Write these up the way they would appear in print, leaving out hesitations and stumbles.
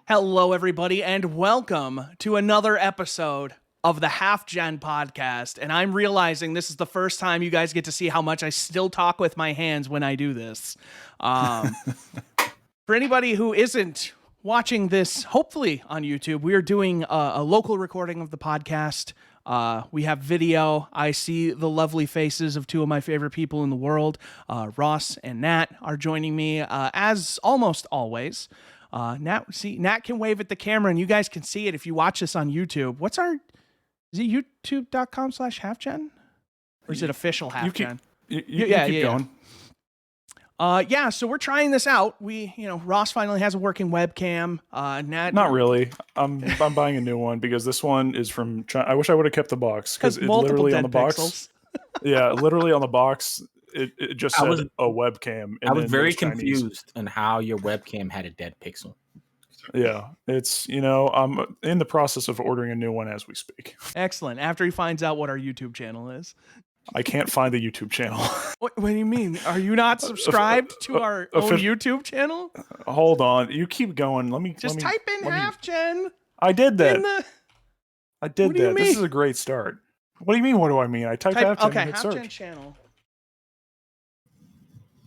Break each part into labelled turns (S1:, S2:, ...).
S1: Hello, everybody, and welcome to another episode of the HalfGen podcast. And I'm realizing this is the first time you guys get to see how much I still talk with my hands when I do this. For anybody who isn't watching this, hopefully on YouTube, we are doing a local recording of the podcast. We have video. I see the lovely faces of two of my favorite people in the world. Ross and Nat are joining me as almost always. Nat can wave at the camera and you guys can see it if you watch this on YouTube. Is it youtube.com/halfgen? Or is it official HalfGen?
S2: Keep going.
S1: So we're trying this out. Ross finally has a working webcam. Nat,
S2: not really. I'm buying a new one because this one is from China. I wish I would have kept the box because it's literally on the box. Yeah, literally on the box. It just said a webcam.
S3: And I was very confused on how your webcam had a dead pixel.
S2: Yeah, it's, I'm in the process of ordering a new one as we speak.
S1: Excellent. After he finds out what our YouTube channel is.
S2: I can't find the YouTube channel.
S1: What do you mean? Are you not subscribed to our own YouTube channel?
S2: Hold on. You keep going. Let me
S1: type in HalfGen.
S2: I did that. I did that. This is a great start. What do you mean? What do I mean? I type HalfGen and hit search.
S1: HalfGen channel.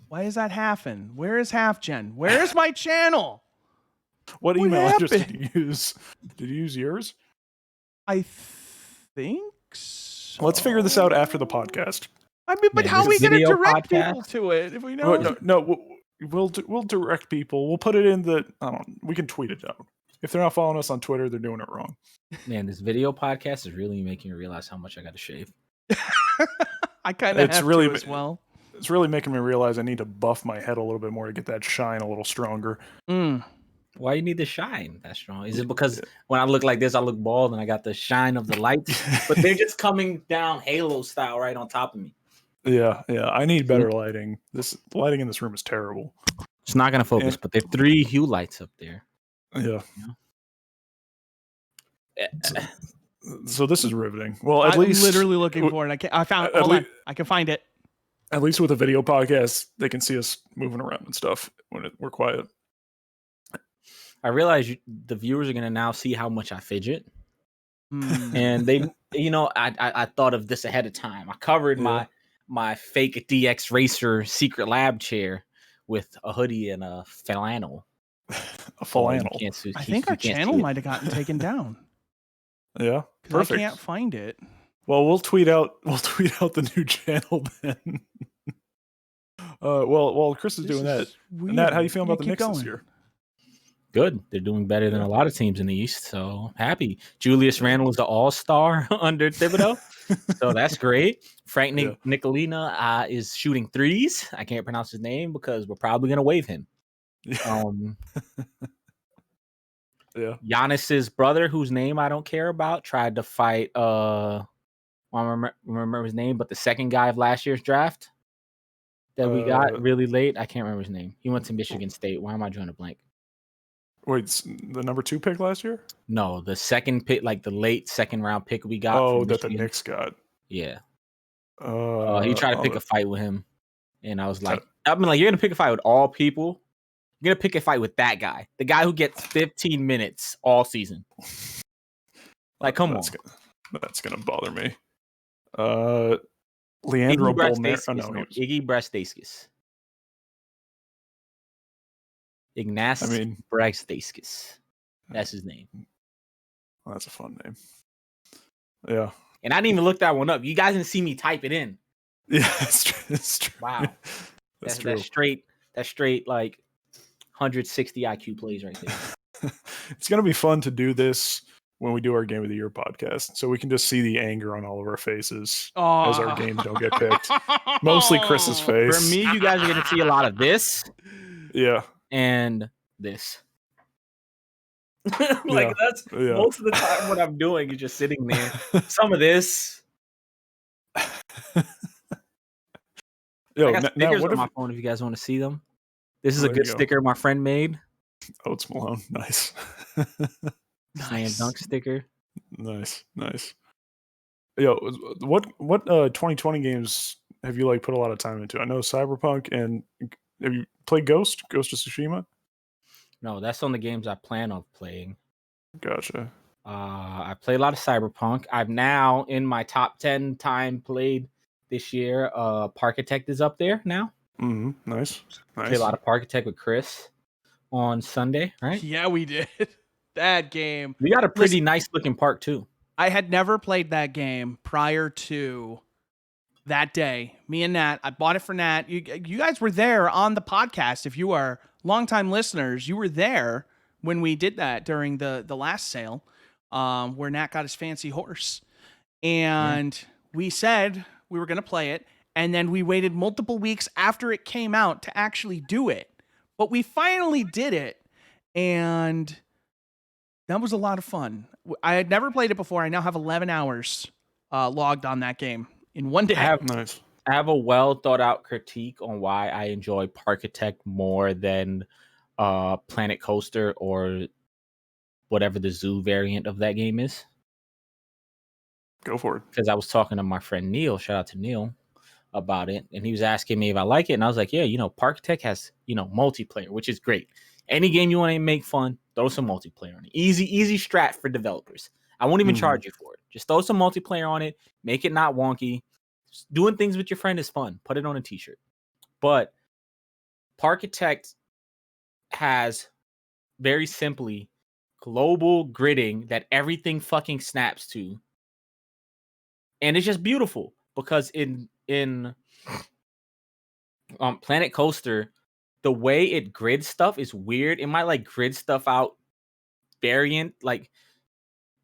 S1: Why is that happen? Where is HalfGen? Where is my channel?
S2: What email address did you use? Did you use yours?
S1: I think so.
S2: Let's figure this out after the podcast.
S1: I mean, but how are we going to direct people to it if we know?
S2: No, we'll direct people. We'll put it in the. We can tweet it out. If they're not following us on Twitter, they're doing it wrong.
S3: Man, this video podcast is really making me realize how much I got to shave.
S1: I kind of have to as well.
S2: It's really making me realize I need to buff my head a little bit more to get that shine a little stronger.
S3: Why you need the shine that strong? Is it because when I look like this, I look bald and I got the shine of the lights? But they're just coming down Halo style right on top of me.
S2: Yeah. I need better lighting. This lighting in this room is terrible.
S3: It's not going to focus, but there are 3 hue lights up there.
S2: Yeah. So this is riveting. Well, at least
S1: I'm literally looking for it. I found it. Hold on. I can find it.
S2: At least with a video podcast, they can see us moving around and stuff when we're quiet.
S3: I realize the viewers are going to now see how much I fidget. And they, I thought of this ahead of time. I covered my fake DX Racer secret lab chair with a hoodie and a flannel.
S2: A flannel.
S1: I think our channel might have gotten taken down.
S2: Yeah,
S1: perfect. I can't find it.
S2: Well, we'll tweet out the new channel then. While Chris is doing that, Nat, how you feeling about the Knicks this year?
S3: Good. They're doing better than a lot of teams in the East, so happy. Julius Randle is the all-star under Thibodeau, so that's great. Frank Nicolina is shooting threes. I can't pronounce his name because we're probably going to waive him. Giannis's brother, whose name I don't care about, tried to fight I don't remember his name, but the second guy of last year's draft that we got really late. I can't remember his name. He went to Michigan State. Why am I drawing a blank?
S2: Wait, the number 2 pick last year?
S3: No, the second pick, like the late second round pick we got.
S2: Oh, that the Knicks got.
S3: Yeah. He tried to pick a fight with him, and I was like, you're gonna pick a fight with all people. You're gonna pick a fight with that guy, the guy who gets 15 minutes all season. Like, come on.
S2: That's gonna bother me. Leandro Bolmaro.
S3: Iggy Brastaiskis. Ignace Brastaiskis. That's his name.
S2: Well, that's a fun name. Yeah.
S3: And I didn't even look that one up. You guys didn't see me type it in.
S2: Yeah, that's true.
S3: Wow. That's true. That's straight like 160 IQ plays right there.
S2: It's gonna be fun to do this when we do our Game of the Year podcast, so we can just see the anger on all of our faces as our games don't get picked. Mostly Chris's face.
S3: For me, you guys are going to see a lot of this.
S2: Yeah.
S3: And this. That's most of the time what I'm doing is just sitting there. Some of this. I got stickers on my phone if you guys want to see them. This is a good sticker my friend made.
S2: Oates Malone. Nice.
S3: Slam dunk sticker.
S2: Nice. Yo, what 2020 games have you put a lot of time into? I know Cyberpunk, and have you played Ghost of Tsushima?
S3: No, that's on the games I plan on playing.
S2: Gotcha.
S3: I play a lot of Cyberpunk. I've now in my top 10 time played this year. Parkitect is up there now.
S2: Nice.
S3: Play a lot of Parkitect with Chris on Sunday, right?
S1: Yeah, we did. That game.
S3: We got a pretty nice looking park too.
S1: I had never played that game prior to that day. Me and Nat, I bought it for Nat. You guys were there on the podcast. If you are longtime listeners, you were there when we did that during the last sale, where Nat got his fancy horse. And we said we were going to play it. And then we waited multiple weeks after it came out to actually do it. But we finally did it. And that was a lot of fun. I had never played it before. I now have 11 hours logged on that game in one day.
S3: I have a well thought out critique on why I enjoy Parkitect more than Planet Coaster or whatever the zoo variant of that game is.
S2: Go for it.
S3: Because I was talking to my friend Neil, shout out to Neil, about it, and he was asking me if I like it, and I was like, yeah, Parkitect has multiplayer, which is great. Any game you want to make fun, throw some multiplayer on it. Easy strat for developers. I won't even charge you for it. Just throw some multiplayer on it, make it not wonky. Just doing things with your friend is fun. Put it on a t-shirt. But Parkitect has very simply global gridding that everything fucking snaps to. And it's just beautiful because in Planet Coaster, the way it grids stuff is weird. It might like grid stuff out variant, like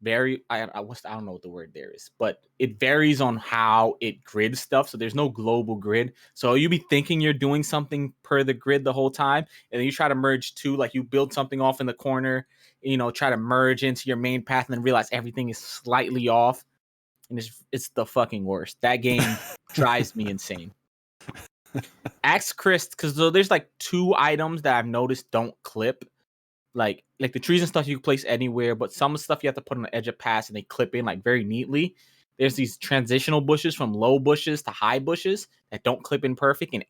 S3: very I don't know what the word there is, but it varies on how it grids stuff. So there's no global grid. So you be thinking you're doing something per the grid the whole time, and then you try to merge two, like you build something off in the corner, try to merge into your main path and then realize everything is slightly off. And it's the fucking worst. That game drives me insane. Ask Chris, because there's like 2 items that I've noticed don't clip. Like the trees and stuff you can place anywhere, but some stuff you have to put on the edge of paths and they clip in like very neatly. There's these transitional bushes from low bushes to high bushes that don't clip in perfect and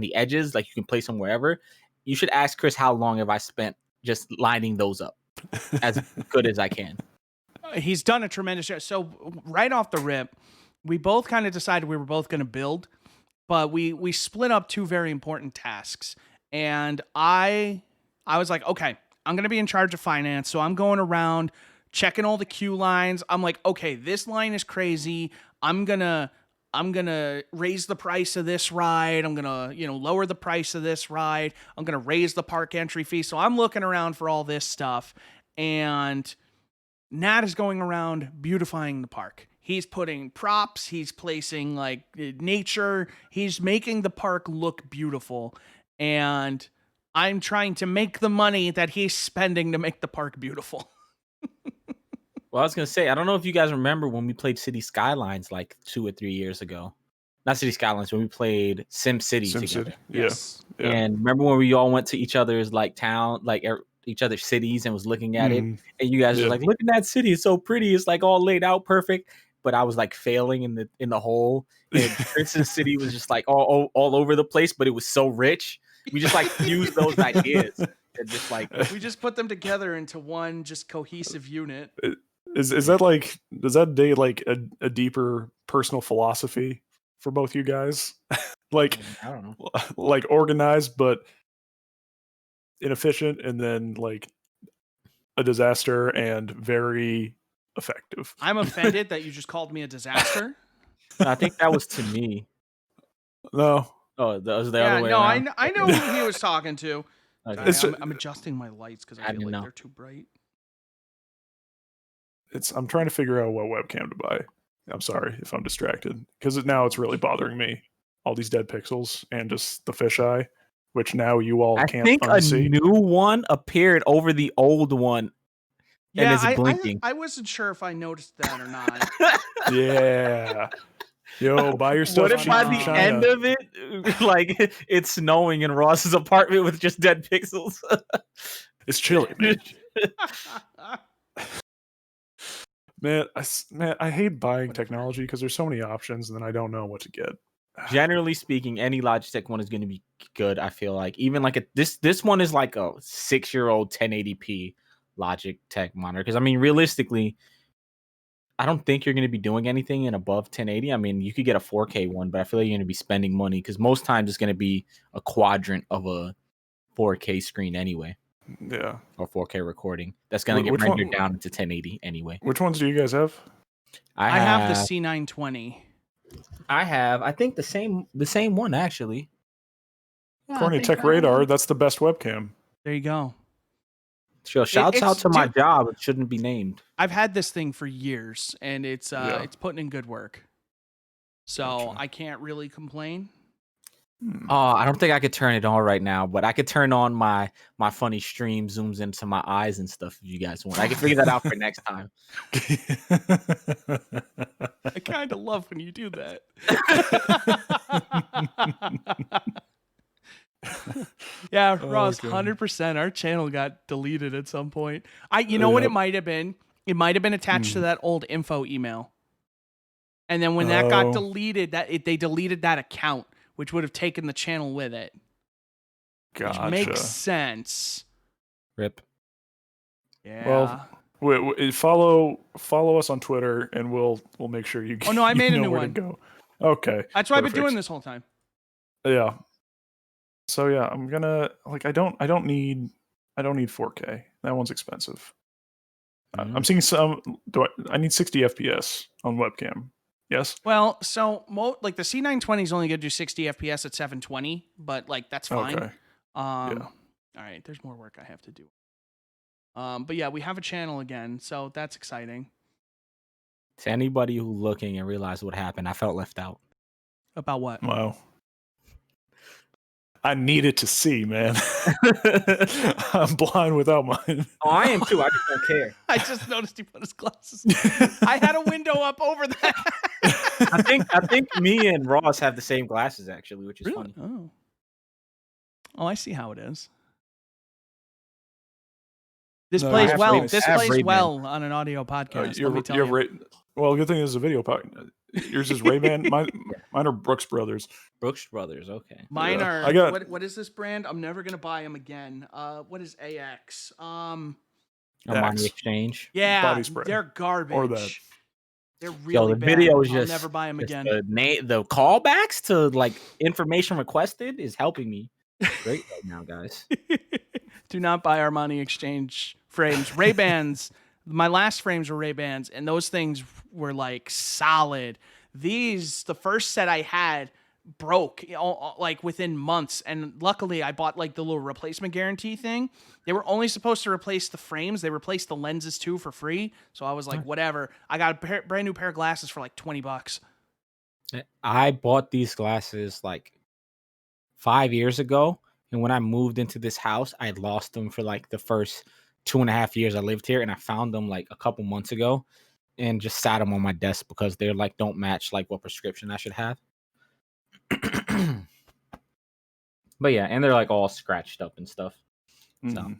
S3: the edges, like you can place them wherever. You should ask Chris how long have I spent just lining those up as good as I can.
S1: He's done a tremendous job. So right off the rip, we both kind of decided we were both going to build, but we split up 2 very important tasks. And I was like, okay, I'm going to be in charge of finance. So I'm going around checking all the queue lines. I'm like, okay, this line is crazy. I'm going to raise the price of this ride. I'm going to, lower the price of this ride. I'm going to raise the park entry fee. So I'm looking around for all this stuff. And Nat is going around beautifying the park. He's putting props. He's placing like nature. He's making the park look beautiful. And I'm trying to make the money that he's spending to make the park beautiful.
S3: Well, I was going to say, I don't know if you guys remember when we played City Skylines like 2 or 3 years ago. Not City Skylines, when we played Sim City together.
S2: Yes. Yeah.
S3: And remember when we all went to each other's like town, like each other's cities and was looking at it, and you guys were like, look at that city, it's so pretty, it's like all laid out perfect, but I was like failing in the hole, and Chris's city was just like all over the place, but it was so rich. We just like fused those ideas and just like
S1: we just put them together into one just cohesive unit.
S2: Is that like, does that date like a deeper personal philosophy for both you guys? Like,
S3: I don't know,
S2: like organized but inefficient, and then like a disaster and very effective.
S1: I'm offended that you just called me a disaster.
S3: I think that was to me.
S2: No.
S3: Oh, that was the other way around.
S1: I know who he was talking to.
S3: Okay.
S1: I'm adjusting my lights because I feel like they're too bright.
S2: I'm trying to figure out what webcam to buy. I'm sorry if I'm distracted, because now it's really bothering me. All these dead pixels and just the fisheye, which now you all can't unsee.
S3: I think a new one appeared over the old one.
S1: Yeah,
S3: and it's blinking.
S1: I wasn't sure if I noticed that or not.
S2: Yeah. Yo, buy your stuff.
S3: What if by the end of it, like it's snowing in Ross's apartment with just dead pixels?
S2: It's chilly, man. Man, I hate buying technology because there's so many options, and then I don't know what to get.
S3: generally speaking, any Logitech one is going to be good. I feel like even like this one is like a 6-year-old 1080p Logitech monitor. Because I mean, realistically, I don't think you're going to be doing anything in above 1080. I mean, you could get a 4K one, but I feel like you're going to be spending money because most times it's going to be a quadrant of a 4K screen anyway.
S2: Yeah.
S3: Or 4K recording. That's going to get rendered down into 1080 anyway.
S2: Which ones do you guys have?
S1: I have the C920.
S3: I think the same one actually.
S2: Yeah, according to Tech Radar, that's the best webcam.
S1: There you go.
S3: Sure, shouts out to my job. It shouldn't be named.
S1: I've had this thing for years, and it's putting in good work. So I can't really complain.
S3: Oh, I don't think I could turn it on right now, but I could turn on my funny stream zooms into my eyes and stuff if you guys want. I can figure that out for next time.
S1: I kind of love when you do that. Yeah, Ross, 100%. Our channel got deleted at some point. You know what it might have been? It might have been attached to that old info email. And then when that got deleted, they deleted that account, which would have taken the channel with it.
S2: Gotcha.
S1: Which makes sense.
S3: Rip.
S1: Yeah.
S2: Well, follow us on Twitter, and we'll make sure you.
S1: Oh no, I made a new
S2: one. Go. Okay.
S1: That's what I've been doing this whole time.
S2: Yeah. So yeah, I'm gonna I don't need 4K. That one's expensive. Mm-hmm. I'm seeing some. I need 60 FPS on webcam. Yes.
S1: Well, so the C920 is only going to do 60 FPS at 720, but that's fine.
S2: Okay.
S1: All right, there's more work I have to do. But yeah, we have a channel again, so that's exciting.
S3: To anybody who's looking and realized what happened, I felt left out.
S1: About what?
S2: Wow. I needed to see, man. I'm blind without mine.
S3: Oh, I am too. I just don't care.
S1: I just noticed he put his glasses. I had a window up over that.
S3: I think me and Ross have the same glasses actually, which is funny.
S1: Oh, I see how it is. This plays well. This plays well on an audio podcast. Let me tell you.
S2: Well, good thing this is a video podcast. Yours is Ray-Ban. Mine are Brooks Brothers.
S3: Brooks Brothers. Okay.
S1: Mine are. I got, what is this brand? I'm never gonna buy them again. What is AX?
S3: Armani Exchange.
S1: Yeah,
S2: body spray.
S1: They're garbage.
S2: Or that.
S1: They're really bad.
S3: Video is
S1: I'll never buy them again.
S3: The callbacks to information requested is helping me great right now, guys.
S1: Do not buy Armani Exchange frames. Ray-Bans. My last frames were Ray-Bans, and those things were solid. The first set I had broke within months, and luckily I bought the little replacement guarantee thing. They were only supposed to replace the frames. They replaced the lenses too for free. So I was like, whatever. I got a brand new pair of glasses for $20.
S3: I bought these glasses 5 years ago, and when I moved into this house, I had lost them for the first 2.5 years I lived here, and I found them a couple months ago and just sat them on my desk because they're don't match what prescription I should have. But yeah, and they're all scratched up and stuff. So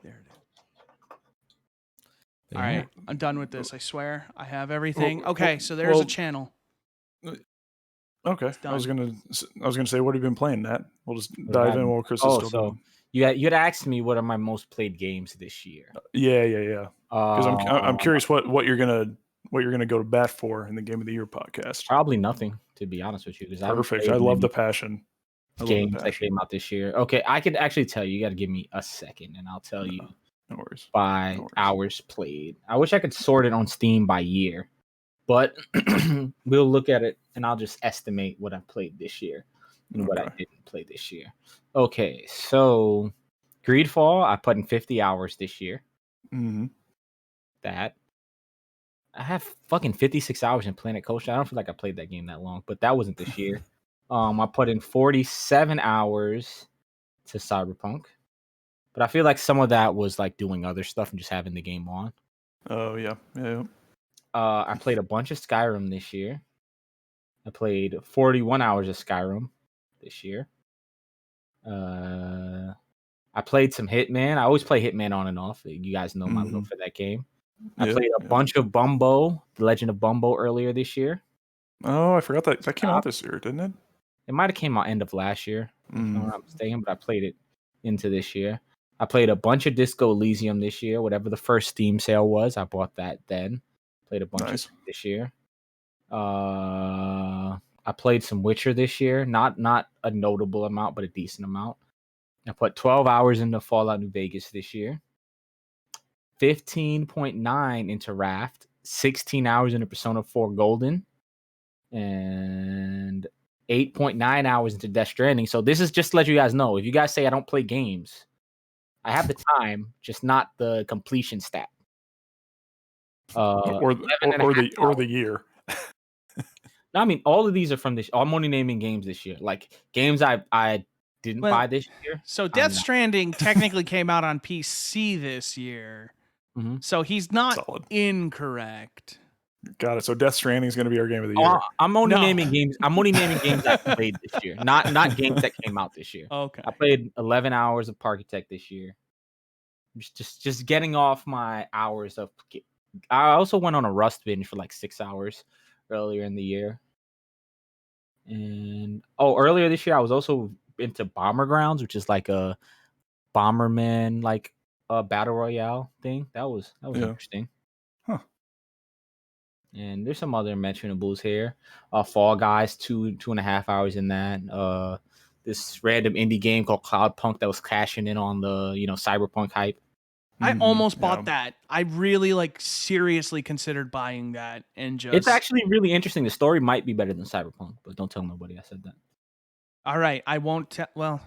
S1: there it is. All right, I'm done with this. I swear I have everything. Okay, so there's a channel.
S2: Okay, I was gonna say, what have you been playing, Nat? We'll just dive in while Chris is still done.
S3: You had asked me what are my most played games this year.
S2: Yeah. Because I'm curious what you're gonna go to bat for in the Game of the Year podcast.
S3: Probably nothing, to be honest with you.
S2: Perfect. I love the passion.
S3: Games that came out this year. Okay, I could actually tell you. You got to give me a second, and I'll tell you.
S2: No worries.
S3: By hours played. I wish I could sort it on Steam by year, but we'll look at it, and I'll just estimate what I played this year and what I didn't play this year. Okay, so Greedfall, I put in 50 hours this year.
S2: Mm-hmm.
S3: That. I have fucking 56 hours in Planet Coaster. I don't feel like I played that game that long, but that wasn't this year. I put in 47 hours to Cyberpunk, but I feel like some of that was doing other stuff and just having the game on.
S2: Oh, yeah.
S3: I played a bunch of Skyrim this year. I played 41 hours of Skyrim this year. I played some Hitman. I always play Hitman on and off. You guys know my love for that game. I played a bunch of Bumbo, The Legend of Bumbo, earlier this year.
S2: Oh, I forgot that came out this year, didn't it?
S3: It might have came out end of last year, if I'm not mistaken, but I played it into this year. I played a bunch of Disco Elysium this year. Whatever the first Steam sale was, I bought that then. Played a bunch of it this year. I played some Witcher this year. Not a notable amount, but a decent amount. I put 12 hours into Fallout New Vegas this year. 15.9 into Raft. 16 hours into Persona 4 Golden. And 8.9 hours into Death Stranding. So this is just to let you guys know. If you guys say I don't play games, I have the time, just not the completion stat.
S2: Or the year.
S3: No, I mean all of these are from this. I'm only naming games this year, like games I didn't buy this year.
S1: So Death Stranding technically came out on PC this year, so he's not incorrect.
S2: Got it. So Death Stranding is going to be our game of the year.
S3: I'm only naming games. I'm only naming games I played this year, not games that came out this year.
S1: Okay.
S3: I played 11 hours of Parkitect this year. Just getting off my hours of. I also went on a Rust binge for like 6 hours earlier in the year. And earlier this year I was also into Bomber Grounds, which is like a Bomberman like a battle royale thing. That was interesting.
S2: Huh.
S3: And there's some other mentionables here. Fall Guys, 2.5 hours in that. This random indie game called Cloudpunk that was cashing in on the cyberpunk hype.
S1: I almost bought that. I really seriously considered buying that, and
S3: it's actually really interesting. The story might be better than Cyberpunk, but don't tell nobody I said that.
S1: All right, I won't tell. Well,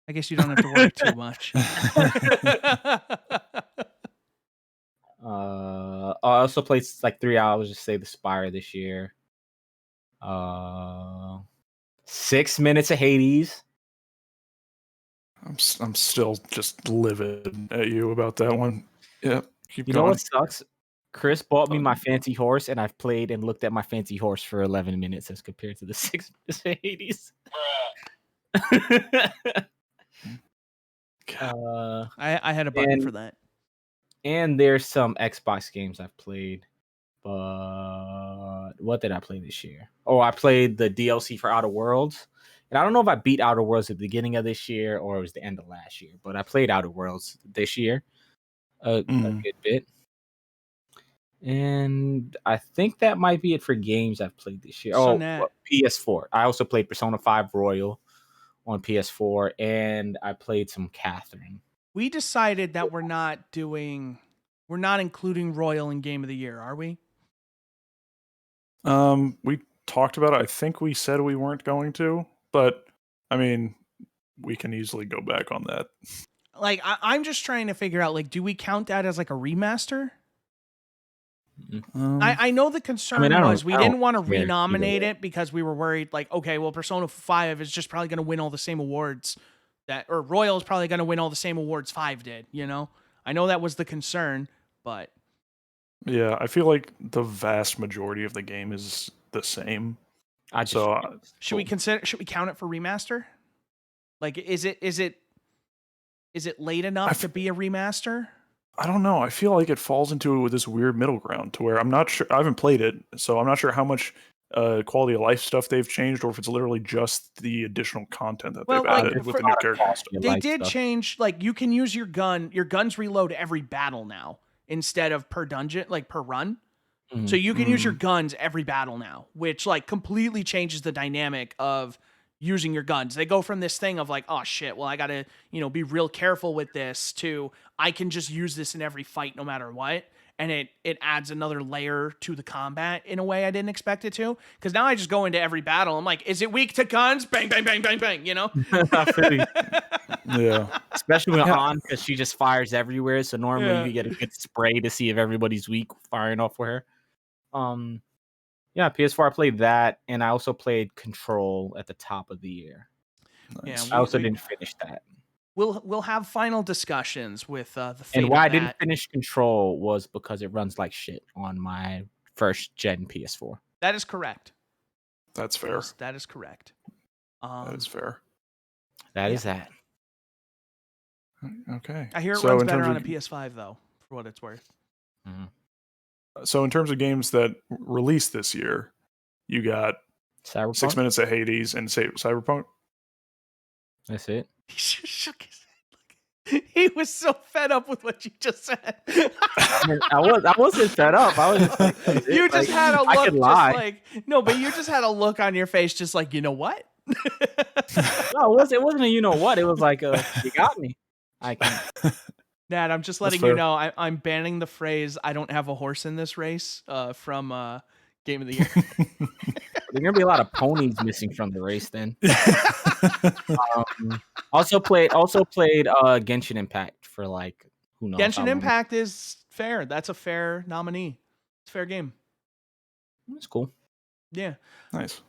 S1: I guess you don't have to worry too much.
S3: I also played like 3 hours to Save the Spire this year. 6 minutes of Hades.
S2: I'm still just livid at you about that one. Yeah, keep going.
S3: You know what sucks? Chris bought me my fancy horse, and I've played and looked at my fancy horse for 11 minutes as compared to the 6 minutes of Hades.
S1: I had a button for that.
S3: And there's some Xbox games I've played. But what did I play this year? I played the DLC for Outer Worlds. And I don't know if I beat Outer Worlds at the beginning of this year or it was the end of last year. But I played Outer Worlds this year a good bit. And I think that might be it for games I've played this year. PS4. I also played Persona 5 Royal on PS4. And I played some Catherine.
S1: We decided that we're not including Royal in Game of the Year, are we?
S2: We talked about it. I think we said we weren't going to, but I mean, we can easily go back on that.
S1: I'm just trying to figure out, do we count that as a remaster? I know the concern was we didn't want to renominate it because we were worried, okay, well, Persona 5 is just probably going to win all the same awards or Royal is probably going to win all the same awards 5 did, I know that was the concern, but
S2: yeah, I feel like the vast majority of the game is the same.
S1: Should we count it for remaster? Is it late enough to be a remaster?
S2: I don't know. I feel like it falls into this weird middle ground to where I'm not sure. I haven't played it, so I'm not sure how much quality of life stuff they've changed, or if it's literally just the additional content that they've added with the new characters.
S1: They did change, you can use your gun. Your guns reload every battle now instead of per dungeon, per run. Mm-hmm. So you can use your guns every battle now, which completely changes the dynamic of using your guns. They go from this thing of oh shit, well I gotta be real careful with this to I can just use this in every fight no matter what. And it adds another layer to the combat in a way I didn't expect it to. Because now I just go into every battle. I'm like, is it weak to guns? Bang, bang, bang, bang, bang,
S2: Yeah.
S3: Especially when on, because she just fires everywhere. So normally you get a good spray to see if everybody's weak firing off with her. PS4, I played that. And I also played Control at the top of the year.
S2: Nice.
S3: I also didn't finish that.
S1: We'll have final discussions with the fate
S3: and why
S1: I
S3: didn't finish Control was because it runs like shit on my first gen PS4.
S1: That is correct.
S2: That's fair.
S1: That is correct.
S2: That is fair.
S3: That is that.
S2: Okay.
S1: I hear it runs better on a PS5 though, for what it's worth.
S2: So in terms of games that released this year, You got
S3: Cyberpunk.
S2: 6 minutes of Hades and Cyberpunk.
S3: That's it.
S1: He just shook his head. He was so fed up with what you just said.
S3: I wasn't fed up. I was just like,
S1: you just had a look,
S3: I could lie.
S1: just like no, but you just had a look on your face, just like, you know what?
S3: No, it wasn't a you know what. It was like you got me. I can.
S1: Nat, I'm just letting you know I'm banning the phrase "I don't have a horse in this race" from Game of the Year.
S3: There's gonna be a lot of ponies missing from the race then. Also played Genshin Impact for like who knows.
S1: Genshin Impact is fair. That's a fair nominee. It's a fair game.
S3: It's cool.
S1: Yeah.
S2: Nice.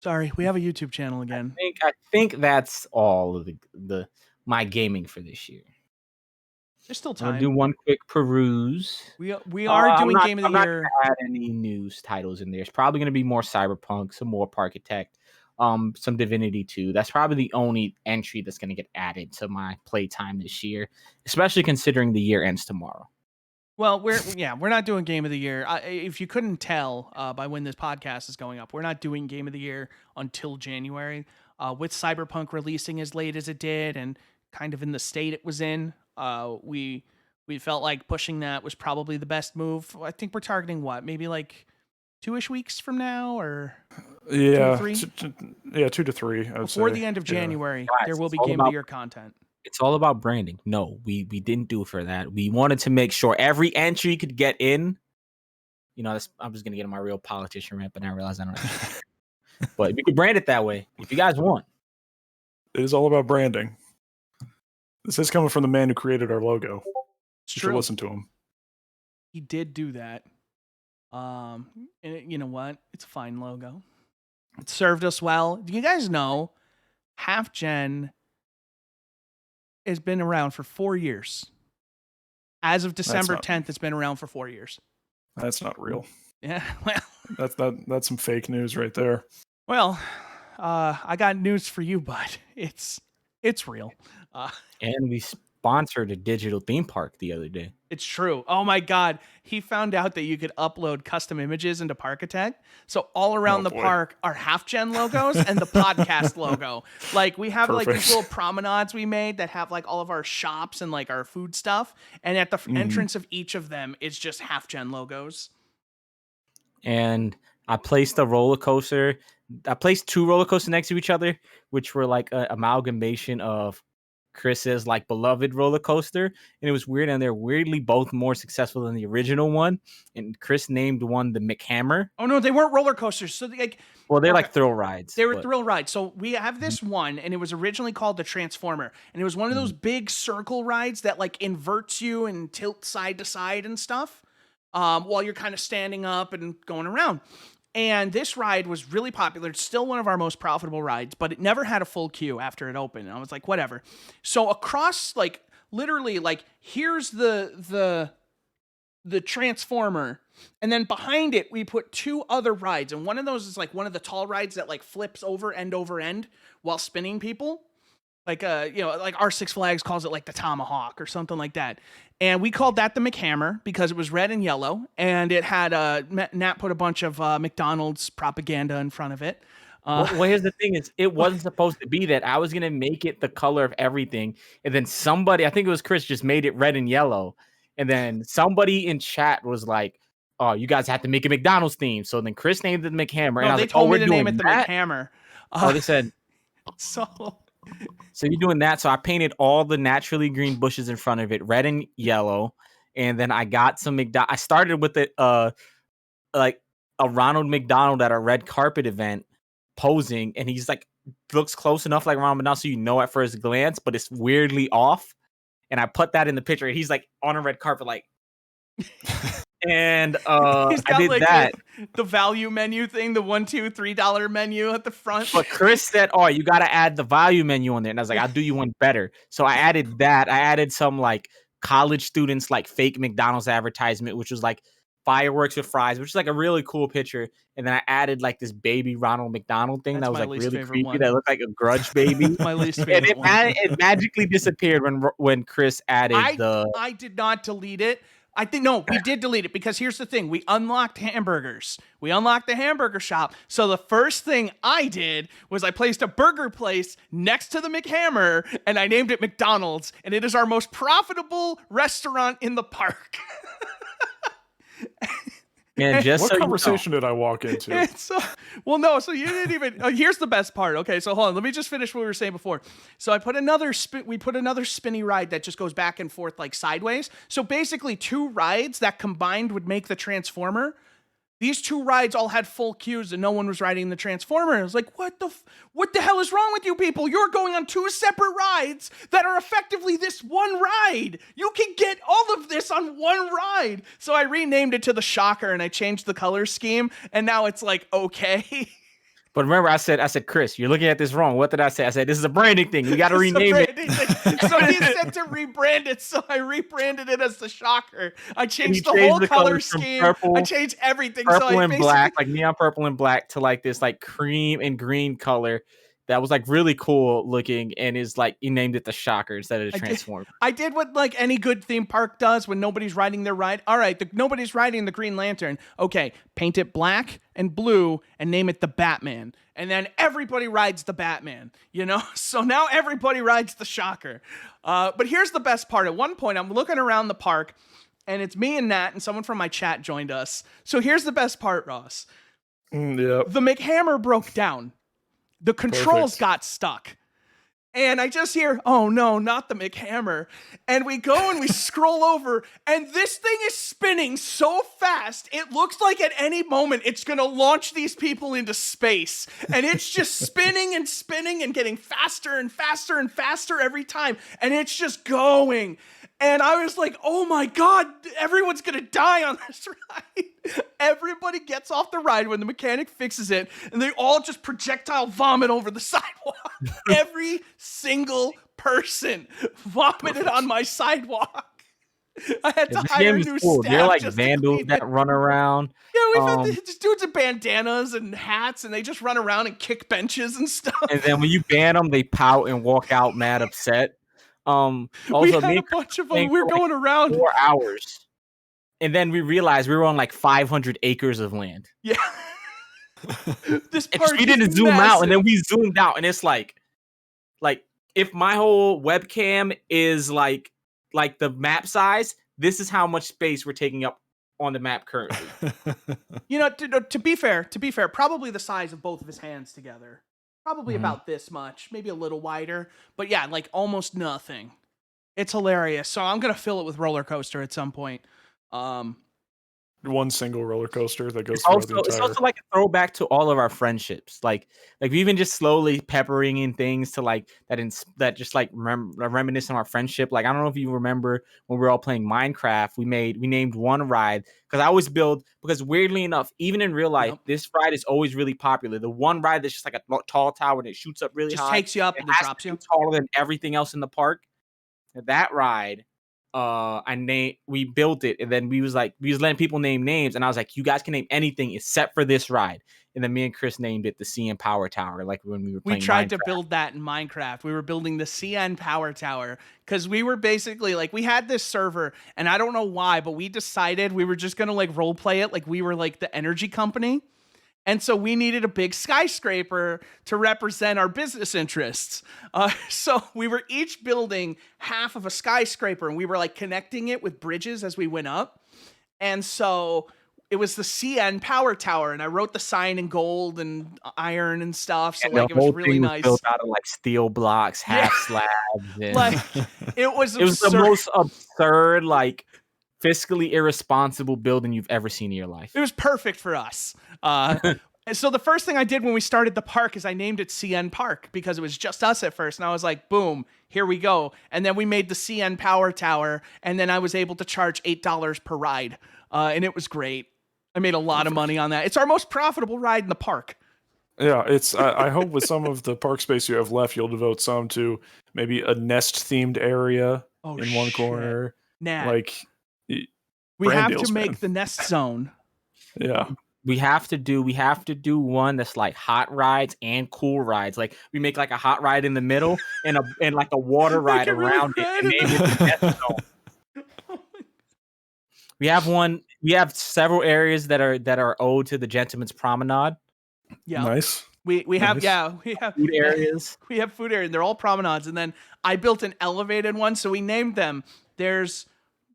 S1: Sorry, we have a YouTube channel again.
S3: I think that's all of the my gaming for this year.
S1: There's still time.
S3: I'll do one quick peruse.
S1: We are doing Game of the Year.
S3: I'm not gonna add any news titles in there. It's probably gonna be more Cyberpunk, some more Parkitect, some Divinity 2. That's probably the only entry that's gonna get added to my playtime this year, especially considering the year ends tomorrow.
S1: Well, we're not doing Game of the Year. If you couldn't tell by when this podcast is going up, we're not doing Game of the Year until January. With Cyberpunk releasing as late as it did and kind of in the state it was in, we felt like pushing that was probably the best move. I think we're targeting maybe like 2-ish weeks from now, or 2 to 3?
S2: 2 to 3. I would
S1: Before
S2: say.
S1: the end of January,
S3: Guys,
S1: there will be
S3: it's all
S1: Game of the Year content.
S3: It's all about branding. No, we didn't do it for that. We wanted to make sure every entry could get in. You know, I was gonna get in my real politician rant, but I realized I don't know. But we could brand it that way if you guys want.
S2: It is all about branding. This is coming from the man who created our logo.
S1: It's
S2: You
S1: true.
S2: should listen to him.
S1: He did do that. And you know what? It's a fine logo. It served us well. Do you guys know HalfGen has been around for 4 years? As of December 10th, it's been around for 4 years.
S2: That's not real.
S1: Yeah, well.
S2: That's some fake news right there.
S1: Well, I got news for you, bud. It's real.
S3: And we sponsored a digital theme park the other day.
S1: It's true. Oh my God. He found out that you could upload custom images into Parkitect. So all around the park are HalfGen logos and the podcast logo. Like we have like these little promenades we made that have like all of our shops and like our food stuff. And at the entrance of each of them is just HalfGen logos.
S3: And I placed a roller coaster. I placed 2 roller coasters next to each other, which were like an amalgamation of Chris's like beloved roller coaster, and it was weird, and they're weirdly both more successful than the original one. And Chris named one the McHammer.
S1: Oh no, they weren't roller coasters. So they're
S3: like thrill rides.
S1: They were thrill rides. So we have this one, and it was originally called the Transformer, and it was one of those big circle rides that like inverts you and tilts side to side and stuff, while you're kind of standing up and going around. And this ride was really popular. It's still one of our most profitable rides, but it never had a full queue after it opened. And I was like, whatever. So across, like, literally, like, here's the Transformer. And then behind it, we put 2 other rides. And one of those is, like, one of the tall rides that, like, flips over end while spinning people. Like, like our Six Flags calls it, like, the Tomahawk or something like that. And we called that the McHammer because it was red and yellow. And it had, Nat put a bunch of McDonald's propaganda in front of it.
S3: Well, here's the thing is, it wasn't supposed to be that. I was going to make it the color of everything. And then somebody, I think it was Chris, just made it red and yellow. And then somebody in chat was like, oh, you guys have to make a McDonald's theme. So then Chris named it the McHammer.
S1: No,
S3: and I was
S1: they
S3: like,
S1: told me
S3: we're
S1: to name
S3: doing
S1: it the
S3: that?
S1: McHammer.
S3: They said... So you're doing that. So I painted all the naturally green bushes in front of it, red and yellow. And then I got some I started with it, like a Ronald McDonald at a red carpet event posing. And he's like, looks close enough like Ronald McDonald. So you know at first glance, but it's weirdly off. And I put that in the picture. And he's like on a red carpet, like, and
S1: He's got,
S3: I did
S1: like,
S3: that.
S1: The value menu thing, the $1, $2, $3 menu at the front.
S3: But Chris said, "Oh, you got to add the value menu on there." And I was like, "I'll do you one better." So I added that. I added some like college students like fake McDonald's advertisement, which was like fireworks with fries, which is like a really cool picture. And then I added like this baby Ronald McDonald thing that was like really creepy.
S1: One.
S3: That looked like a grudge baby.
S1: My least favorite
S3: and it magically disappeared when Chris added
S1: I did not delete it. I think no, we did delete it because here's the thing: we unlocked hamburgers. We unlocked the hamburger shop. So the first thing I did was I placed a burger place next to the McHammer, and I named it McDonald's, and it is our most profitable restaurant in the park.
S3: Man, just
S2: What
S3: so
S2: conversation did I walk into?
S1: Well, no. So you didn't even. Here's the best part. Okay, so hold on. Let me just finish what we were saying before. So I put another We put another spinny ride that just goes back and forth like sideways. So basically, 2 rides that combined would make the Transformer. These 2 rides all had full queues, and no one was riding the Transformer. I was like, what the hell is wrong with you people? You're going on 2 separate rides that are effectively this one ride. You can get all of this on one ride. So I renamed it to the Shocker, and I changed the color scheme, and now it's like, okay.
S3: But remember, I said, Chris, you're looking at this wrong. What did I say? I said, this is a branding thing. We got to rename it.
S1: So he said to rebrand it, so I rebranded it as the Shocker. I changed the
S3: changed
S1: whole
S3: the
S1: color
S3: colors from
S1: scheme.
S3: purple-
S1: I changed everything.
S3: Purple
S1: so I
S3: and black, like neon purple and black, to like this like cream and green color that was like really cool looking, and is like he named it the Shocker instead of the Transformer.
S1: I did what like any good theme park does when nobody's riding their ride. All right, nobody's riding the Green Lantern. Okay, paint it black and blue and name it the Batman. And then everybody rides the Batman, you know? So now everybody rides the Shocker. But here's the best part. At one point, I'm looking around the park, and it's me and Nat, and someone from my chat joined us. So here's the best part, Ross.
S2: Yep.
S1: The McHammer broke down. The controls
S2: Perfect.
S1: got stuck. And I just hear, oh no, not the McHammer. And we go and we scroll over, and this thing is spinning so fast, it looks like at any moment it's gonna launch these people into space. And it's just spinning and spinning and getting faster and faster and faster every time. And it's just going. And I was like, oh my God, everyone's gonna die on this ride. Everybody gets off the ride when the mechanic fixes it, and they all just projectile vomit over the sidewalk. Every single person vomited on my sidewalk. I had to hire new staff.
S3: They're like
S1: just
S3: vandals that run around.
S1: Yeah, we've had these dudes with bandanas and hats, and they just run around and kick benches and stuff.
S3: And then when you ban them, they pout and walk out mad upset. Also,
S1: we had a bunch of them. We were going around
S3: 4 hours, and then we realized we were on like 500 acres of land.
S1: Yeah. This park
S3: we didn't
S1: is
S3: zoom
S1: massive.
S3: out, and then we zoomed out, and it's like if my whole webcam is like the map size, this is how much space we're taking up on the map currently.
S1: You know, to be fair, probably the size of both of his hands together. Probably about this much, maybe a little wider, but yeah, like almost nothing. It's hilarious. So I'm gonna fill it with roller coaster at some point.
S2: One single roller coaster that goes through the entire.
S3: It's also like a throwback to all of our friendships. Like we've been just slowly peppering in things to like that just like reminisce on our friendship. Like I don't know if you remember when we were all playing Minecraft, we named one ride because I always build, because weirdly enough, even in real life, this ride is always really popular. The one ride that's just like a tall tower and it shoots up really high,
S1: takes you up and then drops you
S3: taller than everything else in the park. That ride. We built it, and then we was letting people name names, and I was like, you guys can name anything except for this ride. And then me and Chris named it the CN Power Tower, like when we were playing.
S1: We tried
S3: Minecraft.
S1: to build that in Minecraft. We were building the CN Power Tower because we were basically like, we had this server, and I don't know why, but we decided we were just gonna like role play it like we were like the energy company. And so we needed a big skyscraper to represent our business interests. So we were each building half of a skyscraper, and we were like connecting it with bridges as we went up. And so it was the CN Power Tower, and I wrote the sign in gold and iron and stuff. So like it was really nice.
S3: Built out of like steel blocks, half slabs. And
S1: like it was
S3: the most absurd, like fiscally irresponsible building you've ever seen in your life.
S1: It was perfect for us. So the first thing I did when we started the park is I named it CN Park because it was just us at first. And I was like, boom, here we go. And then we made the CN Power Tower. And then I was able to charge $8 per ride. And it was great. I made a lot of money on that. It's our most profitable ride in the park.
S2: Yeah, it's. I hope with some of the park space you have left, you'll devote some to maybe a nest-themed area in one corner.
S1: Nah.
S2: Like,
S1: we have to make the nest zone.
S2: Yeah.
S3: We have to do one that's like hot rides and cool rides. Like we make like a hot ride in the middle and like a water ride around it. And name it the nest zone. We have one. We have several areas that are owed to the Gentleman's Promenade.
S1: Yeah.
S2: Nice.
S1: We have
S3: Food areas.
S1: We have food areas. They're all promenades, and then I built an elevated one, so we named them. There's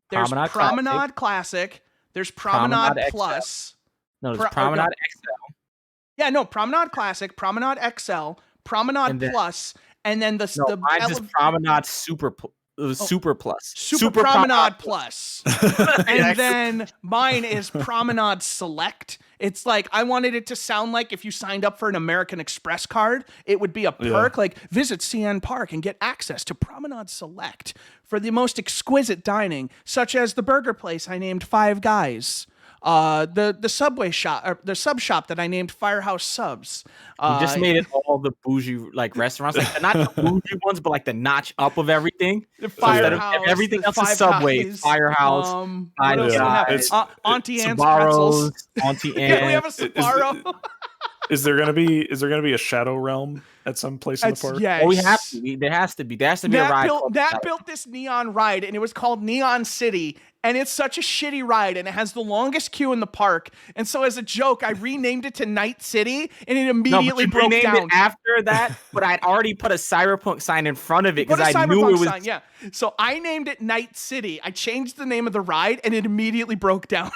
S1: Promenade Classic. There's Promenade Plus.
S3: No, there's Promenade XL.
S1: Yeah, no, Promenade Classic, Promenade XL, Promenade Plus, and then
S3: mine's is Promenade Super Plus.
S1: Super Promenade Plus. And then mine is Promenade Select. It's like I wanted it to sound like if you signed up for an American Express card, it would be a perk like visit CN Park and get access to Promenade Select for the most exquisite dining, such as the burger place I named Five Guys. The Subway shop, or the sub shop that I named Firehouse Subs.
S3: You just made it all the bougie like restaurants, like not the bougie ones, but like the notch up of everything.
S1: The Firehouse,
S3: everything else is Subway,
S1: Guys,
S3: Firehouse,
S1: what else do we have? Auntie Anne's pretzels.
S3: Auntie Anne.
S1: Yeah, we have a Sbarro.
S2: Is there gonna be a Shadow Realm at some place in the park?
S1: Yes.
S3: Oh, we have to. There has to be a ride.
S1: Nat built this neon ride, and it was called Neon City. And it's such a shitty ride, and it has the longest queue in the park. And so, as a joke, I renamed it to Night City, and it immediately broke down.
S3: It after that, but I'd already put a Cyberpunk sign in front of it because I knew it was.
S1: Sign, yeah. So I named it Night City. I changed the name of the ride, and it immediately broke down.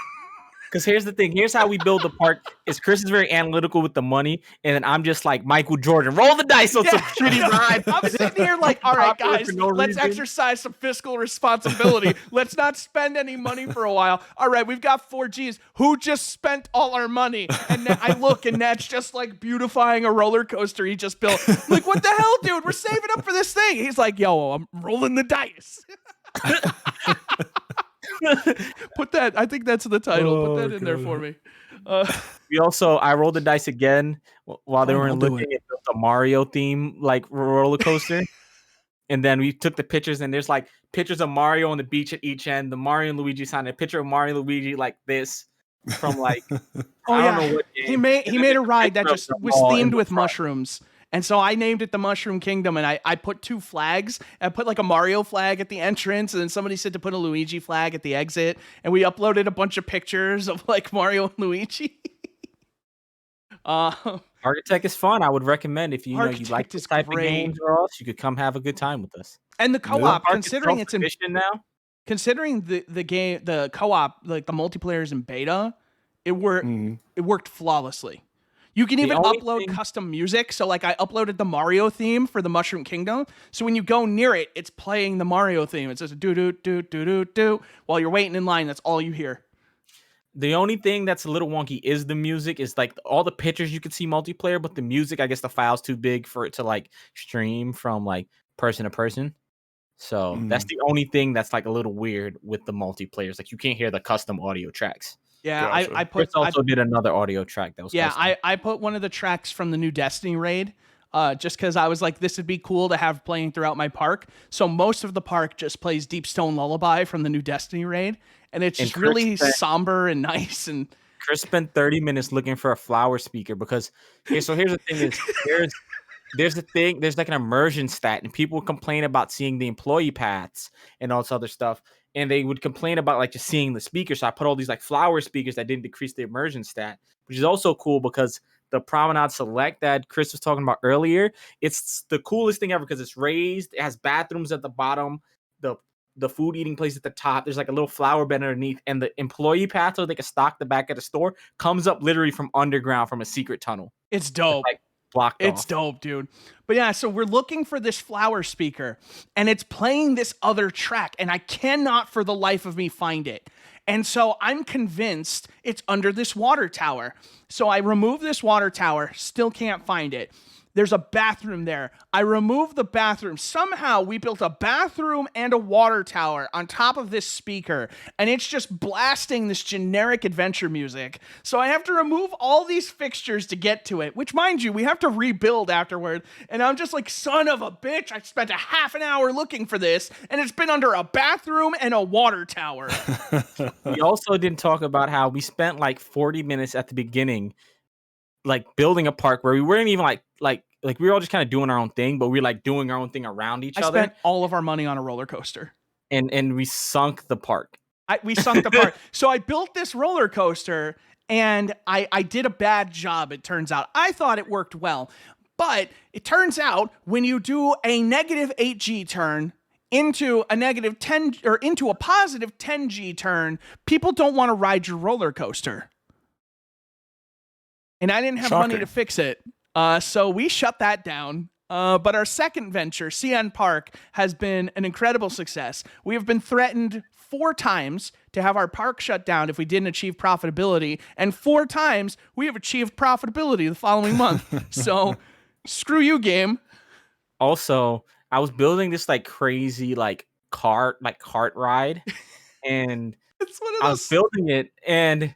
S3: Because here's the thing. Here's how we build the park. Is Chris is very analytical with the money, and then I'm just like Michael Jordan. Roll the dice on some shitty ride.
S1: I'm sitting here like, all right, guys, let's exercise some fiscal responsibility. Let's not spend any money for a while. All right, we've got 4 Gs. Who just spent all our money? And I look, and Nat's just like beautifying a roller coaster he just built. I'm like, what the hell, dude? We're saving up for this thing. He's like, yo, I'm rolling the dice. Put that. I think that's the title. Put that in there for me.
S3: I rolled the dice again while they were looking at the Mario theme like roller coaster, and then we took the pictures, and there's like pictures of Mario on the beach at each end. The Mario and Luigi sign, a picture of Mario and Luigi like this from like I don't know what game.
S1: He made a ride that just was themed with mushrooms. And so I named it the Mushroom Kingdom, and I put 2 flags. I put like a Mario flag at the entrance, and then somebody said to put a Luigi flag at the exit. And we uploaded a bunch of pictures of like Mario and Luigi.
S3: Architect is fun. I would recommend if you like this type of games or else, you could come have a good time with us.
S1: And the co-op, considering it's in
S3: now,
S1: considering the game, the co-op, like the multiplayer is in beta, it worked flawlessly. You can even upload custom music. So like I uploaded the Mario theme for the Mushroom Kingdom. So when you go near it, it's playing the Mario theme. It says do do do do do do while you're waiting in line. That's all you hear.
S3: The only thing that's a little wonky is the music. Is like all the pictures you can see multiplayer, but the music, I guess the file's too big for it to like stream from like person to person. So that's the only thing that's like a little weird with the multiplayers. Like you can't hear the custom audio tracks.
S1: Yeah,
S2: gotcha.
S1: I
S3: also did another audio track that was custom.
S1: I put one of the tracks from the new Destiny raid just because I was like, this would be cool to have playing throughout my park. So most of the park just plays Deep Stone Lullaby from the new Destiny raid, and it's just really somber and nice. And
S3: Chris spent 30 minutes looking for a flower speaker because here's the thing is there's like an immersion stat, and people complain about seeing the employee paths and all this other stuff. And they would complain about like just seeing the speakers. So I put all these like flower speakers that didn't decrease the immersion stat, which is also cool because the Promenade Select that Chris was talking about earlier, it's the coolest thing ever because it's raised. It has bathrooms at the bottom, the food eating place at the top. There's like a little flower bed underneath, and the employee path so they can stock the back of the store comes up literally from underground from a secret tunnel.
S1: It's dope.
S3: It's like blocked
S1: It's
S3: off.
S1: dope, dude. But yeah, so we're looking for this flower speaker, and it's playing this other track, and I cannot for the life of me find it. And so I'm convinced it's under this water tower. So I remove this water tower, still can't find it. There's a bathroom there. I remove the bathroom. Somehow we built a bathroom and a water tower on top of this speaker, and it's just blasting this generic adventure music. So I have to remove all these fixtures to get to it, which, mind you, we have to rebuild afterward. And I'm just like, son of a bitch, I spent a half an hour looking for this, and it's been under a bathroom and a water tower.
S3: We also didn't talk about how we spent like 40 minutes at the beginning like building a park where we weren't even like we were all just kind of doing our own thing, but we were like doing our own thing around each other.
S1: I spent all of our money on a roller coaster.
S3: And we sunk the park.
S1: We sunk the park. So I built this roller coaster, and I did a bad job, it turns out. I thought it worked well. But it turns out when you do a negative 8G turn into a negative 10 or into a positive 10G turn, people don't want to ride your roller coaster. And I didn't have money to fix it. So we shut that down. But our second venture, CN Park, has been an incredible success. We have been threatened 4 times to have our park shut down if we didn't achieve profitability. And 4 times we have achieved profitability the following month. So screw you, game.
S3: Also, I was building this like crazy cart ride, and I was building it, and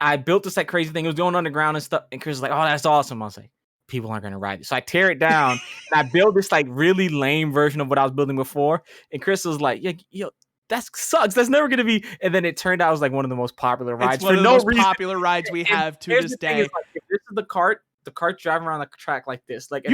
S3: I built this like crazy thing. It was going underground and stuff. And Chris was like, "Oh, that's awesome." I was like, "People aren't gonna ride this." So I tear it down and I build this like really lame version of what I was building before. And Chris was like, "Yeah, yo, that sucks. That's never gonna be." And then it turned out it was like one of the most popular rides.
S1: It's one of the most popular rides we have to this day.
S3: Is, like, if this is the cart driving around the track like this, like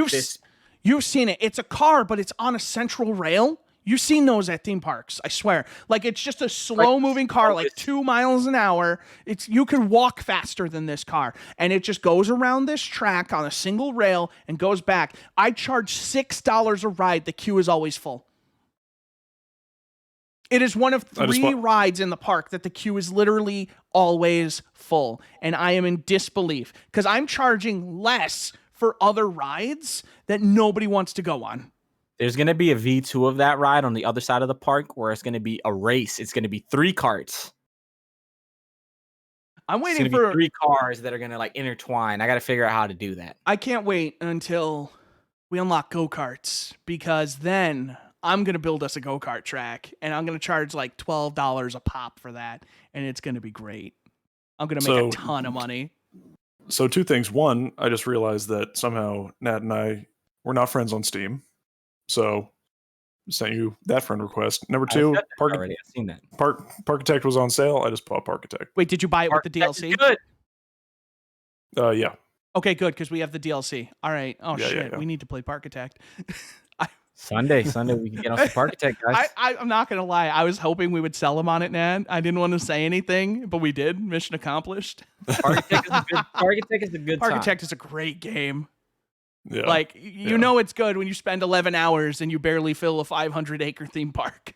S1: you've seen it. It's a car, but it's on a central rail. You've seen those at theme parks, I swear. Like, it's just a slow-moving car, like 2 miles an hour. You can walk faster than this car. And it just goes around this track on a single rail and goes back. I charge $6 a ride. The queue is always full. It is one of 3 rides in the park that the queue is literally always full. And I am in disbelief because I'm charging less for other rides that nobody wants to go on.
S3: There's going to be a V2 of that ride on the other side of the park where it's going to be a race. It's going to be 3 carts.
S1: I'm waiting for
S3: 3 cars that are going to like intertwine. I got to figure out how to do that.
S1: I can't wait until we unlock go-karts, because then I'm going to build us a go-kart track and I'm going to charge like $12 a pop for that. And it's going to be great. I'm going to make a ton of money.
S2: So 2 things. One, I just realized that somehow Nat and I were not friends on Steam. So sent you that friend request. Number 2,
S3: I've seen that.
S2: Parkitect was on sale. I just bought Parkitect.
S1: Wait, did you buy it with the DLC?
S2: Good. Yeah.
S1: Okay, good, because we have the DLC. All right. Oh,
S2: yeah,
S1: shit.
S2: Yeah.
S1: We need to play Parkitect.
S3: Sunday, we can get on some Parkitect, guys.
S1: I'm not going to lie. I was hoping we would sell them on it, Nat. I didn't want to say anything, but we did. Mission accomplished.
S3: Parkitect is a good time.
S1: Parkitect is a great game.
S2: Yeah.
S1: Like, you know it's good when you spend 11 hours and you barely fill a 500-acre theme park.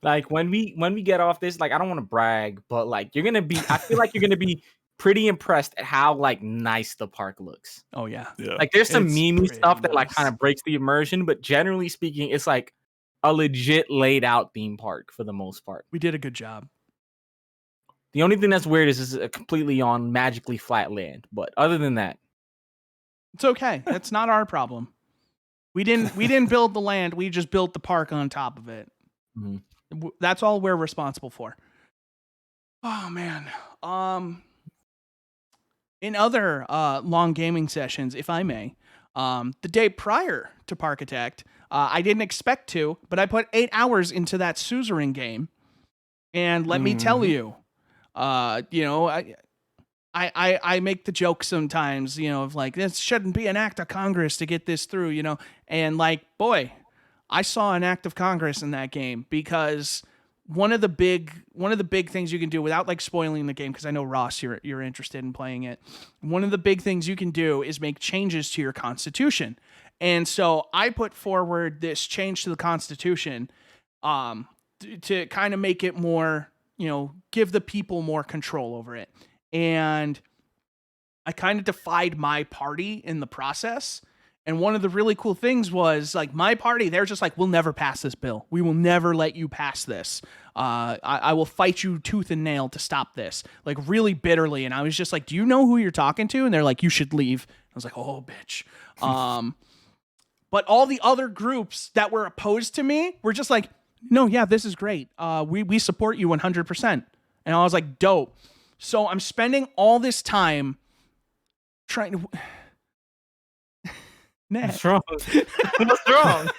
S3: Like, when we get off this, like, I don't want to brag, but like, I feel like you're going to be pretty impressed at how like nice the park looks.
S1: Oh yeah.
S3: Like, there's some meme stuff that like kind of breaks the immersion, but generally speaking, it's like a legit laid out theme park for the most part.
S1: We did a good job.
S3: The only thing that's weird is it's completely on magically flat land, but other than that,
S1: it's okay. That's not our problem. We didn't build the land. We just built the park on top of it. Mm-hmm. That's all we're responsible for. Oh man. In other long gaming sessions, if I may, the day prior to Parkitect, I didn't expect to, but I put 8 hours into that suzerain game, and let me tell you, I make the joke sometimes, of like, this shouldn't be an act of Congress to get this through, and like, boy, I saw an act of Congress in that game, because one of the big things you can do without like spoiling the game, because I know Ross, you're interested in playing it. One of the big things you can do is make changes to your constitution. And so I put forward this change to the constitution to kind of make it more, give the people more control over it. And I kind of defied my party in the process. And one of the really cool things was, like, my party, they're just like, we'll never pass this bill. We will never let you pass this. I will fight you tooth and nail to stop this, like, really bitterly. And I was just like, do you know who you're talking to? And they're like, you should leave. I was like, oh, bitch. But all the other groups that were opposed to me were just like, no, yeah, this is great. We support you 100%. And I was like, dope. So I'm spending all this time trying to...
S3: What's wrong? What's wrong?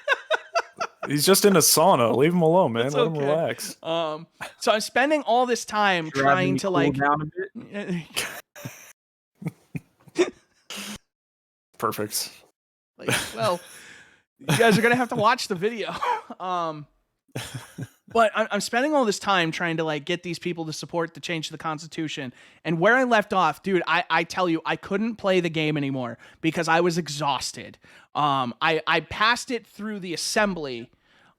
S2: He's just in a sauna. Leave him alone, man. Let him relax.
S1: So I'm spending all this time trying to like
S3: down a bit.
S2: Perfect.
S1: Like, well, you guys are gonna have to watch the video. But I'm spending all this time trying to like get these people to support the change to the Constitution. And where I left off, dude, I tell you, I couldn't play the game anymore because I was exhausted. I passed it through the assembly,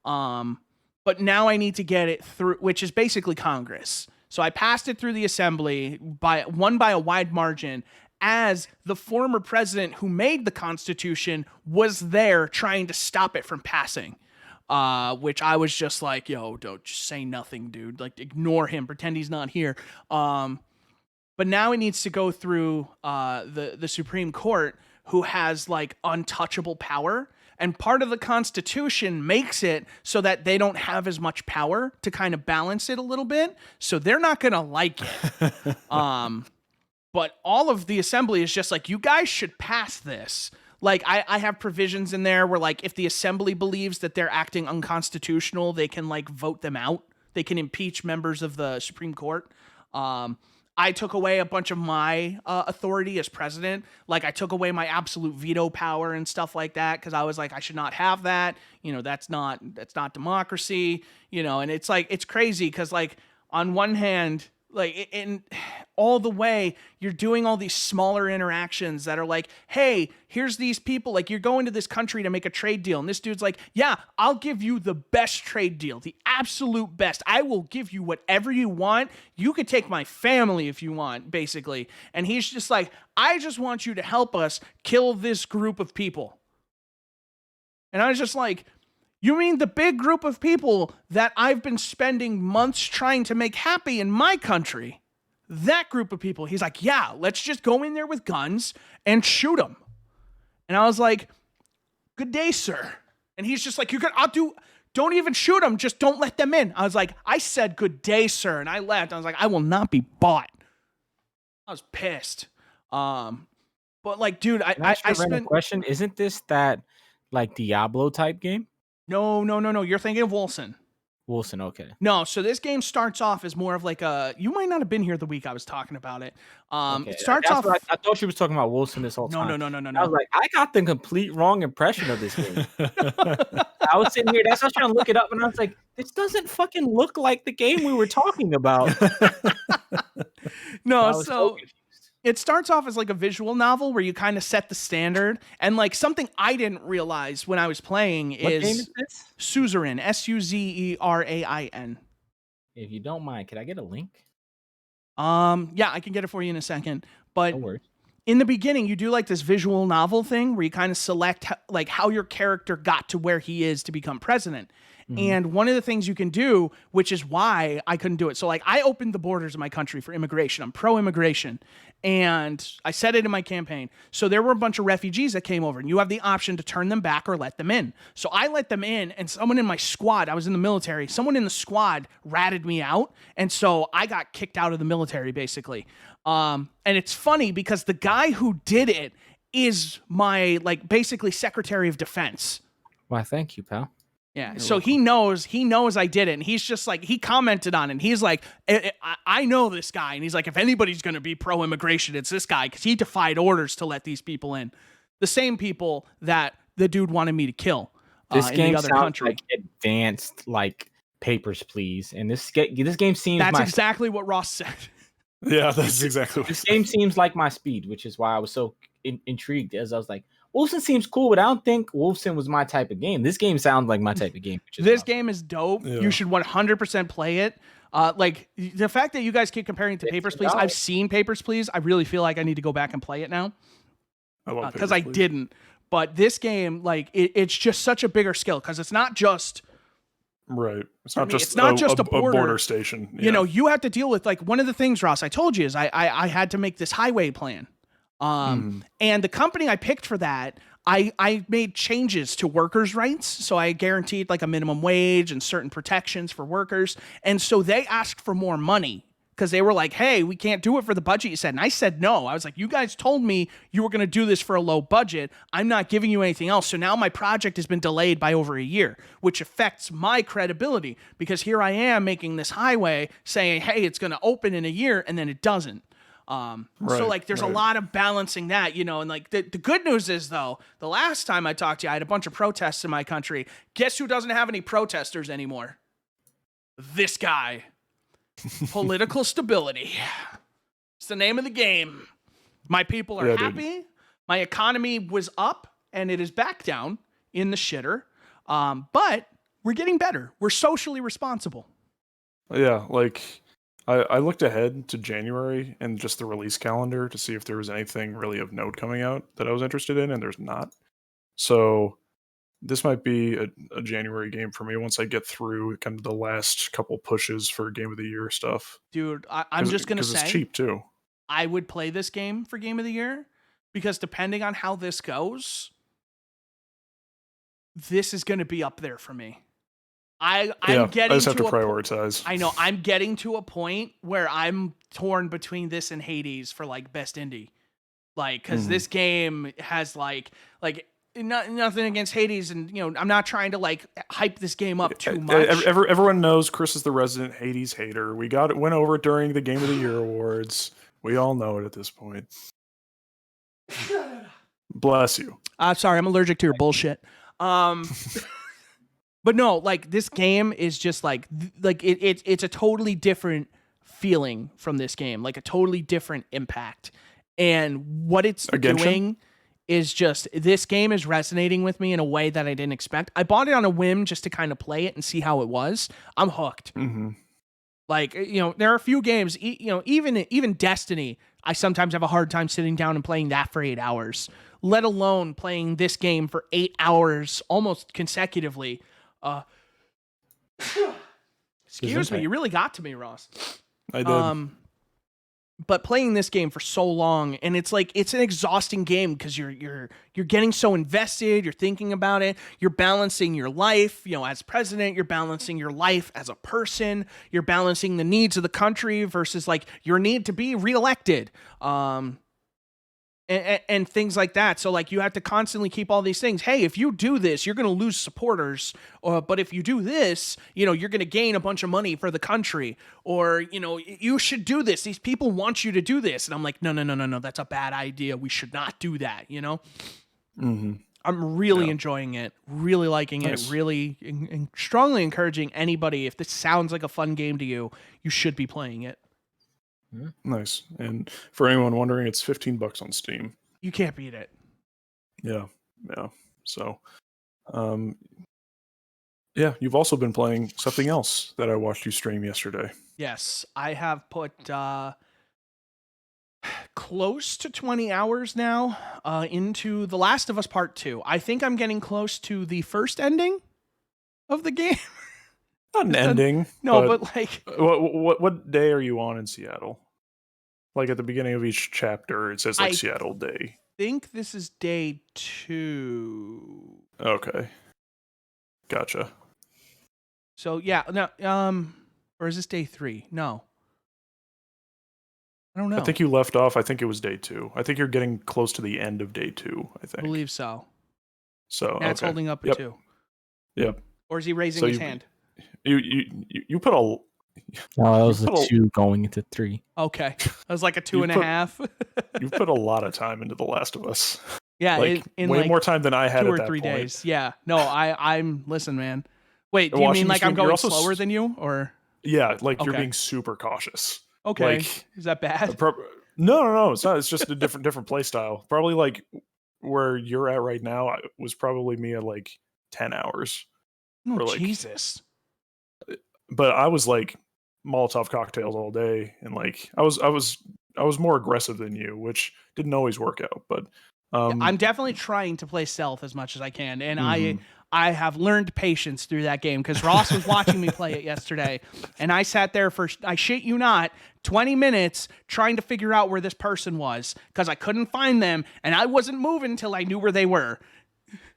S1: but now I need to get it through, which is basically Congress. So I passed it through the assembly by a wide margin, as the former president who made the Constitution was there trying to stop it from passing. Which I was just like, yo, don't just say nothing, dude. Like, ignore him, pretend he's not here. But now it needs to go through the Supreme Court, who has like untouchable power. And part of the Constitution makes it so that they don't have as much power to kind of balance it a little bit. So they're not gonna like it. But all of the assembly is just like, you guys should pass this. Like, I have provisions in there where, like, if the assembly believes that they're acting unconstitutional, they can, like, vote them out. They can impeach members of the Supreme Court. I took away a bunch of my authority as president. Like, I took away my absolute veto power and stuff like that because I was like, I should not have that. You know, that's not democracy. You know, and it's like, it's crazy because, like, on one hand, like, in all the way, you're doing all these smaller interactions that are like, hey, here's these people, like, you're going to this country to make a trade deal. And this dude's like, yeah, I'll give you the best trade deal, the absolute best. I will give you whatever you want. You could take my family if you want, basically. And he's just like, I just want you to help us kill this group of people. And I was just like, you mean the big group of people that I've been spending months trying to make happy in my country? That group of people. He's like, yeah, let's just go in there with guns and shoot them. And I was like, good day, sir. And he's just like, don't even shoot them. Just don't let them in. I was like, I said good day, sir. And I left. I was like, I will not be bought. I was pissed. But like, dude, I spent...
S3: question. Isn't this that like Diablo type game?
S1: No. You're thinking of Wilson.
S3: Wilson, okay.
S1: No, so this game starts off as more of like a... You might not have been here the week I was talking about it.
S3: Okay.
S1: It starts off...
S3: I thought she was talking about Wilson this whole time.
S1: No.
S3: I was like, I got the complete wrong impression of this game. I was sitting here, that's why I was trying to look it up, and I was like, this doesn't fucking look like the game we were talking about.
S1: No, so... It starts off as like a visual novel where you kind of set the standard, and like something I didn't realize when I was playing
S3: What game is this?
S1: Suzerain, Suzerain.
S3: If you don't mind, could I get a link?
S1: Yeah, I can get it for you in a second. But
S3: No worries.
S1: in the beginning, you do like this visual novel thing where you kind of select like how your character got to where he is to become president. Mm-hmm. And one of the things you can do, which is why I couldn't do it. So like I opened the borders of my country for immigration. I'm pro-immigration. And I said it in my campaign. So there were a bunch of refugees that came over, and you have the option to turn them back or let them in. So I let them in, and someone in my squad, I was in the military, someone in the squad ratted me out. And so I got kicked out of the military, basically. And it's funny because the guy who did it is my, like, basically Secretary of Defense.
S3: Why, thank you, pal.
S1: Yeah, so he knows I did it, and he's just like, he commented on it, and he's like, I know this guy, and he's like, if anybody's going to be pro-immigration, it's this guy, because he defied orders to let these people in. The same people that the dude wanted me to kill
S3: this
S1: in
S3: game
S1: the other
S3: sounds
S1: country.
S3: Like advanced, like, Papers, Please, and this game seems...
S1: That's exactly what Ross said.
S2: Yeah, that's exactly what
S3: this game seems like my speed, which is why I was so intrigued, as I was like, Wolfson seems cool, but I don't think Wolfson was my type of game. This game sounds like my type of game.
S1: This game is dope. Yeah. You should 100% play it. Like, the fact that you guys keep comparing it to Papers, Please, I've seen Papers, Please. I really feel like I need to go back and play it now. Because I didn't. But this game, like, it's just such a bigger skill, because it's not just...
S2: Right. It's not just a border station. Yeah.
S1: You know, you have to deal with, like, one of the things, Ross, I told you is I had to make this highway plan. And the company I picked for that, I made changes to workers' rights. So I guaranteed like a minimum wage and certain protections for workers. And so they asked for more money because they were like, hey, we can't do it for the budget you said. And I said no. I was like, you guys told me you were going to do this for a low budget. I'm not giving you anything else. So now my project has been delayed by over a year, which affects my credibility, because here I am making this highway saying, hey, it's going to open in a year, and then it doesn't. So like there's a lot of balancing that, you know, and like the good news is, though, the last time I talked to you, I had a bunch of protests in my country. Guess who doesn't have any protesters anymore? this guy. Political stability. It's the name of the game. My people are happy. My economy was up, and it is back down in the shitter. But we're getting better. We're socially responsible.
S2: Yeah, like I looked ahead to January and just the release calendar to see if there was anything really of note coming out that I was interested in, and there's not. So this might be a January game for me once I get through kind of the last couple pushes for Game of the Year stuff.
S1: Dude, I'm just going to say,
S2: it's cheap too.
S1: I would play this game for Game of the Year because depending on how this goes, this is going to be up there for me. I'm getting
S2: I just have to prioritize.
S1: I know I'm getting to a point where I'm torn between this and Hades for like best indie, like because this game has like nothing against Hades, and I'm not trying to like hype this game up too much.
S2: Everyone knows Chris is the resident Hades hater. We went over it during the Game of the Year awards. We all know it at this point. Bless you.
S1: Sorry, I'm allergic to your bullshit. But no, like this game is just like it's a totally different feeling from this game, like a totally different impact. And what it's doing is just, this game is resonating with me in a way that I didn't expect. I bought it on a whim just to kind of play it and see how it was. I'm hooked.
S2: Mm-hmm.
S1: Like, there are a few games, even Destiny, I sometimes have a hard time sitting down and playing that for 8 hours, let alone playing this game for 8 hours almost consecutively. Excuse me, you really got to me, Ross.
S2: I did.
S1: But playing this game for so long, and it's like it's an exhausting game because you're getting so invested, you're thinking about it, you're balancing your life, as president, you're balancing your life as a person, you're balancing the needs of the country versus like your need to be reelected. And things like that. So like you have to constantly keep all these things. Hey, if you do this, you're going to lose supporters. But if you do this, you're going to gain a bunch of money for the country. Or, you should do this. These people want you to do this. And I'm like, no. That's a bad idea. We should not do that.
S2: Mm-hmm.
S1: I'm really enjoying it, really liking it, really strongly encouraging anybody. If this sounds like a fun game to you, you should be playing it.
S2: Nice. And for anyone wondering, it's $15 on Steam.
S1: You can't beat it.
S2: Yeah. So, you've also been playing something else that I watched you stream yesterday.
S1: Yes, I have put close to 20 hours now into The Last of Us Part 2. I think I'm getting close to the first ending of the game.
S2: Not an ending.
S1: No, but like...
S2: What day are you on in Seattle? Like at the beginning of each chapter, it says like Seattle Day.
S1: I think this is day 2.
S2: Okay. Gotcha.
S1: So yeah, no, or is this day 3? No. I don't know.
S2: I think you left off. I think it was day 2. I think you're getting close to the end of day 2, I think.
S1: I believe so.
S2: So
S1: Matt's holding up a 2.
S2: Yep.
S1: Or is he raising his hand?
S2: You put a...
S3: No, that was a 2 going into 3.
S1: Okay. That was like a 2.5.
S2: You've put a lot of time into The Last of Us.
S1: Yeah,
S2: like,
S1: in
S2: way
S1: like
S2: more time than I had
S1: 2 or
S2: at that
S1: 3
S2: point.
S1: days. Yeah. No, I'm listen, man. Wait, do you mean like I'm going slower than you, or?
S2: Yeah, like you're being super cautious.
S1: Okay.
S2: Like,
S1: is that bad?
S2: No, it's not. It's just a different play style. Probably like where you're at right now was probably me at like 10 hours.
S1: Oh,
S2: like,
S1: Jesus.
S2: But I was like Molotov cocktails all day, and like I was more aggressive than you, which didn't always work out. But
S1: I'm definitely trying to play stealth as much as I can, and I have learned patience through that game because Ross was watching me play it yesterday, and I sat there for, I shit you not, 20 minutes trying to figure out where this person was because I couldn't find them, and I wasn't moving until I knew where they were.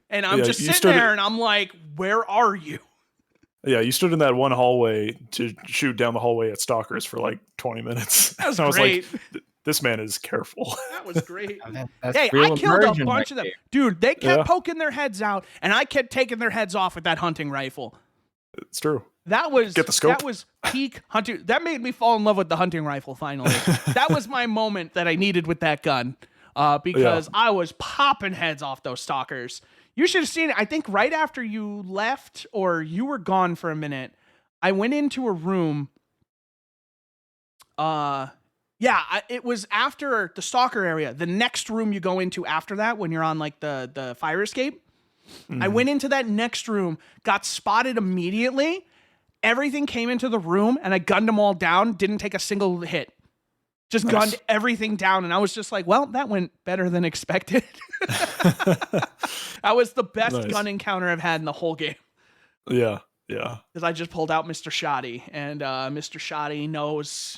S1: And I'm just sitting there, and I'm like, where are you?
S2: Yeah, you stood in that one hallway to shoot down the hallway at Stalkers for like 20 minutes.
S1: That was
S2: I was
S1: great.
S2: Like, this man is careful.
S1: That was great.
S3: That's
S1: hey, I killed a bunch
S3: right
S1: of them.
S3: there.
S1: Dude, they kept poking their heads out, and I kept taking their heads off with that hunting rifle.
S2: It's true.
S1: That was
S2: Get the scope.
S1: That was peak hunting. That made me fall in love with the hunting rifle finally. That was my moment that I needed with that gun because I was popping heads off those stalkers. You should have seen it. I think right after you left or you were gone for a minute, I went into a room. It was after the stalker area. The next room you go into after that, when you're on like the fire escape. I went into that next room, got spotted immediately. Everything came into the room, and I gunned them all down. Didn't take a single hit. Just gunned everything down, and I was just like, well, that went better than expected. That was the best gun encounter I've had in the whole game.
S2: Yeah.
S1: Because I just pulled out Mr. Shoddy, and Mr. Shoddy knows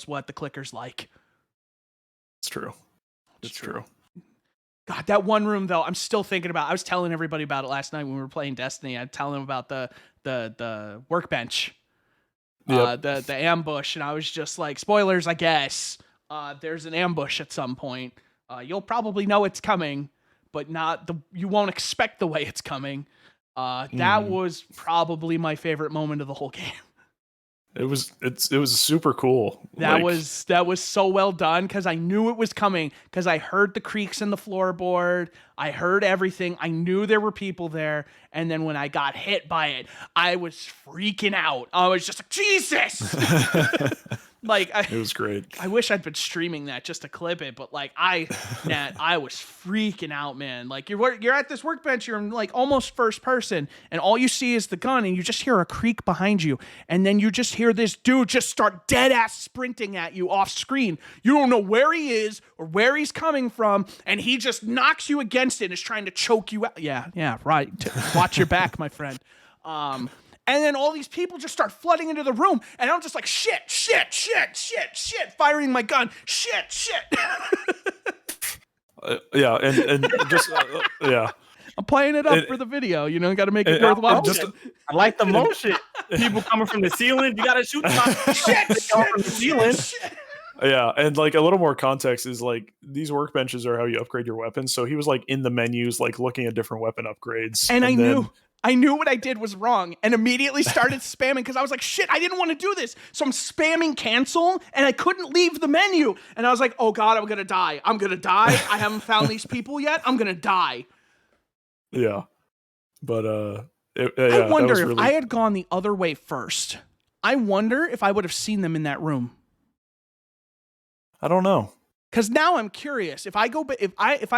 S1: what the clicker's like.
S2: It's true. It's true.
S1: God, that one room though, I'm still thinking about. I was telling everybody about it last night when we were playing Destiny. I telling them about the workbench, the ambush, and I was just like, spoilers, I guess. There's an ambush at some point. You'll probably know it's coming, but you won't expect the way it's coming. That was probably my favorite moment of the whole game.
S2: It was super cool.
S1: That was so well done because I knew it was coming because I heard the creaks in the floorboard. I heard everything. I knew there were people there. And then when I got hit by it, I was freaking out. I was just like, Jesus! It
S2: was great.
S1: I wish I'd been streaming that just to clip it, but I was freaking out, man. Like you're at this workbench, you're like almost first person, and all you see is the gun, and you just hear a creak behind you, and then you just hear this dude just start dead ass sprinting at you off screen. You don't know where he is or where he's coming from, and he just knocks you against it and is trying to choke you out. Yeah, right. Watch your back, my friend. And then all these people just start flooding into the room, and I'm just like, shit, firing my gun, shit.
S2: And just yeah.
S1: I'm playing it up for the video, got to make it worthwhile.
S3: I like the motion. People coming from the ceiling, you got to shoot them from the ceiling.
S2: Yeah, and like a little more context is like these workbenches are how you upgrade your weapons. So he was like in the menus, like looking at different weapon upgrades,
S1: and I knew what I did was wrong and immediately started spamming because I was like, shit, I didn't want to do this. So I'm spamming cancel and I couldn't leave the menu. And I was like, oh God, I'm going to die. I haven't found these people yet. I'm going to die.
S2: Yeah. But
S1: I wonder if I had gone the other way first. I wonder if I would have seen them in that room.
S2: I don't know.
S1: Because now I'm curious. If I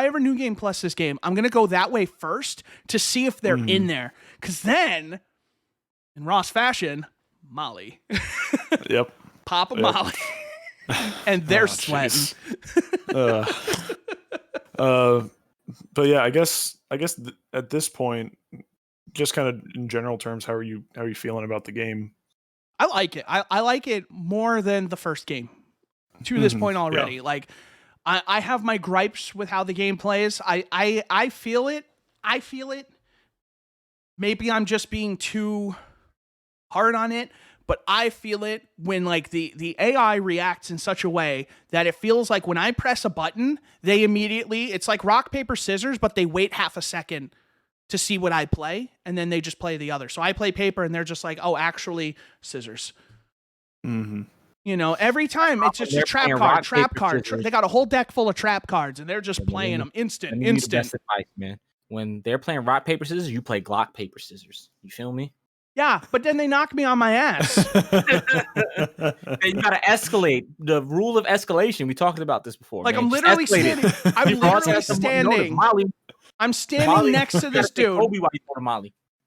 S1: ever New Game Plus this game, I'm gonna go that way first to see if they're in there. Because then, in Ross fashion, Molly.
S2: Yep.
S1: Pop a Molly. And they're sweating.
S2: But yeah, I guess at this point, just kind of in general terms, how are you feeling about the game?
S1: I like it. I like it more than the first game. To this point already. Yeah. Like I have my gripes with how the game plays. I feel it. Maybe I'm just being too hard on it, but I feel it when like the AI reacts in such a way that it feels like when I press a button, it's like rock, paper, scissors, but they wait half a second to see what I play, and then they just play the other. So I play paper, and they're just like, oh, actually, scissors.
S2: Mm-hmm.
S1: Every time it's just a trap card. They got a whole deck full of trap cards, and they're just playing them instant.
S3: The best advice, man. When they're playing rock, paper, scissors, you play Glock, paper, scissors. You feel me?
S1: Yeah, but then they knock me on my ass.
S3: You gotta escalate. The rule of escalation. We talked about this before.
S1: Like, man. I'm literally standing. I'm standing next to this dude.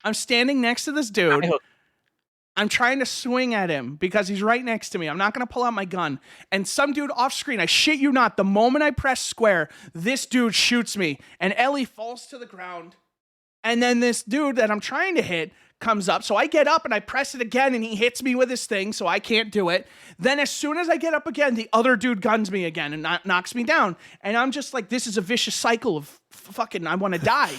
S1: I'm standing next to this dude. I'm trying to swing at him because he's right next to me. I'm not going to pull out my gun. And some dude off screen, I shit you not, the moment I press square, this dude shoots me. And Ellie falls to the ground. And then this dude that I'm trying to hit comes up. So I get up and I press it again and he hits me with his thing, so I can't do it. Then as soon as I get up again, the other dude guns me again and knocks me down. And I'm just like, this is a vicious cycle of fucking I want to die.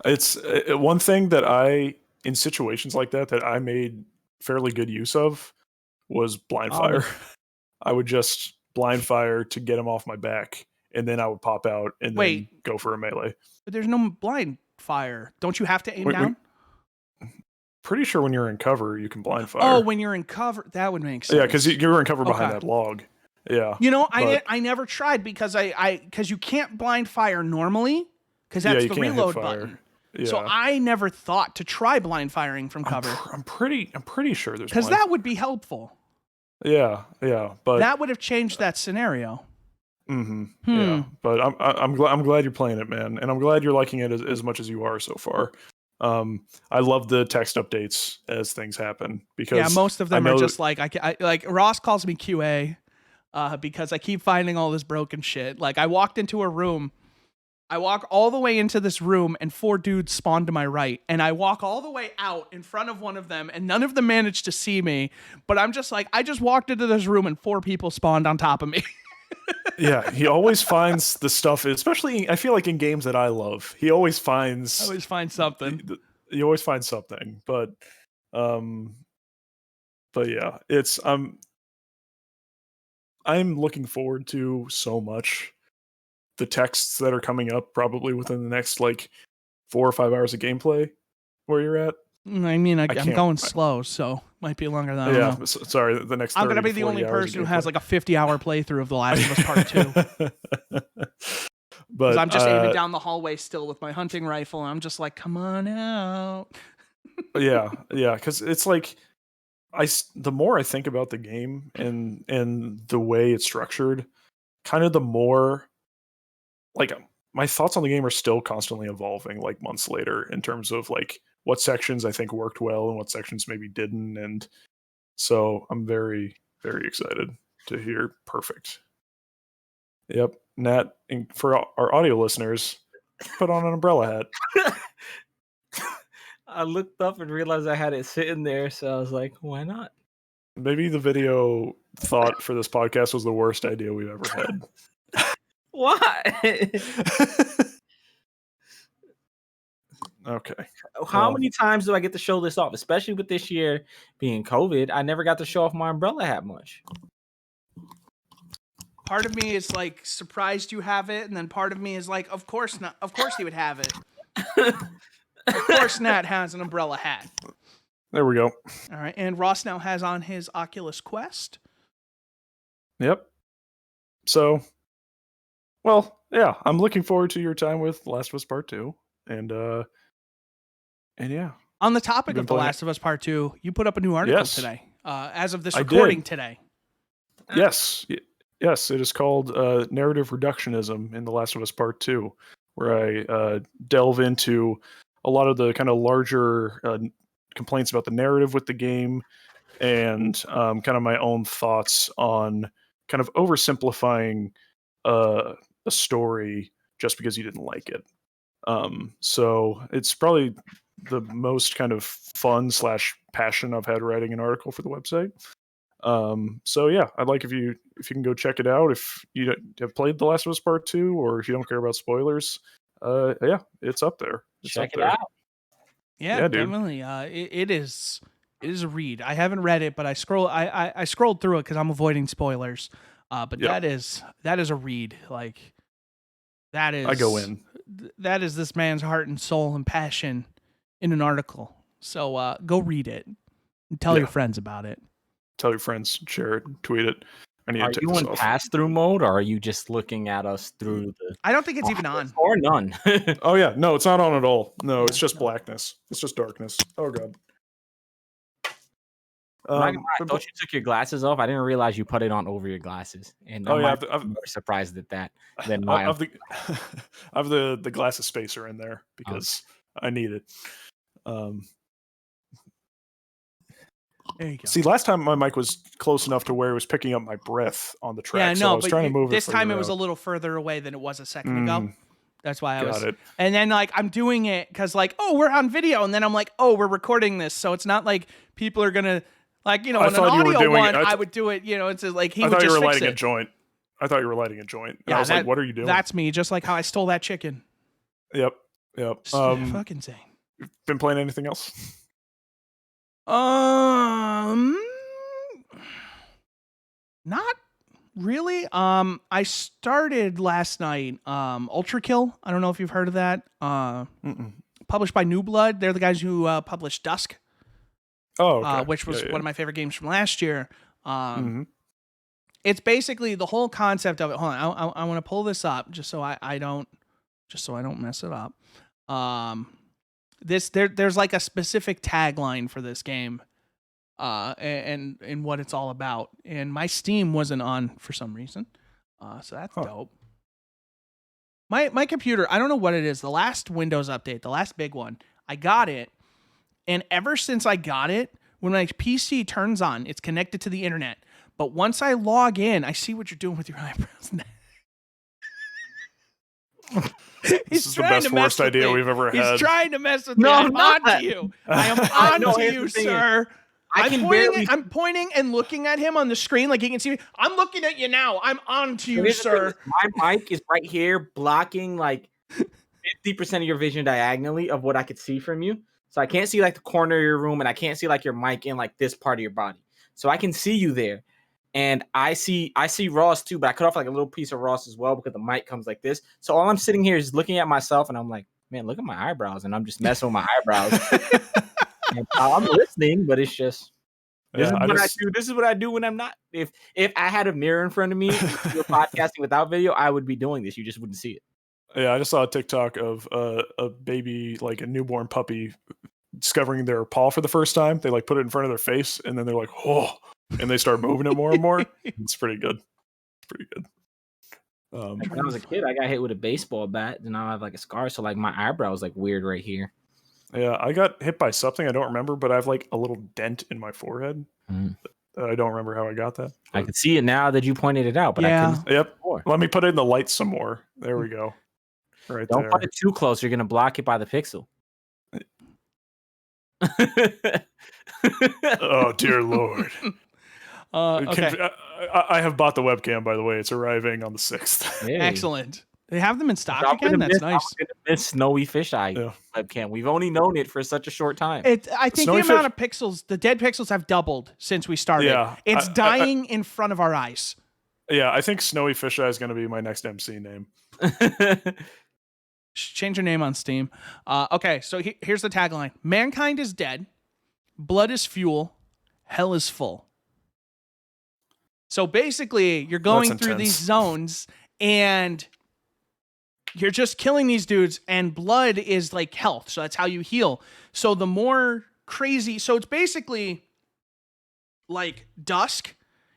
S2: It's one thing that in situations like that I made fairly good use of was blind fire. I would just blind fire to get him off my back, and then I would pop out and then go for a melee.
S1: But there's no blind fire. Don't you have to aim down?
S2: Pretty sure when you're in cover, you can blind fire.
S1: Oh, when you're in cover, that would make sense.
S2: Yeah, because you were in cover behind that log. Yeah.
S1: I never tried because because you can't blind fire normally because that's the reload button. So I never thought to try blind firing from cover.
S2: I'm pretty sure there's
S1: because that would be helpful.
S2: Yeah, but
S1: that would have changed that scenario.
S2: Yeah, but I'm glad you're playing it, man, and I'm glad you're liking it as much as you are so far. I love the text updates as things happen because
S1: most of them are just like I like Ross calls me QA because I keep finding all this broken shit. Like I walked into a room. I walk all the way into this room and 4 dudes spawn to my right. And I walk all the way out in front of one of them and none of them managed to see me. But I'm just like, I just walked into this room and 4 people spawned on top of me.
S2: Yeah, he always finds the stuff, especially I feel like in games that I love. He always finds
S1: something.
S2: He always finds something. But yeah, it's I'm looking forward to so much the texts that are coming up probably within the next like 4 or 5 hours of gameplay where you're at.
S1: I mean, I'm going slow, so might be longer than I don't know.
S2: Sorry, the next 30
S1: I'm going to be the only person who has like a 50-hour playthrough of The Last of Us Part 2. But I'm just aiming down the hallway still with my hunting rifle, and I'm just like, come on out.
S2: yeah, because it's like the more I think about the game and the way it's structured, kind of the more like my thoughts on the game are still constantly evolving like months later in terms of like what sections I think worked well and what sections maybe didn't. And so I'm very, very excited to hear perfect. Yep. Nat, and for our audio listeners, put on an umbrella hat.
S3: I looked up and realized I had it sitting there, so I was like, why not?
S2: Maybe the video thought for this podcast was the worst idea we've ever had.
S3: Why?
S2: Okay.
S3: How many times do I get to show this off? Especially with this year being COVID, I never got to show off my umbrella hat much.
S1: Part of me is like surprised you have it, and then part of me is like, of course not. Of course he would have it. Of course Nat has an umbrella hat.
S2: There we go.
S1: All right, and Ross now has on his Oculus Quest.
S2: Yep. So, well, yeah, I'm looking forward to your time with Last of Us Part 2. And yeah.
S1: On the topic of The Last of Us Part 2, you put up a new article today. As of this recording today.
S2: Yes. Yes, it is called Narrative Reductionism in The Last of Us Part 2, where I delve into a lot of the kind of larger complaints about the narrative with the game and kind of my own thoughts on kind of oversimplifying a story just because you didn't like it. So it's probably the most kind of fun / passion I've had writing an article for the website. So yeah, I'd like if you can go check it out if you have played The Last of Us Part 2 or if you don't care about spoilers. Yeah, it's up there.
S3: Check it out.
S1: Yeah, definitely. It is a read. I haven't read it, but I scrolled through it because I'm avoiding spoilers. But that is a read. Like that is
S2: I go in.
S1: That is this man's heart and soul and passion in an article. So go read it and tell your friends about it.
S2: Tell your friends, share it, tweet it.
S3: Are you in pass-through mode, or are you just looking at us through the...
S1: I don't think it's even on.
S3: Or none.
S2: Oh, yeah. No, it's not on at all. No, it's just blackness. It's just darkness. Oh, God.
S3: I thought you took your glasses off. I didn't realize you put it on over your glasses. And I'm more surprised at that than mine.
S2: I have the glasses spacer in there because I need it.
S1: There you go.
S2: See, last time my mic was close enough to where it was picking up my breath on the track. Yeah, no, so I was trying to move it.
S1: This time it was a little further away than it was a second ago. That's why I was. Got it. And then like I'm doing it because like, oh, we're on video, and then I'm like, oh, we're recording this, so it's not like people are gonna like, you know, on an audio one, I would do it. You know, it's like he would just fix it. I thought you were lighting a joint.
S2: I thought you were lighting a joint. And I was like, what are you doing?
S1: That's me, just like how I stole that chicken.
S2: Yep.
S1: Fucking insane.
S2: Been playing anything else?
S1: Not really. I started last night. Ultra Kill. I don't know if you've heard of that. Published by New Blood. They're the guys who published Dusk.
S2: Oh, okay.
S1: Which was one of my favorite games from last year. It's basically the whole concept of it. Hold on, I want to pull this up just so I don't mess it up. there's like a specific tagline for this game, and what it's all about. And my Steam wasn't on for some reason, so that's dope. My computer, I don't know what it is. The last Windows update, the last big one, I got it, and ever since I got it, when my PC turns on, it's connected to the internet. But once I log in, I see what you're doing with your eyebrows.
S2: This is the best worst idea we've ever had.
S1: He's trying to mess with me. I'm on to you. I am on to you, sir. I'm pointing and looking at him on the screen like he can see me. I'm looking at you now. I'm on to you, sir.
S3: My mic is right here blocking like 50% of your vision diagonally of what I could see from you. So I can't see like the corner of your room, and I can't see like your mic in like this part of your body. So I can see you there. And I see Ross too, but I cut off like a little piece of Ross as well because the mic comes like this. So all I'm sitting here is looking at myself, and I'm like, man, look at my eyebrows, and I'm just messing with my eyebrows. And I'm listening, but it's just this is what I do when I'm not. If I had a mirror in front of me, if we were podcasting without video, I would be doing this. You just wouldn't see it.
S2: Yeah, I just saw a TikTok of a baby, like a newborn puppy, discovering their paw for the first time. They like put it in front of their face, and then they're like, oh. And they start moving it more and more. It's pretty good.
S3: When I was a kid, I got hit with a baseball bat, and now I have like a scar. So like my eyebrow is like weird right here.
S2: Yeah, I got hit by something I don't remember, but I have like a little dent in my forehead. I don't remember how I got that.
S3: I can see it now that you pointed it out, but I couldn't.
S2: Yep. Let me put it in the light some more. There we go. Right
S3: Don't
S2: there.
S3: put it too close. You're gonna block it by the pixel.
S2: Oh dear Lord.
S1: Okay.
S2: I have bought the webcam, by the way. It's arriving on the 6th.
S3: Hey.
S1: Excellent. They have them in stock again? That's nice.
S3: I'm gonna miss Snowy Fisheye webcam. We've only known it for such a short time.
S1: I think the amount of pixels, the dead pixels have doubled since we started.
S2: Yeah,
S1: it's dying in front of our eyes.
S2: Yeah, I think Snowy Fisheye is going to be my next MC name.
S1: Change your name on Steam. Okay, so here's the tagline. Mankind is dead. Blood is fuel. Hell is full. So basically, you're going through these zones, and you're just killing these dudes, and blood is like health. So that's how you heal. So the more crazy... So it's basically like Dusk,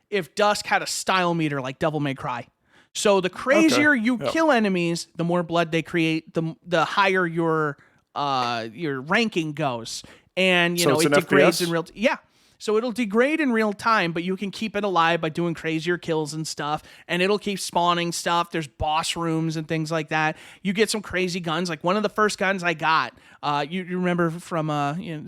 S1: if Dusk had a style meter like Devil May Cry. So the crazier you kill enemies, the more blood they create, the higher your ranking goes. And, it degrades in real... Yeah. So it'll degrade in real time, but you can keep it alive by doing crazier kills and stuff, and it'll keep spawning stuff. There's boss rooms and things like that. You get some crazy guns. Like one of the first guns I got, you remember from,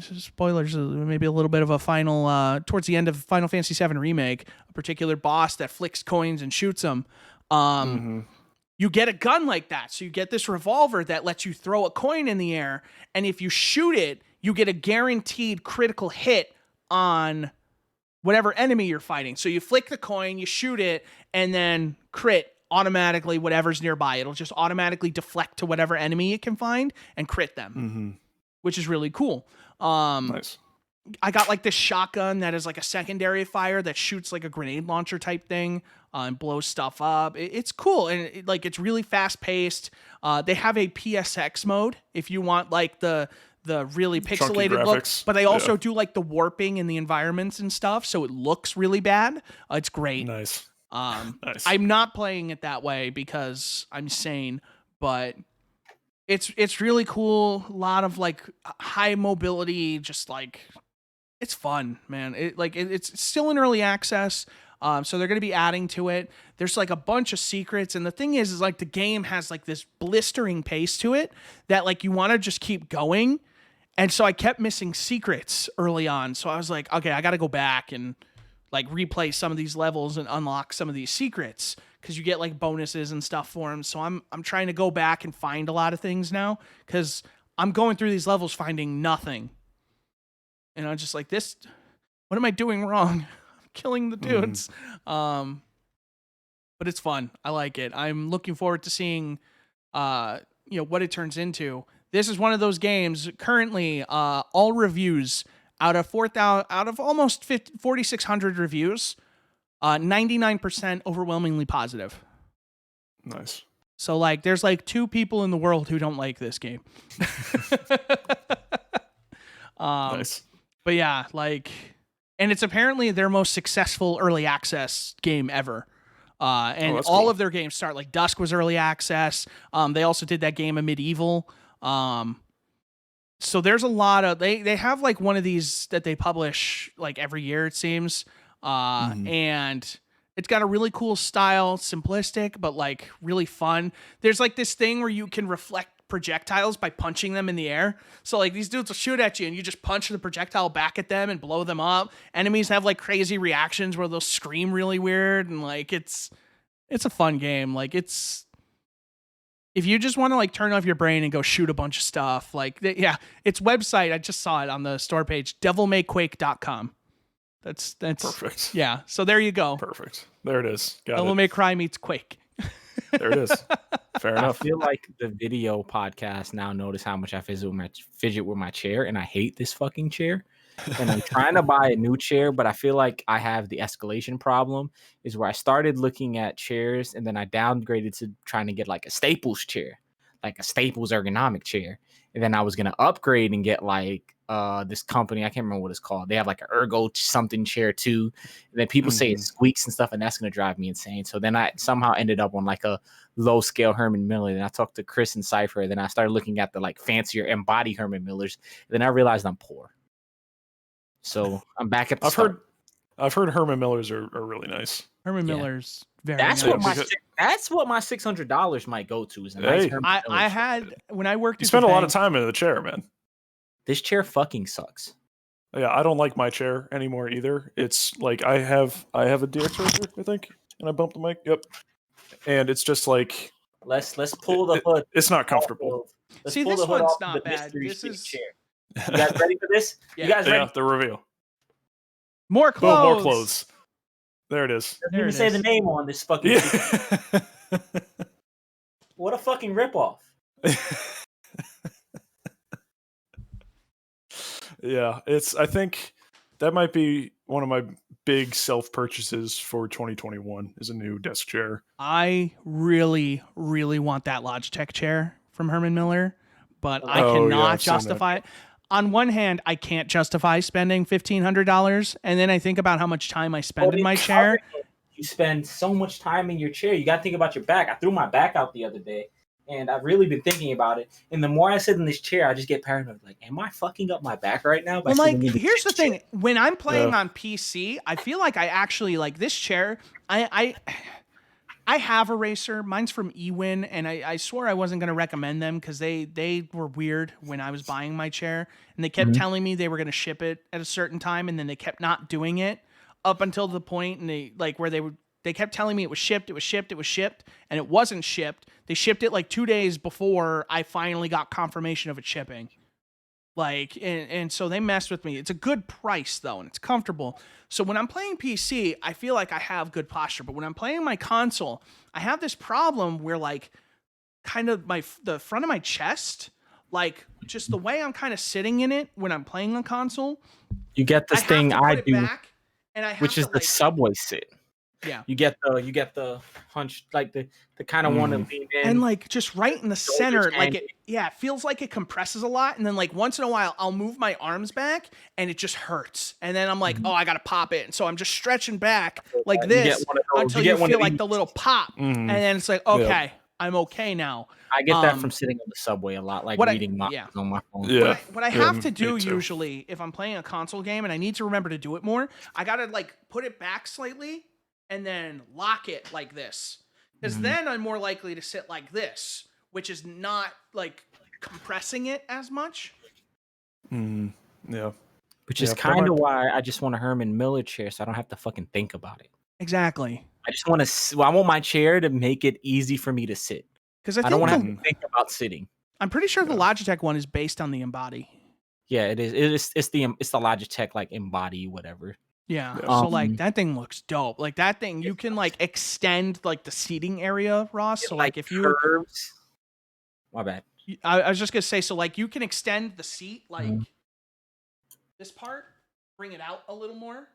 S1: spoilers, maybe a little bit of a final, towards the end of Final Fantasy VII Remake, a particular boss that flicks coins and shoots them. You get a gun like that. So you get this revolver that lets you throw a coin in the air, and if you shoot it, you get a guaranteed critical hit on whatever enemy you're fighting. So you flick the coin, you shoot it, and then crit automatically whatever's nearby. It'll just automatically deflect to whatever enemy it can find and crit them, which is really cool.
S2: Nice.
S1: I got like this shotgun that is like a secondary fire that shoots like a grenade launcher type thing and blows stuff up. It's cool, and it's really fast paced. They have a PSX mode if you want like the really pixelated look, but they also do like the warping in the environments and stuff, so it looks really bad. It's great.
S2: Nice.
S1: Nice. I'm not playing it that way because I'm sane, but it's really cool. A lot of like high mobility, just like it's fun, man. It's still in early access. So they're going to be adding to it. There's like a bunch of secrets. And the thing is like the game has like this blistering pace to it that like you want to just keep going. And so I kept missing secrets early on. So I was like, okay, I got to go back and like replay some of these levels and unlock some of these secrets because you get like bonuses and stuff for them. So I'm trying to go back and find a lot of things now because I'm going through these levels finding nothing. And I'm just like, what am I doing wrong? I'm killing the dudes. But it's fun. I like it. I'm looking forward to seeing, what it turns into. This is one of those games currently, all reviews out of almost 4,600 reviews, 99% overwhelmingly positive.
S2: Nice.
S1: So like there's like 2 people in the world who don't like this game.
S2: Nice.
S1: But yeah, like, and it's apparently their most successful early access game ever. And
S2: that's
S1: all
S2: cool.
S1: of their games start like Dusk was early access. They also did that game of Medieval. So there's a lot of they have like one of these that they publish like every year it seems. And it's got a really cool style, simplistic but like really fun. There's like this thing where you can reflect projectiles by punching them in the air. So like these dudes will shoot at you and you just punch the projectile back at them and blow them up. Enemies have like crazy reactions where they'll scream really weird and like it's a fun game. Like it's if you just want to like turn off your brain and go shoot a bunch of stuff, like yeah, its website, I just saw it on the store page, devilmayquake.com. That's
S2: perfect.
S1: Yeah, so there you go.
S2: Perfect. There it is. Got
S1: Devil
S2: it.
S1: May Cry meets Quake.
S2: There it is. Fair
S3: I
S2: enough.
S3: feel like the video podcast now notice how much I fidget with my chair, and I hate this fucking chair. And I'm trying to buy a new chair, but I feel like I have the escalation problem is where I started looking at chairs and then I downgraded to trying to get like a Staples chair, like a Staples ergonomic chair. And then I was going to upgrade and get like this company. I can't remember what it's called. They have like an ergo something chair too. And then people say it squeaks and stuff, and that's going to drive me insane. So then I somehow ended up on like a low scale Herman Miller. Then I talked to Chris and Cypher. Then I started looking at the like fancier embody Herman Millers. And then I realized I'm poor. So I'm back at the start.
S2: I've heard Herman Millers are really nice.
S1: Herman Miller's very
S3: That's
S1: nice.
S3: what my $600 might go to is a nice Herman Miller
S1: I
S3: chair.
S1: had when I worked
S2: You
S1: at
S2: spend
S1: the
S2: a lot
S1: bank,
S2: of time in the chair, man.
S3: This chair fucking sucks.
S2: Yeah, I don't like my chair anymore either. It's like I have a DX Racer, I think, and I bumped the mic. Yep. And it's just like
S3: Let's pull the hood.
S2: It's not comfortable.
S3: Let's
S1: See,
S3: pull
S1: this
S3: the hood
S1: one's
S3: off
S1: not
S3: the
S1: bad.
S3: mystery
S1: This
S3: stick
S1: is-
S3: chair. You guys ready for this?
S1: Yeah.
S3: You guys ready?
S2: Yeah, the reveal.
S1: more
S2: Boom,
S1: clothes.
S2: more clothes. There it is.
S3: Doesn't
S1: There
S3: even
S1: it
S3: say
S1: is.
S3: the name on this fucking
S2: Yeah.
S3: What a fucking ripoff.
S2: Yeah, I think that might be one of my big self purchases for 2021 is a new desk chair.
S1: I really, really want that Logitech chair from Herman Miller, but I
S2: Oh, yeah,
S1: cannot
S2: I've seen
S1: justify it. On one hand, I can't justify spending $1,500, and then I think about how much time I spend in my chair.
S3: You spend so much time in your chair. You got to think about your back. I threw my back out the other day, and I've really been thinking about it. And the more I sit in this chair, I just get paranoid. Like, am I fucking up my back right now?
S1: Well, like, here's the thing. When I'm playing on PC, I feel like I actually like this chair. I have a Racer. Mine's from Ewin, and I swore I wasn't going to recommend them because they were weird when I was buying my chair, and they kept telling me they were going to ship it at a certain time, and then they kept not doing it up until the point, and they kept telling me it was shipped, and it wasn't shipped. They shipped it like 2 days before I finally got confirmation of it shipping. Like, and so they messed with me. It's a good price though, and it's comfortable. So when I'm playing PC, I feel like I have good posture. But when I'm playing my console, I have this problem where like kind of the front of my chest, like just the way I'm kind of sitting in it when I'm playing on console.
S3: You get this thing I do, which is the subway sit.
S1: Yeah.
S3: You get the hunch, like the kind of one to lean in.
S1: And like just right in the center, like
S3: hanging.
S1: it feels like it compresses a lot. And then like once in a while, I'll move my arms back and it just hurts. And then I'm like, oh, I got to pop it. And so I'm just stretching back like this until you feel like the little pop. And then it's like, okay, I'm okay now.
S3: I get that from sitting on the subway a lot, like reading on my phone.
S2: Yeah.
S1: What I have to do usually if I'm playing a console game, and I need to remember to do it more, I got to like put it back slightly and then lock it like this. Because then I'm more likely to sit like this, which is not like compressing it as much.
S2: Yeah.
S3: Which is kind of why I just want a Herman Miller chair so I don't have to fucking think about it.
S1: Exactly.
S3: I just want to, I want my chair to make it easy for me to sit.
S1: Because
S3: I don't want to have to think about sitting.
S1: I'm pretty sure the Logitech one is based on the Embody.
S3: Yeah, it is. It's the Logitech like Embody whatever.
S1: Yeah. So like that thing looks dope. Like that thing, you can like extend like the seating area, Ross. So like if you
S3: curves. My bad.
S1: I was just gonna say, so like you can extend the seat like this part, bring it out a little more.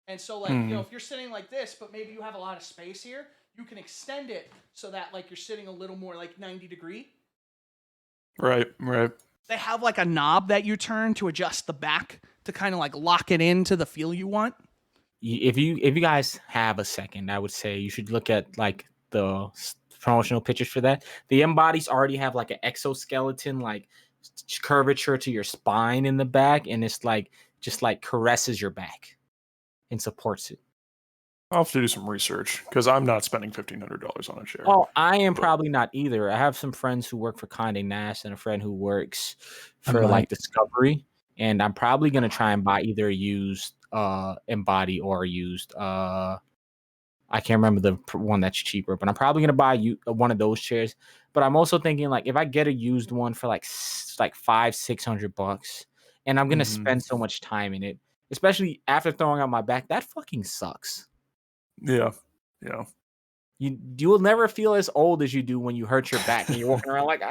S1: And so like, you know, if you're sitting like this, but maybe you have a lot of space here, you can extend it so that like you're sitting a little more like 90 degree.
S2: Right.
S1: They have like a knob that you turn to adjust the back to kind of like lock it into the feel you want.
S3: If you guys have a second, I would say you should look at like the promotional pictures for that. The embodies already have like an exoskeleton, like curvature to your spine in the back, and it's like just like caresses your back and supports it.
S2: I'll have to do some research because I'm not spending $1,500 on a chair.
S3: Oh, I am probably not either. I have some friends who work for Condé Nast and a friend who works for like Discovery, and I'm probably gonna try and buy either a used embody or a used I can't remember the one that's cheaper, but I'm probably gonna buy one of those chairs. But I'm also thinking like if I get a used one for like $500-600, and I'm gonna spend so much time in it, especially after throwing out my back, that fucking sucks.
S2: Yeah.
S3: You will never feel as old as you do when you hurt your back and you're walking around like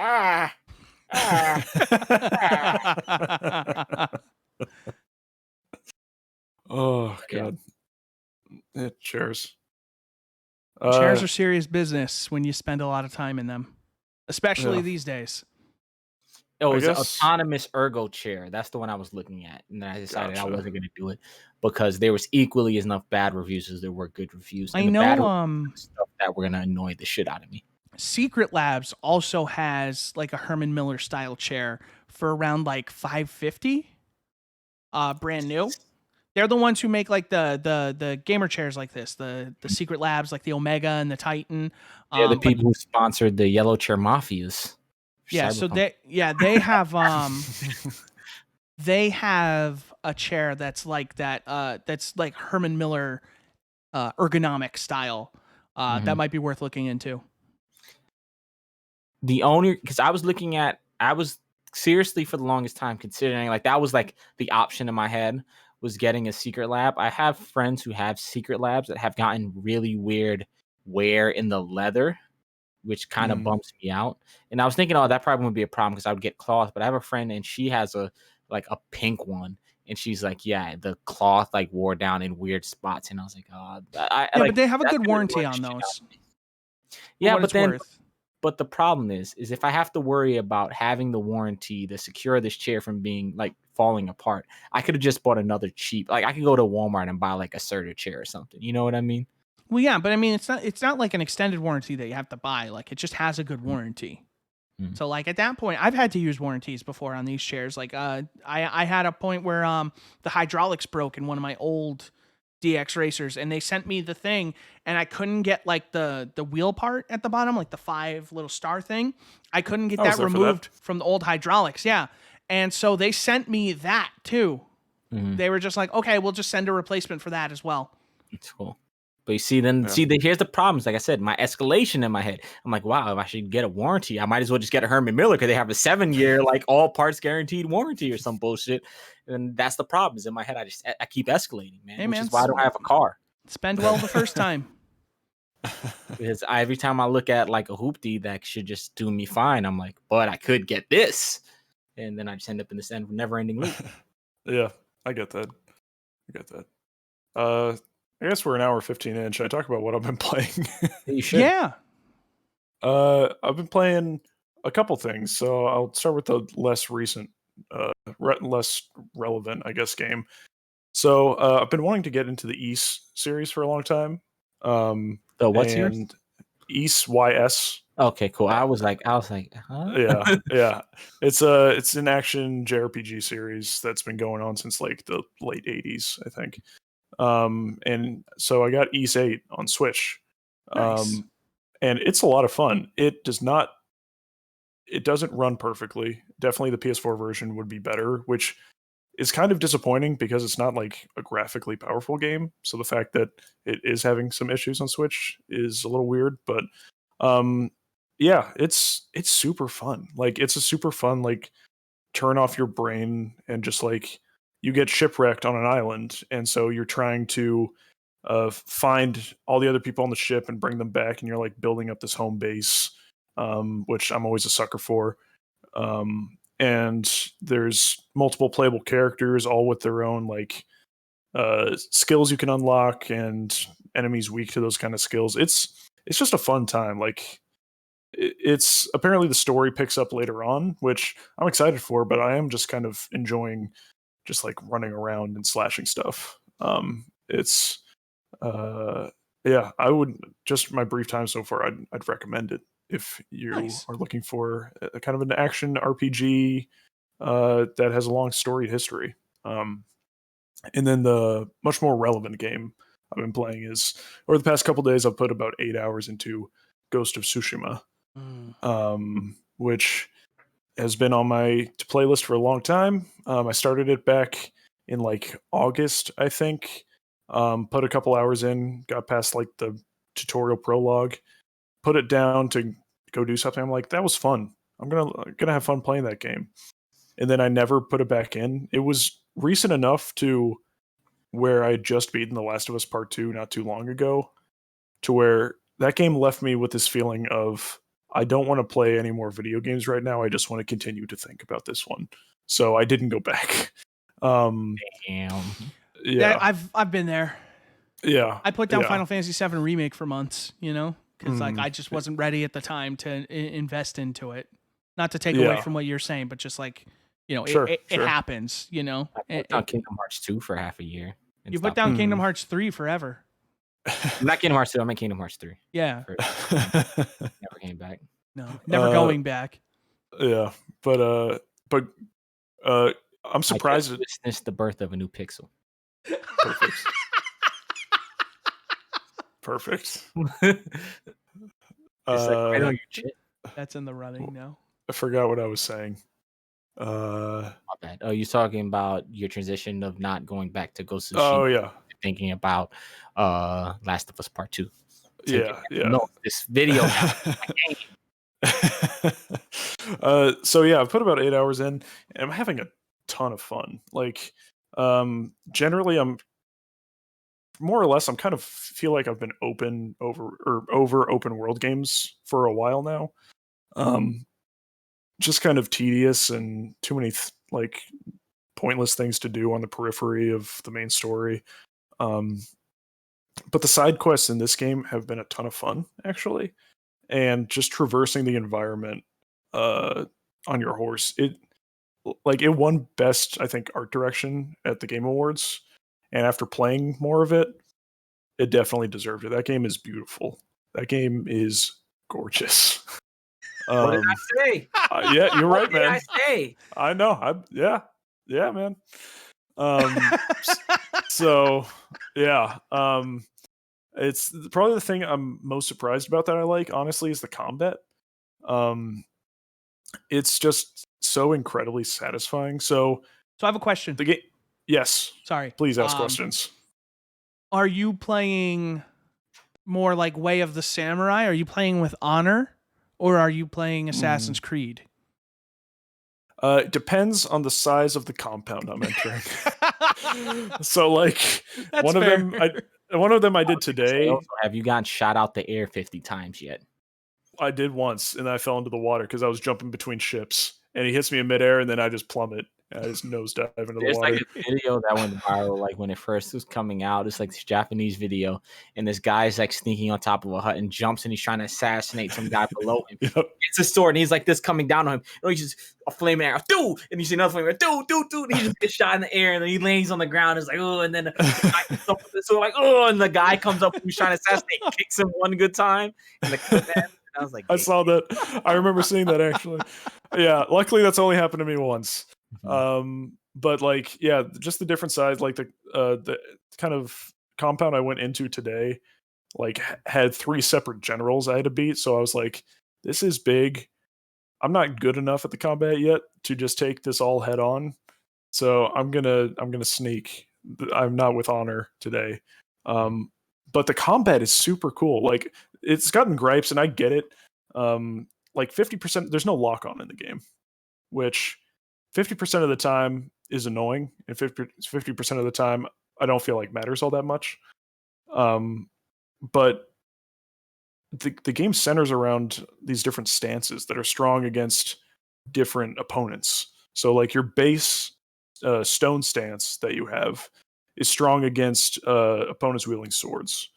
S2: Oh God. Yeah, chairs.
S1: Chairs are serious business when you spend a lot of time in them, especially these days.
S3: It was an autonomous ergo chair. That's the one I was looking at, and then I decided I wasn't going to do it because there was equally as enough bad reviews as there were good reviews. And
S1: I know
S3: stuff that were going to annoy the shit out of me.
S1: Secret Labs also has like a Herman Miller style chair for around like $550, brand new. They're the ones who make like the gamer chairs like this, the Secret Labs, like the Omega and the Titan.
S3: Yeah, the people who sponsored the Yellow Chair Mafias.
S1: Yeah, Cyberpunk. So they have they have a chair that's like that that's like Herman Miller ergonomic style. That might be worth looking into.
S3: The owner, because I was seriously for the longest time considering like that was like the option in my head was getting a Secret Lab. I have friends who have Secret Labs that have gotten really weird wear in the leather, which kind of bumps me out. And I was thinking, that probably wouldn't be a problem because I would get cloth. But I have a friend and she has a pink one, and she's like, yeah, the cloth like wore down in weird spots. And I was like,
S1: but they have a good warranty on those.
S3: Yeah, but the problem is if I have to worry about having the warranty to secure this chair from being like falling apart, I could have just bought another cheap. Like I could go to Walmart and buy like a Serta chair or something. You know what I mean?
S1: Well, yeah, but I mean, it's not like an extended warranty that you have to buy. Like it just has a good warranty. So like at that point, I've had to use warranties before on these chairs. Like I had a point where the hydraulics broke in one of my old DX racers, and they sent me the thing, and I couldn't get like the wheel part at the bottom, like the 5 little star thing. I couldn't get that removed from the old hydraulics. Yeah, and so they sent me that too. They were just like, okay, we'll just send a replacement for that as well.
S3: That's cool. But you see, here's the problems. Like I said, my escalation in my head. I'm like, wow, if I should get a warranty, I might as well just get a Herman Miller because they have a 7-year, like all parts guaranteed warranty or some bullshit. And that's the problem. Is in my head, I keep escalating, man. Which is why I don't have a car.
S1: Spend well the first time.
S3: Because every time I look at like a hoopty that should just do me fine, I'm like, but I could get this, and then I just end up in this never-ending loop.
S2: Yeah, I get that. I guess we're an hour 15 in. Should I talk about what I've been playing?
S3: You should.
S1: Yeah.
S2: I've been playing a couple things. So I'll start with the less recent, less relevant, I guess, game. So I've been wanting to get into the Ys series for a long time.
S3: The what series?
S2: Ys, YS.
S3: Okay, cool. I was like, huh?
S2: Yeah. It's an action JRPG series that's been going on since like the late 80s, I think. And so I got Ys 8 on Switch.
S1: Nice.
S2: And it's a lot of fun. It doesn't run perfectly. Definitely the PS4 version would be better, which is kind of disappointing because it's not like a graphically powerful game. So the fact that it is having some issues on Switch is a little weird, but yeah, it's super fun. Like it's a super fun like turn off your brain and just like you get shipwrecked on an island, and so you're trying to find all the other people on the ship and bring them back, and you're like building up this home base, which I'm always a sucker for. And there's multiple playable characters, all with their own like skills you can unlock and enemies weak to those kind of skills. It's it's just a fun time. Like it's apparently the story picks up later on, which I'm excited for, but I am just kind of enjoying just like running around and slashing stuff. It's yeah, I would just my brief time so far, I'd recommend it if you
S1: Nice.
S2: are looking for a kind of an action RPG that has a long storied history. And then the much more relevant game I've been playing is over the past couple days I've put about 8 hours into Ghost of Tsushima, which has been on my to play list for a long time. I started it back in like August, I think. Put a couple hours in, got past like the tutorial prologue, put it down to go do something. I'm like, that was fun. I'm gonna have fun playing that game. And then I never put it back in. It was recent enough to where I had just beaten The Last of Us Part 2 not too long ago, to where that game left me with this feeling of I don't want to play any more video games right now. I just want to continue to think about this one. So I didn't go back.
S3: Damn.
S1: Yeah, I've been there.
S2: Yeah.
S1: I put down Final Fantasy VII Remake for months, you know, because like I just wasn't ready at the time to invest into it. Not to take away from what you're saying, but just like, you know, it happens, you know.
S3: I put down Kingdom Hearts 2 for half a year.
S1: You put down Kingdom Hearts 3 forever.
S3: Not Kingdom Hearts 2, I meant Kingdom Hearts 3.
S1: Yeah.
S3: Never came back.
S1: No, never going back.
S2: Yeah, but I'm surprised.
S3: I just witnessed the birth of a new Pixel.
S2: Perfect.
S3: I know your shit.
S1: That's in the running now.
S2: I forgot what I was saying.
S3: My bad. Oh, you're talking about your transition of not going back to Ghost of
S2: Oh
S3: Tsushima.
S2: yeah.
S3: Thinking about Last of Us Part 2.
S2: Yeah.
S3: No, this video.
S2: So yeah, I've put about 8 hours in, and I'm having a ton of fun. Like, generally, I'm more or less. I'm kind of feel like I've been over open world games for a while now. Just kind of tedious and too many like pointless things to do on the periphery of the main story. But the side quests in this game have been a ton of fun, actually. And just traversing the environment on your horse, it won best, I think, art direction at the Game Awards. And after playing more of it, it definitely deserved it. That game is beautiful. That game is gorgeous.
S3: What did I say?
S2: Yeah, you're right, man.
S3: What did I say?
S2: I know. Yeah, man. So yeah, it's probably the thing I'm most surprised about that I like, honestly, is the combat. It's just so incredibly satisfying. So
S1: I have a question.
S2: The game, yes.
S1: Sorry.
S2: Please ask questions.
S1: Are you playing more like Way of the Samurai? Are you playing with Honor, or are you playing Assassin's Creed?
S2: It depends on the size of the compound I'm entering. So, like, one of them I did today.
S3: Also, have you gotten shot out the air 50 times yet?
S2: I did once, and I fell into the water because I was jumping between ships, and he hits me in midair, and then I just plummet. I just nosedive into the water.
S3: There's like a video that went viral, like when it first was coming out. It's like this Japanese video, and this guy's like sneaking on top of a hut and jumps, and he's trying to assassinate some guy below him.
S2: Yep.
S3: It's a sword, and he's like this coming down on him. And he's just a flaming arrow, dude, and you see another flame arrow, dude, and he just gets shot in the air, and then he lands on the ground. It's like, oh, and then the guy comes up with this sword, like, oh, and the guy comes up who's trying to assassinate, kicks him one good time, and the clip ends. I was like,
S2: I saw that. I remember seeing that actually. Yeah, luckily that's only happened to me once. But like, yeah, just the different sides, like the kind of compound I went into today, like had 3 separate generals I had to beat. So I was like, this is big. I'm not good enough at the combat yet to just take this all head on. So I'm gonna sneak. I'm not with Honor today. But the combat is super cool. Like, it's gotten gripes, and I get it. Like 50%, there's no lock on in the game, which 50% of the time is annoying, and 50% of the time I don't feel like matters all that much. But the game centers around these different stances that are strong against different opponents. So like your base stone stance that you have is strong against opponents wielding swords.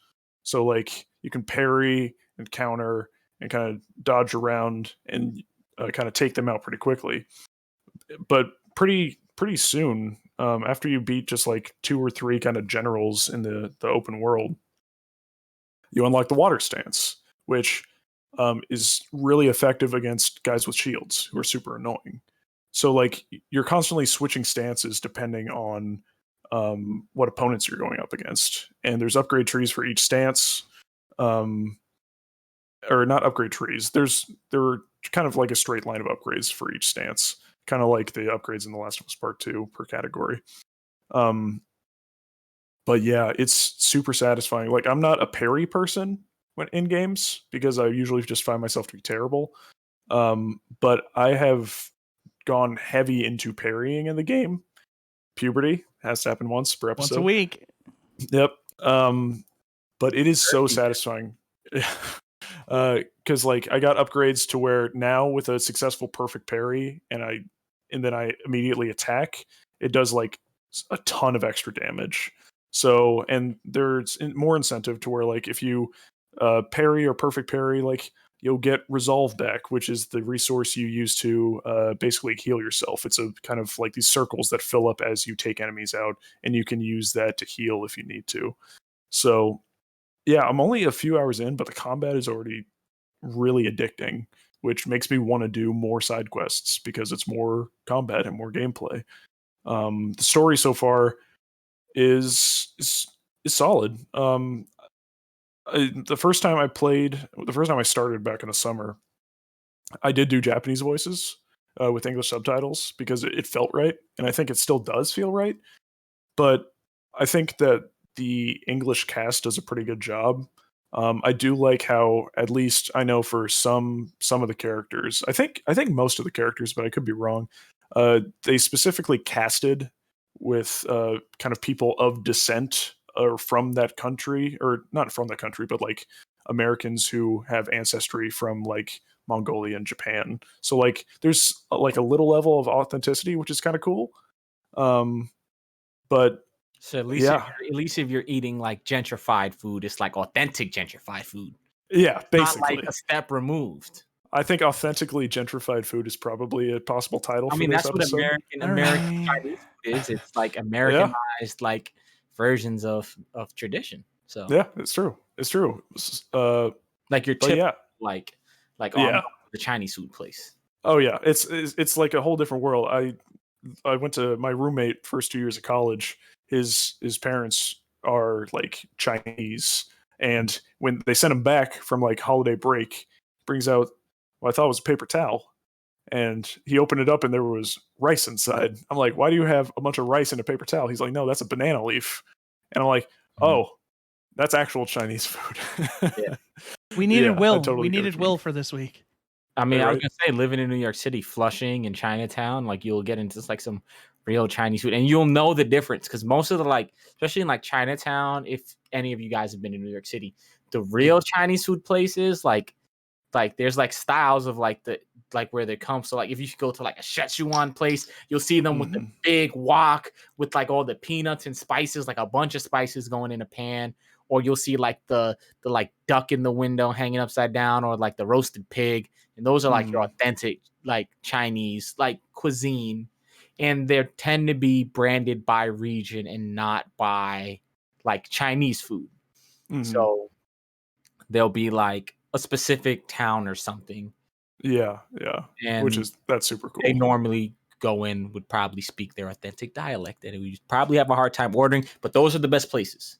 S2: So like you can parry and counter and kind of dodge around and kind of take them out pretty quickly. But pretty soon, after you beat just like 2 or 3 kind of generals in the open world, you unlock the water stance, which is really effective against guys with shields who are super annoying. So like you're constantly switching stances depending on what opponents you're going up against, and there's upgrade trees for each stance, or not upgrade trees. There are kind of like a straight line of upgrades for each stance, kind of like the upgrades in The Last of Us Part 2 per category. But yeah, it's super satisfying. Like I'm not a parry person when in games because I usually just find myself to be terrible. But I have gone heavy into parrying in the game. Puberty has to happen once per episode.
S1: Once a week.
S2: Yep. But it is so satisfying. Because like I got upgrades to where now with a successful perfect parry and then I immediately attack, it does like a ton of extra damage. So, and there's more incentive to where like if you parry or perfect parry, like you'll get resolve back, which is the resource you use to basically heal yourself. It's a kind of like these circles that fill up as you take enemies out, and you can use that to heal if you need to. So yeah, I'm only a few hours in, but the combat is already really addicting, which makes me want to do more side quests because it's more combat and more gameplay. The story so far is solid. The first time I started back in the summer, I did do Japanese voices with English subtitles because it felt right, and I think it still does feel right. But I think that the English cast does a pretty good job. I do like how, at least I know for some of the characters, I think most of the characters, but I could be wrong. They specifically casted with kind of people of descent or from that country, or not from that country, but like Americans who have ancestry from like Mongolia and Japan. So like there's like a little level of authenticity, which is kind of cool. But
S3: so at least if you're eating like gentrified food, it's like authentic gentrified food.
S2: Yeah, basically.
S3: Not like a step removed.
S2: I think authentically gentrified food is probably a possible title for this episode.
S3: That's what American Chinese food is. It's like Americanized like versions of tradition. So
S2: yeah, it's true. It's true.
S3: Like your tip, like the Chinese food place.
S2: Oh yeah, it's like a whole different world. I went to my roommate first 2 years of college. His parents are like Chinese, and when they sent him back from like holiday break, brings out what I thought was a paper towel, and he opened it up and there was rice inside. I'm like, why do you have a bunch of rice in a paper towel? He's like, no, that's a banana leaf. And I'm like, oh, that's actual Chinese food.
S3: Yeah.
S1: We needed Will. We needed Will for this week.
S3: I mean, I was gonna say, living in New York City, Flushing and Chinatown, like you'll get into like some real Chinese food, and you'll know the difference because most of the like, especially in like Chinatown, if any of you guys have been in New York City, the real Chinese food places, like there's like styles of like where they come. So like if you go to like a Szechuan place, you'll see them with the big wok with like all the peanuts and spices, like a bunch of spices going in a pan. Or you'll see like the like duck in the window hanging upside down, or like the roasted pig, and those are like your authentic like Chinese like cuisine, and they tend to be branded by region and not by like Chinese food. So they'll be like a specific town or something.
S2: Yeah, and that's super cool.
S3: They normally would probably speak their authentic dialect, and we probably have a hard time ordering, but those are the best places.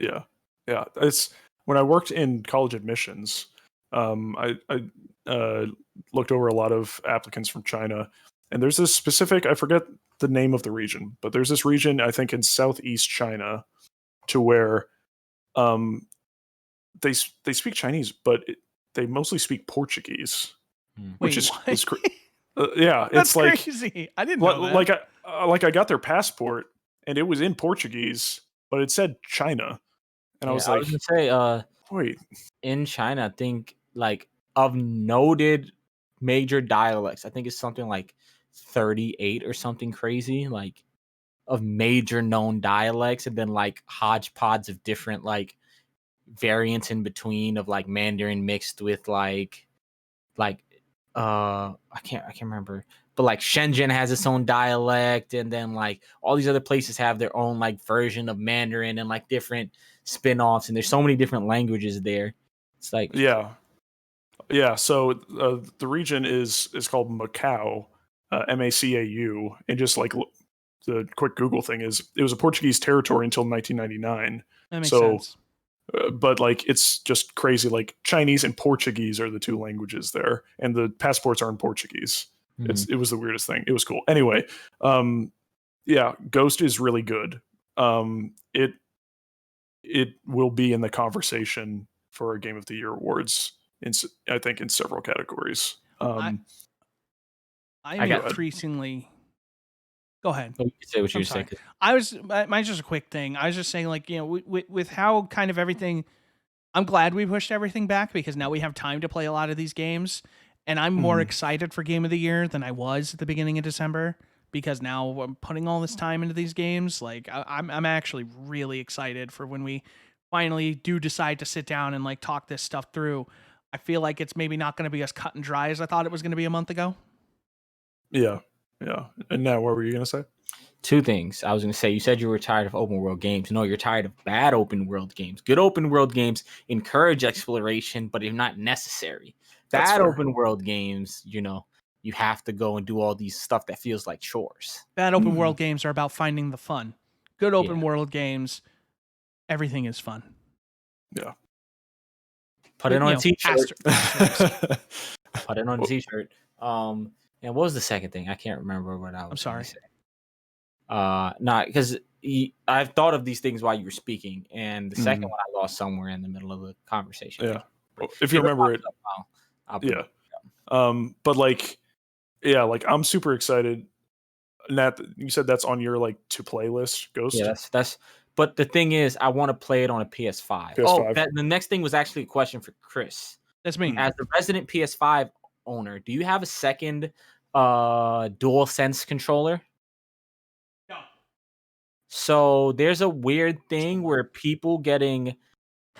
S2: Yeah. It's when I worked in college admissions, I looked over a lot of applicants from China, and there's this specific, I forget the name of the region, but there's this region, I think in Southeast China, to where they speak Chinese, but they mostly speak Portuguese, which is yeah,
S1: that's
S2: it's like
S1: crazy. I didn't know
S2: that. Like I got their passport and it was in Portuguese, but it said China. And I was like,
S3: gonna say,
S2: wait,
S3: in China, I think like of noted major dialects, I think it's something like 38 or something crazy, like of major known dialects, and then like hodgepodge of different like variants in between of like Mandarin mixed with like I can't remember, but like Shenzhen has its own dialect, and then like all these other places have their own like version of Mandarin and like different spin-offs, and there's so many different languages there. It's like
S2: Yeah. So the region is called Macau, Macau, and just like the quick Google thing is it was a Portuguese territory until 1999.
S1: That makes
S2: So
S1: sense.
S2: but like it's just crazy. Like Chinese and Portuguese are the two languages there, and the passports are in Portuguese. It was the weirdest thing. It was cool. Anyway, yeah, Ghost is really good. It will be in the conversation for a Game of the Year awards. I think in several categories.
S1: I'm increasingly. Go ahead.
S3: You can say what
S1: I'm
S3: you're
S1: sorry.
S3: saying.
S1: Mine's just a quick thing. I was just saying, like, you know, with how kind of everything, I'm glad we pushed everything back because now we have time to play a lot of these games, and I'm more excited for Game of the Year than I was at the beginning of December because now I'm putting all this time into these games. Like, I'm actually really excited for when we finally do decide to sit down and like talk this stuff through. I feel like it's maybe not going to be as cut and dry as I thought it was going to be a month ago.
S2: Yeah. And now, what were you gonna say?
S3: Two things. I was going to say, you said you were tired of open world games. No, you're tired of bad open world games. Good open world games encourage exploration, but they're not necessary. Bad open world games, you know, you have to go and do all these stuff that feels like chores.
S1: Bad open world games are about finding the fun. Good open world games, everything is fun.
S2: Yeah.
S3: Put it on a t-shirt. Put it on a t-shirt. And what was the second thing? I can't remember what I was.
S1: I'm sorry.
S3: Say. Not because I've thought of these things while you were speaking, and the second one I lost somewhere in the middle of the conversation.
S2: Yeah, if you remember it,
S3: I'll
S2: yeah. But like, yeah, like I'm super excited. Nat, you said that's on your like to play list, Ghost.
S3: Yeah, that's. But the thing is, I want to play it on a PS5. The next thing was actually a question for Chris.
S1: That's me.
S3: As the resident PS5 owner, do you have a second DualSense controller?
S1: No.
S3: So there's a weird thing where people getting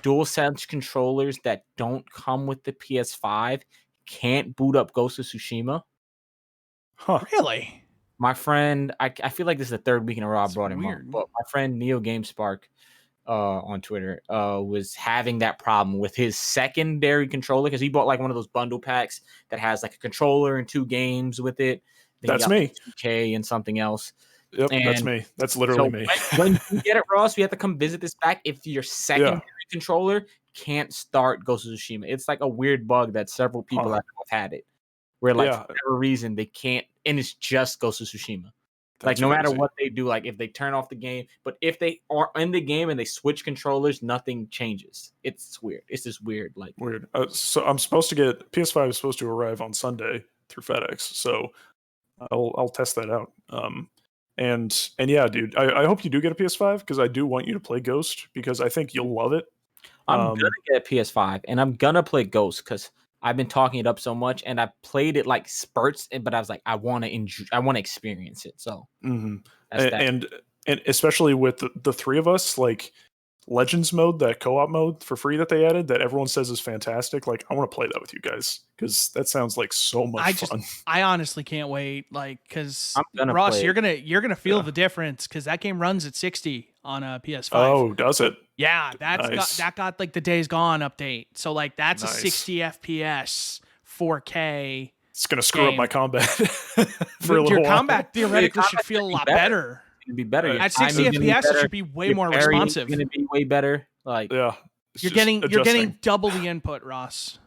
S3: DualSense controllers that don't come with the PS5 can't boot up Ghost of Tsushima.
S2: Huh.
S1: Really?
S3: My friend, I feel like this is the third week in a row I brought him up, but my friend Neo GameSpark on Twitter was having that problem with his secondary controller because he bought like one of those bundle packs that has like a controller and 2 games with it.
S2: Then that's me.
S3: 2K and something else.
S2: Yep, and that's me. That's literally me.
S3: When you get it, Ross, we have to come visit this back if your secondary controller can't start Ghost of Tsushima. It's like a weird bug that several people have had it. Where like for whatever reason they can't, and it's just Ghost of Tsushima. Like no matter what they do, like if they turn off the game, but if they are in the game and they switch controllers, nothing changes. It's weird. It's just weird. Like
S2: weird. So I'm supposed to get PS5 is supposed to arrive on Sunday through FedEx. So I'll test that out. And yeah, dude, I hope you do get a PS5 because I do want you to play Ghost because I think you'll love it.
S3: I'm gonna get a PS5 and I'm gonna play Ghost because I've been talking it up so much and I played it like spurts, but I was like, I want to experience it. So
S2: and especially with the 3 of us, like Legends mode, that co-op mode for free that they added, that everyone says is fantastic. Like I want to play that with you guys because that sounds like so much fun.
S1: I honestly can't wait. Like because Ross, you're gonna feel the difference because that game runs at 60 on a PS5.
S2: Oh, does it?
S1: Yeah, that got like the Days Gone update. So like that's a 60 FPS 4K.
S2: It's gonna screw up my combat for a little
S1: Your
S2: while.
S1: Combat theoretically should feel a lot better.
S3: It'd be better.
S1: At 60 FPS, it should be way more responsive.
S3: It's gonna be way better. Like
S1: you're getting double the input, Ross.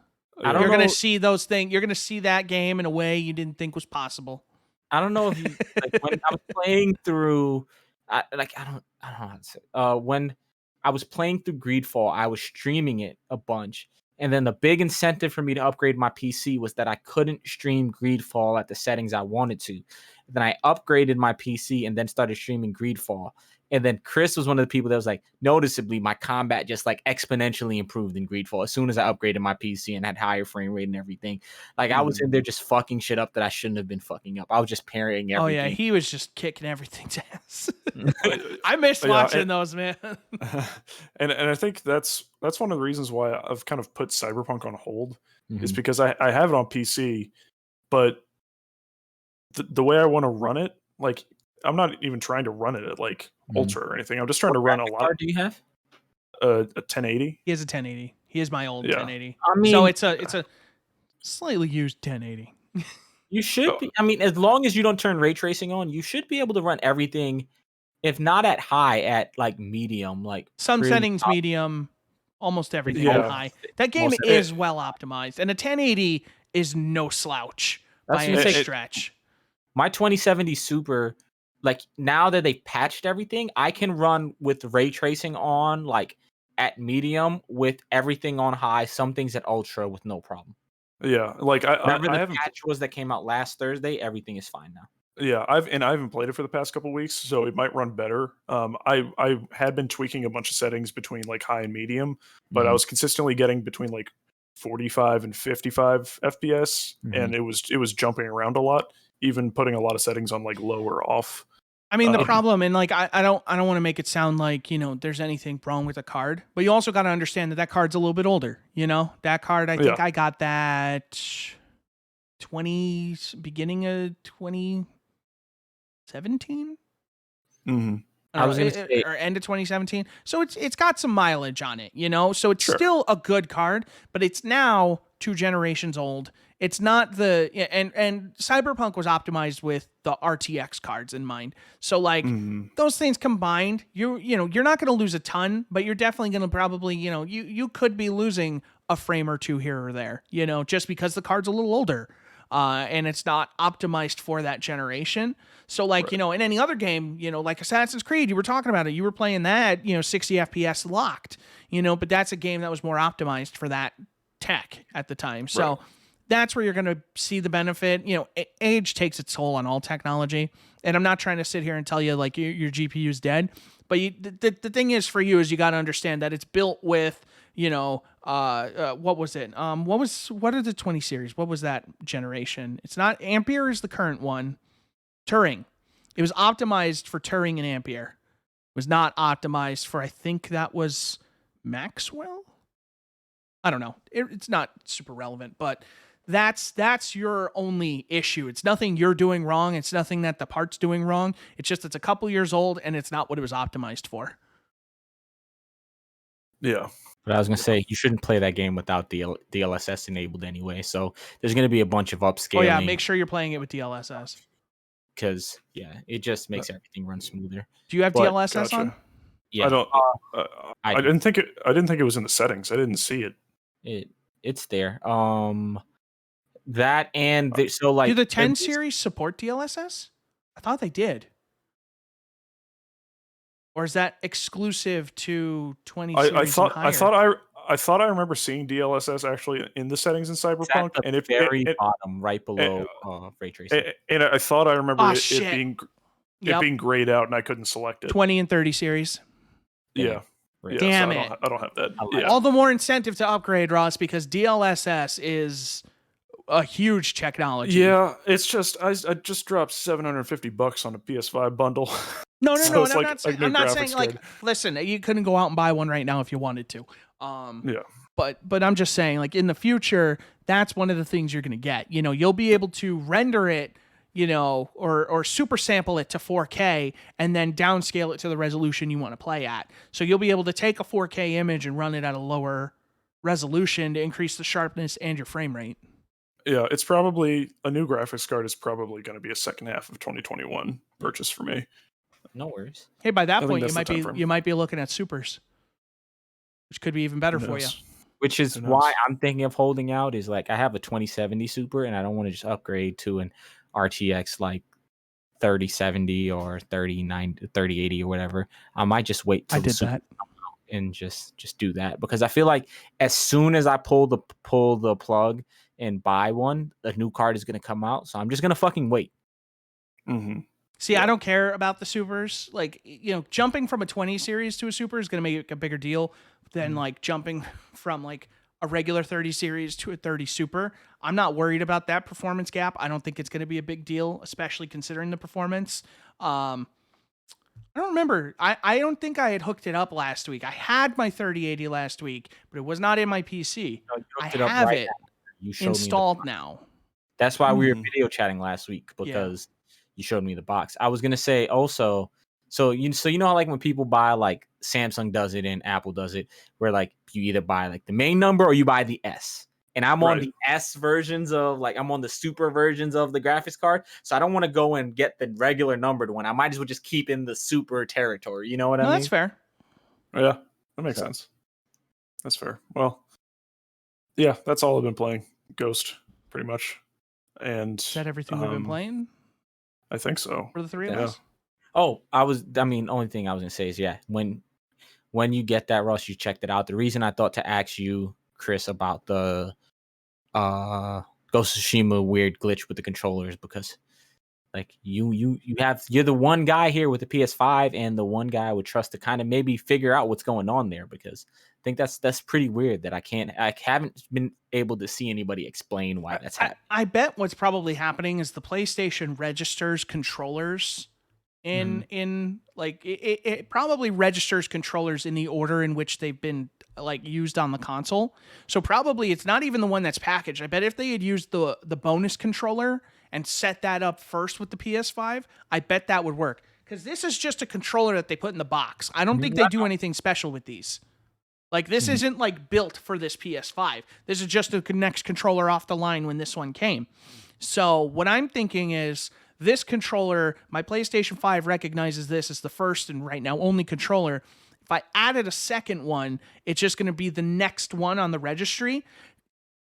S1: You're gonna see those things. You're gonna see that game in a way you didn't think was possible.
S3: I don't know if you like when I was playing through. I don't know how to say. When I was playing through Greedfall, I was streaming it a bunch. And then the big incentive for me to upgrade my PC was that I couldn't stream Greedfall at the settings I wanted to. Then I upgraded my PC and then started streaming Greedfall. And then Chris was one of the people that was like, noticeably, my combat just like exponentially improved in Greedfall as soon as I upgraded my PC and had higher frame rate and everything. Like I was in there just fucking shit up that I shouldn't have been fucking up. I was just parrying everything.
S1: Oh yeah, he was just kicking everything's ass. I missed watching those, man.
S2: and I think that's one of the reasons why I've kind of put Cyberpunk on hold is because I have it on PC, but the way I want to run it, like I'm not even trying to run it at like ultra or anything. I'm just trying to run a lot.
S3: Card do you have?
S2: A 1080.
S1: He has a 1080. He is my old 1080.
S3: I mean,
S1: so it's a slightly used 1080.
S3: You should be. I mean, as long as you don't turn ray tracing on, you should be able to run everything. If not at high, at like medium, like
S1: some settings medium, almost everything on high. That game is well optimized, and a 1080 is no slouch by any stretch.
S3: My 2070 Super, like now that they've patched everything, I can run with ray tracing on, like at medium, with everything on high, some things at ultra with no problem.
S2: Yeah, like I
S3: haven't patch was that came out last Thursday. Everything is fine now.
S2: Yeah, I haven't played it for the past couple of weeks, so it might run better. I had been tweaking a bunch of settings between like high and medium, but I was consistently getting between like 45 and 55 FPS, and it was jumping around a lot, even putting a lot of settings on like low or off.
S1: I mean, the problem, and like I don't want to make it sound like, there's anything wrong with the card, but you also got to understand that card's a little bit older. That card, I think I got that beginning of 2017.
S3: I was going to say,
S1: or end of 2017. So it's got some mileage on it, So it's still a good card, but it's now 2 generations old. It's not and Cyberpunk was optimized with the RTX cards in mind. So like those things combined, you're not going to lose a ton, but you're definitely going to probably, you could be losing a frame or two here or there, just because the card's a little older. And it's not optimized for that generation. So like, in any other game, like Assassin's Creed, you were talking about it, you were playing that, 60 FPS locked, but that's a game that was more optimized for that tech at the time. So that's where you're going to see the benefit. Age takes its toll on all technology. And I'm not trying to sit here and tell you like your GPU is dead, but the thing is for you is you got to understand that it's built with, what was it? What are the 20 series? What was that generation? It's not Ampere is the current one. Turing. It was optimized for Turing and Ampere. It was not optimized for, I think that was Maxwell. I don't know. It's not super relevant, but that's your only issue. It's nothing you're doing wrong. It's nothing that the part's doing wrong. It's just it's a couple years old and it's not what it was optimized for.
S2: Yeah.
S3: But I was going to say, you shouldn't play that game without DLSS enabled anyway. So there's going to be a bunch of upscaling.
S1: Oh, yeah. Make sure you're playing it with DLSS.
S3: Because, it just makes everything run smoother.
S1: Do you have DLSS on?
S3: Yeah.
S2: I don't. I didn't think it was in the settings. I didn't see it.
S3: It's there. That and so like.
S1: Do the 10 series support DLSS? I thought they did. Or is that exclusive to 20 series and higher?
S2: I thought I remember seeing DLSS actually in the settings in Cyberpunk,
S3: and it's very bottom, right below ray tracing.
S2: And I thought I remember it being grayed out, and I couldn't select it.
S1: 20 and 30 series.
S2: Yeah.
S3: Right.
S1: Damn
S2: so
S1: it!
S2: I don't have that.
S1: All the more incentive to upgrade, Ross, because DLSS is a huge technology.
S2: Yeah, it's just I just dropped $750 on a PS5 bundle.
S1: No. So I'm not saying like, listen, you couldn't go out and buy one right now if you wanted to. But I'm just saying, like in the future, that's one of the things you're gonna get. You'll be able to render it, or super sample it to 4K and then downscale it to the resolution you want to play at. So you'll be able to take a 4K image and run it at a lower resolution to increase the sharpness and your frame rate.
S2: Yeah, it's probably a new graphics card is probably going to be a second half of 2021 purchase for me.
S3: No worries.
S1: Hey, by that point, you might be looking at supers, which could be even better for you.
S3: Which is why I'm thinking of holding out. Is like I have a 2070 Super, and I don't want to just upgrade to an RTX like 3070 or 3080 or whatever. I might just wait till
S1: I did that
S3: and just do that, because I feel like as soon as I pull the plug and buy one, a new card is going to come out. So I'm just going to fucking wait.
S2: Mm-hmm.
S1: See, I don't care about the supers. Like, jumping from a 20 series to a super is going to make a bigger deal than like jumping from like a regular 30 series to a 30 super. I'm not worried about that performance gap. I don't think it's going to be a big deal, especially considering the performance. I don't remember. I don't think I had hooked it up last week. I had my 3080 last week, but it was not in my PC.
S3: No, you
S1: I
S3: hooked it up
S1: have
S3: right
S1: it
S3: after you showed me
S1: installed now.
S3: That's why we were video chatting last week,
S1: Yeah.
S3: because you showed me the box. I was gonna say also, so you know how like when people buy, like Samsung does it and Apple does it, where like you either buy like the main number or you buy the S. And I'm on the S versions of, like, I'm on the super versions of the graphics card, so I don't want to go and get the regular numbered one. I might as well just keep in the super territory. You know what I mean?
S1: That's fair.
S2: Yeah, that makes sense. That's fair. Well, yeah, that's all I've been playing. Ghost, pretty much. And
S1: Is that everything we've been playing
S2: I think so.
S1: for the three of us?
S3: Oh, only thing I was gonna say is, yeah, when you get that, Ross, you checked it out. The reason I thought to ask you, Chris, about the Ghost of Tsushima weird glitch with the controllers, because like you're the one guy here with the PS5 and the one guy I would trust to kind of maybe figure out what's going on there, because I think that's pretty weird that I haven't been able to see anybody explain why that's happening.
S1: I bet what's probably happening is the PlayStation registers controllers in like it probably registers controllers in the order in which they've been like used on the console. So probably it's not even the one that's packaged. I bet if they had used the bonus controller and set that up first with the PS5, I bet that would work. Because this is just a controller that they put in the box. I don't think they do anything special with these. Like, this isn't like built for this PS5. This is just the next controller off the line when this one came. So what I'm thinking is, this controller, my PlayStation 5 recognizes this as the first and right now only controller. If I added a second one, it's just going to be the next one on the registry.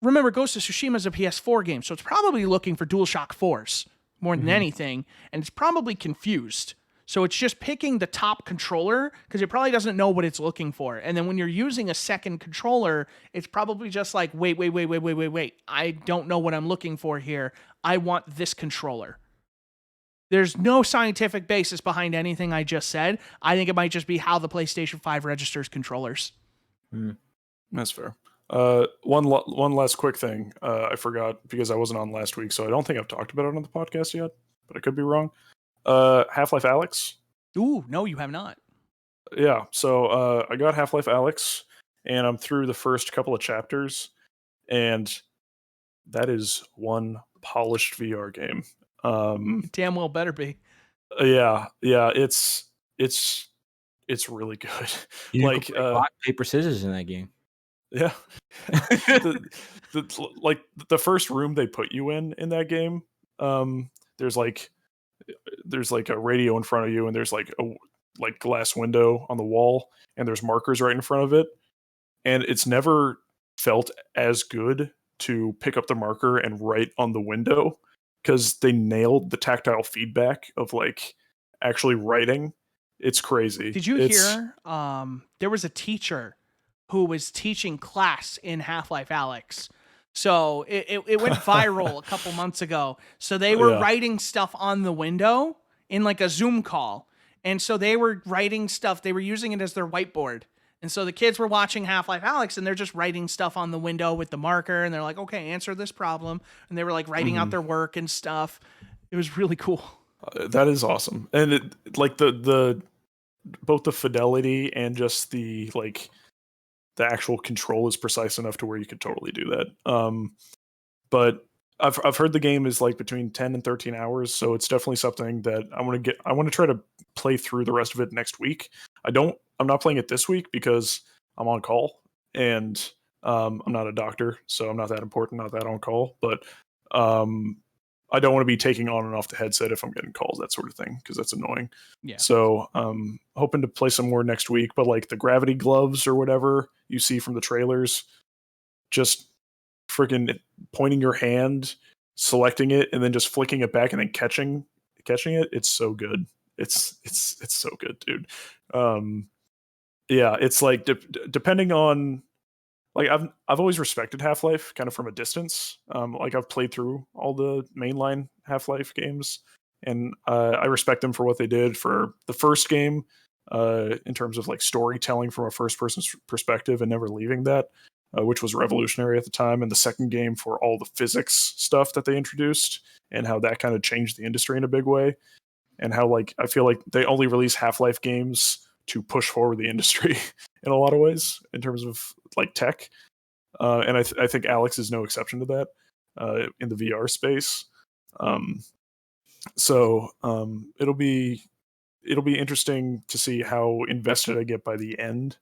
S1: Remember, Ghost of Tsushima is a PS4 game, so it's probably looking for DualShock 4s more than anything, and it's probably confused. So it's just picking the top controller because it probably doesn't know what it's looking for. And then when you're using a second controller, it's probably just like, wait. I don't know what I'm looking for here. I want this controller. There's no scientific basis behind anything I just said. I think it might just be how the PlayStation 5 registers controllers.
S2: That's fair. One last quick thing. I forgot because I wasn't on last week, so I don't think I've talked about it on the podcast yet, but I could be wrong. Half-Life Alyx.
S1: Ooh, no, you have not.
S2: Yeah, so I got Half-Life Alyx, and I'm through the first couple of chapters, and that is one polished VR game.
S1: Damn well better be.
S2: Yeah, it's really good.
S3: You
S2: like
S3: could play rock, paper, scissors in that game.
S2: Yeah. the first room they put you in that game, there's like a radio in front of you, and there's like a glass window on the wall, and there's markers right in front of it, and it's never felt as good to pick up the marker and write on the window, because they nailed the tactile feedback of like actually writing. It's crazy.
S1: Did you hear there was a teacher who was teaching class in Half-Life Alyx. So it went viral a couple months ago. So they were writing stuff on the window in like a Zoom call. And so they were writing stuff. They were using it as their whiteboard. And so the kids were watching Half-Life Alyx, and they're just writing stuff on the window with the marker. And they're like, okay, answer this problem. And they were like writing out their work and stuff. It was really cool.
S2: That is awesome. And it, like the both the fidelity and just the like the actual control is precise enough to where you could totally do that. But I've heard the game is like between 10 and 13 hours, so it's definitely something that I want to try to play through the rest of it next week. I'm not playing it this week because I'm on call, and I'm not a doctor, so I'm not that important, not that on call, but I don't want to be taking on and off the headset if I'm getting calls, that sort of thing, because that's annoying.
S1: Yeah.
S2: So hoping to play some more next week, but like the gravity gloves or whatever you see from the trailers, just freaking pointing your hand, selecting it, and then just flicking it back and then catching it. It's so good. It's so good, dude. Yeah, it's like depending on, like I've always respected Half-Life kind of from a distance. Like I've played through all the mainline Half-Life games, and I respect them for what they did for the first game in terms of like storytelling from a first person perspective and never leaving that, which was revolutionary at the time, and the second game for all the physics stuff that they introduced and how that kind of changed the industry in a big way, and how like I feel like they only release Half-Life games to push forward the industry in a lot of ways in terms of like tech, and I think Alex is no exception to that in the VR space. So it'll be interesting to see how invested I get by the end,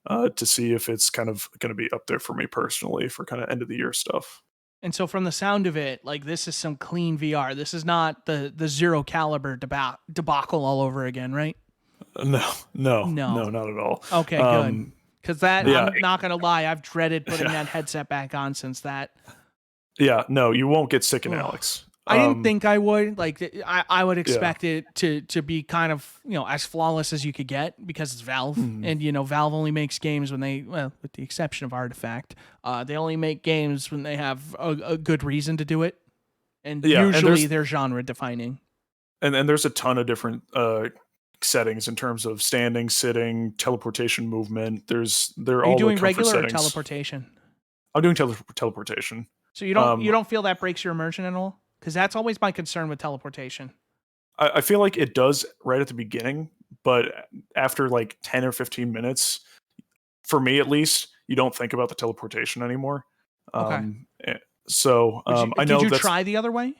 S2: to see if it's kind of going to be up there for me personally for kind of end of the year stuff.
S1: And so from the sound of it, like this is some clean VR. This is not the Zero Caliber debacle all over again, right?
S2: No, not at all.
S1: Okay, good. Because that,
S2: yeah.
S1: I'm not going to lie, I've dreaded putting that headset back on since that.
S2: Yeah, no, you won't get sick in Alex.
S1: I didn't think I would. Like, I would expect it to be kind of, as flawless as you could get because it's Valve. And, Valve only makes games when they, well, with the exception of Artifact, they only make games when they have a good reason to do it. And usually they're genre defining.
S2: And there's a ton of different settings in terms of standing, sitting, teleportation movement. Are you
S1: doing regular settings. Or teleportation?
S2: I'm doing teleportation.
S1: So you don't feel that breaks your immersion at all? Because that's always my concern with teleportation.
S2: I feel like it does right at the beginning, but after like 10 or 15 minutes, for me at least, you don't think about the teleportation anymore.
S1: Okay.
S2: So I know.
S1: Did you try the other way?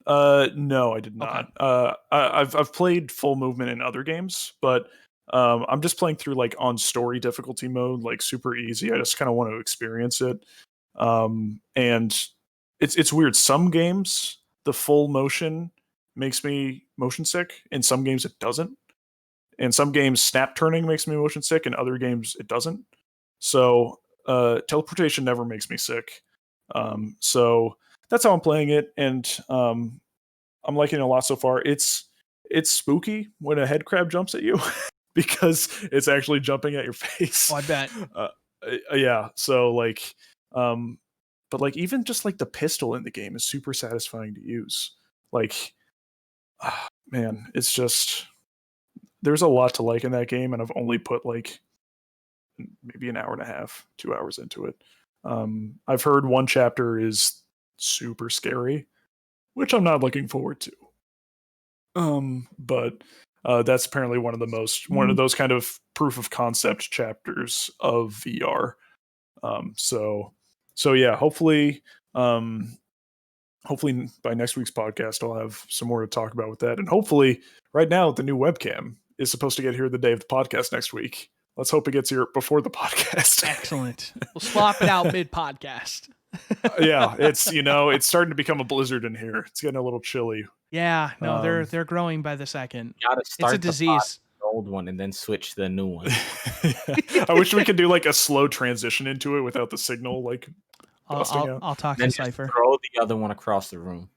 S2: No, I did not.
S1: Okay.
S2: I've played full movement in other games, but I'm just playing through like on story difficulty mode, like super easy. I just kind of want to experience it. And it's weird. Some games, the full motion makes me motion sick. In some games, it doesn't. In some games, snap turning makes me motion sick. In other games, it doesn't. So teleportation never makes me sick. So that's how I'm playing it, and I'm liking it a lot so far. It's spooky when a head crab jumps at you because it's actually jumping at your face.
S1: Oh, I bet.
S2: Yeah. So like, but like even just like the pistol in the game is super satisfying to use. Like, man, it's just there's a lot to like in that game, and I've only put like maybe an hour and a half, 2 hours into it. I've heard one chapter is super scary, which I'm not looking forward to. But that's apparently one of those kind of proof of concept chapters of VR. So yeah, hopefully by next week's podcast, I'll have some more to talk about with that. And hopefully right now the new webcam is supposed to get here the day of the podcast next week. Let's hope it gets here before the podcast.
S1: Excellent. We'll swap it out mid-podcast.
S2: Yeah, it's starting to become a blizzard in here. It's getting a little chilly.
S1: Yeah, no, they're growing by the second.
S3: You gotta start
S1: it's a disease.
S3: The old one and then switch to the new one.
S2: I wish we could do like a slow transition into it without the signal like busting out.
S1: I'll talk
S3: then
S1: to Cypher.
S3: Throw the other one across the room.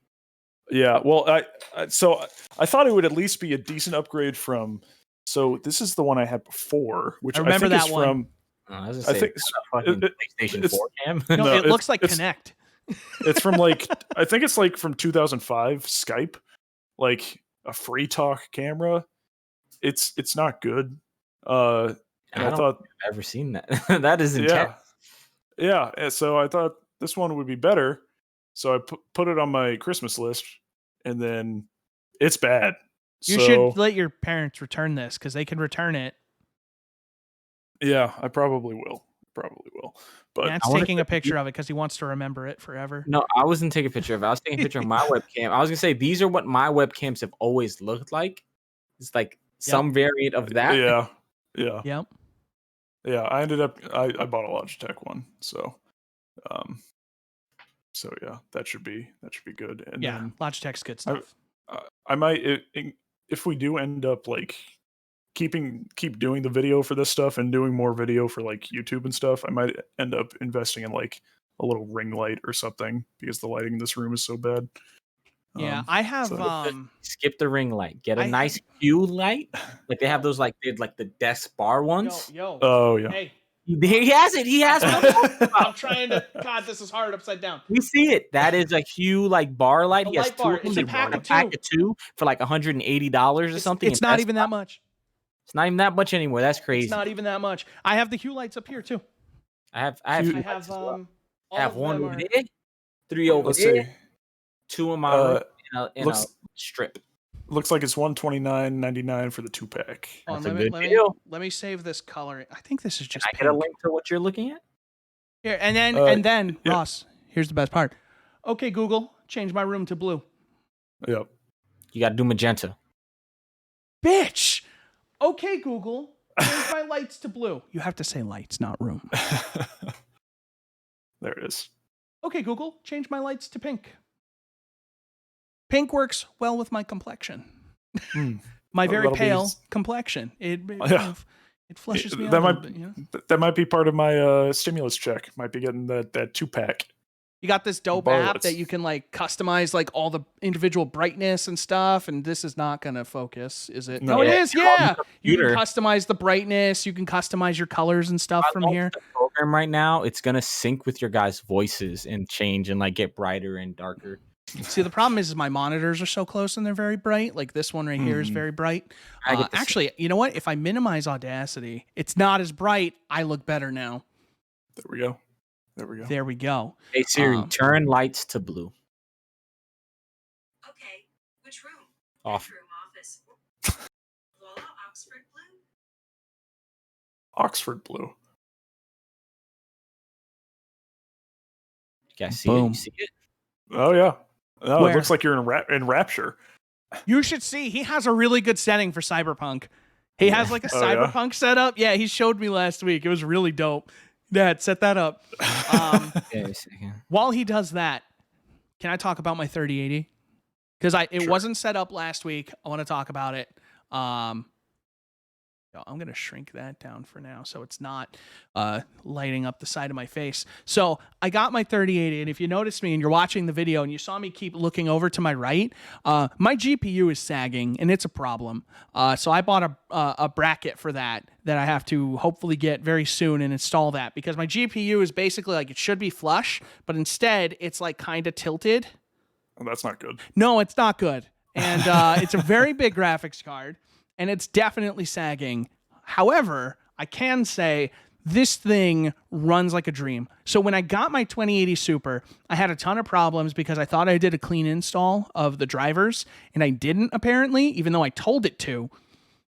S2: Yeah, well, I thought it would at least be a decent upgrade from. So this is the one I had before, which
S1: I remember
S2: think
S1: that
S2: is
S1: one.
S2: From.
S3: I think PlayStation 4 cam.
S1: No, it looks like Kinect.
S2: It's from like I think it's like from 2005 Skype, like a free talk camera. It's not good. And I thought
S3: I've ever seen that. That is intense.
S2: Yeah. And so I thought this one would be better. So I put it on my Christmas list, and then it's bad.
S1: You should let your parents return this because they can return it.
S2: Yeah, I probably will. But
S1: Matt's taking a picture of it because he wants to remember it forever.
S3: No, I wasn't taking a picture of it. I was taking a picture of my webcam. I was gonna say these are what my webcams have always looked like. It's like some variant of that.
S2: Yeah.
S1: Yep.
S2: Yeah, I ended up I bought a Logitech one, so yeah, that should be good. And
S1: yeah, Logitech's good stuff.
S2: I might if we do end up like keep doing the video for this stuff and doing more video for like YouTube and stuff, I might end up investing in like a little ring light or something because the lighting in this room is so bad.
S1: Yeah, I have
S3: skip the ring light. Get a nice Hue light. Like they have those like the desk bar ones.
S1: Yo.
S2: Oh yeah.
S1: Hey,
S3: He has it. He has one.
S1: I'm trying to. God, this is hard upside down.
S3: We see it. That is a Hue like bar light.
S1: A
S3: He has
S1: light bar.
S3: two of them.
S1: It's a
S3: They
S1: pack
S3: run
S1: of
S3: pack
S1: two.
S3: of two for like $180 or something.
S1: It's not even that much.
S3: It's not even that much anymore. That's crazy.
S1: It's not even that much. I have the Hue lights up here too.
S3: I have
S1: I
S3: Hue
S1: have
S3: lights as well.
S1: all
S3: I have
S1: of
S3: one
S1: them
S3: over
S1: are-
S3: there, 3 over
S2: Let's
S3: there,
S2: see.
S3: 2 in my room, and
S2: looks-
S3: a strip.
S2: Looks like it's $129.99 for the 2-pack.
S1: Hold on,
S3: That's a
S1: let me-
S3: good
S1: let me-
S3: deal.
S1: Let me save this color. I think this is
S3: Can
S1: just
S3: I get a
S1: pink.
S3: link to what you're looking at?
S1: Here, and then
S2: yeah.
S1: Ross, here's the best part. Okay, Google, change my room to blue.
S2: Yep.
S3: You got to do magenta.
S1: Bitch. Okay, Google, change my lights to blue. You have to say lights, not room.
S2: There it is.
S1: Okay, Google, change my lights to pink. Pink works well with my complexion. My very
S2: That'll be-
S1: pale complexion. It
S2: Yeah.
S1: it flushes me out
S2: That
S1: a
S2: might-
S1: little bit, you know?
S2: That might be part of my stimulus check. Might be getting that 2-pack.
S1: You got this dope
S2: Bar
S1: app
S2: lights.
S1: that you can like customize like all the individual brightness and stuff, and this is not gonna focus, is it?
S2: No.
S1: No, it
S3: Yeah,
S1: is.
S3: it's on the
S1: Yeah, you can
S3: computer.
S1: customize the brightness. You can customize your colors and stuff from here.
S3: The program right now, it's gonna sync with your guys' voices and change and like get brighter and darker.
S1: See, the problem is my monitors are so close and they're very bright. Like this one right here is very bright.
S3: I get the
S1: Actually, you know what? If I minimize Audacity, it's not as bright. I look better now.
S2: There we go. There we go.
S1: There we go.
S3: Hey Siri, turn lights to blue.
S4: Okay, which room?
S3: Off.
S4: Bedroom, office. Voila, Oxford blue.
S2: Oxford blue.
S3: You guys see
S1: Boom.
S3: it? You see it?
S2: Oh yeah. Oh,
S1: Where?
S2: it looks like you're in Rapture.
S1: You should see. He has a really good setting for Cyberpunk. He has like a
S2: Oh, yeah?
S1: Cyberpunk setup. Yeah, he showed me last week. It was really dope. Dad, set that up.
S3: Yeah, a second.
S1: While he does that, can I talk about my 3080? Because it
S2: Sure.
S1: wasn't set up last week. I want to talk about it. I'm going to shrink that down for now so it's not lighting up the side of my face. So I got my 3080, and if you notice me and you're watching the video and you saw me keep looking over to my right, my GPU is sagging, and it's a problem. So I bought a bracket for that I have to hopefully get very soon and install that, because my GPU is basically like it should be flush, but instead it's like kind of tilted.
S2: Oh, that's not good.
S1: No, it's not good. And it's a very big graphics card, and it's definitely sagging. However, I can say this thing runs like a dream. So when I got my 2080 Super, I had a ton of problems because I thought I did a clean install of the drivers, and I didn't apparently, even though I told it to.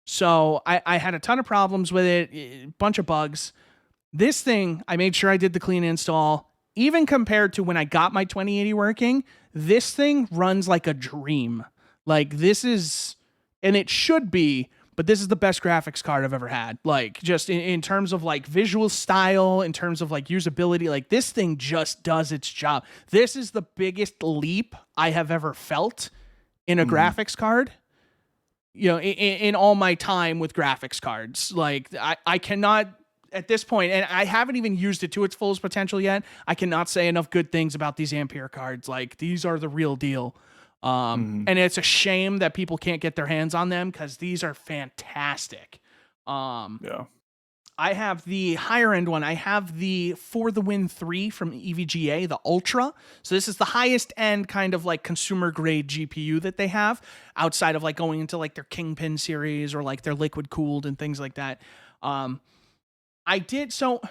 S1: So I had a ton of problems with it, a bunch of bugs. This thing, I made sure I did the clean install. Even compared to when I got my 2080 working, this thing runs like a dream. Like this is, and it should be, but this is the best graphics card I've ever had. Like just in terms of like visual style, in terms of like usability, like this thing just does its job. This is the biggest leap I have ever felt in a graphics card. You know, in all my time with graphics cards. Like I cannot at this point, and I haven't even used it to its fullest potential yet, I cannot say enough good things about these Ampere cards. Like these are the real deal. And it's a shame that people can't get their hands on them because these are fantastic.
S2: Yeah.
S1: I have the higher end one. I have the For the Win 3 from EVGA, the Ultra. So this is the highest end kind of like consumer grade GPU that they have outside of like going into like their Kingpin series or like their liquid cooled and things like that. So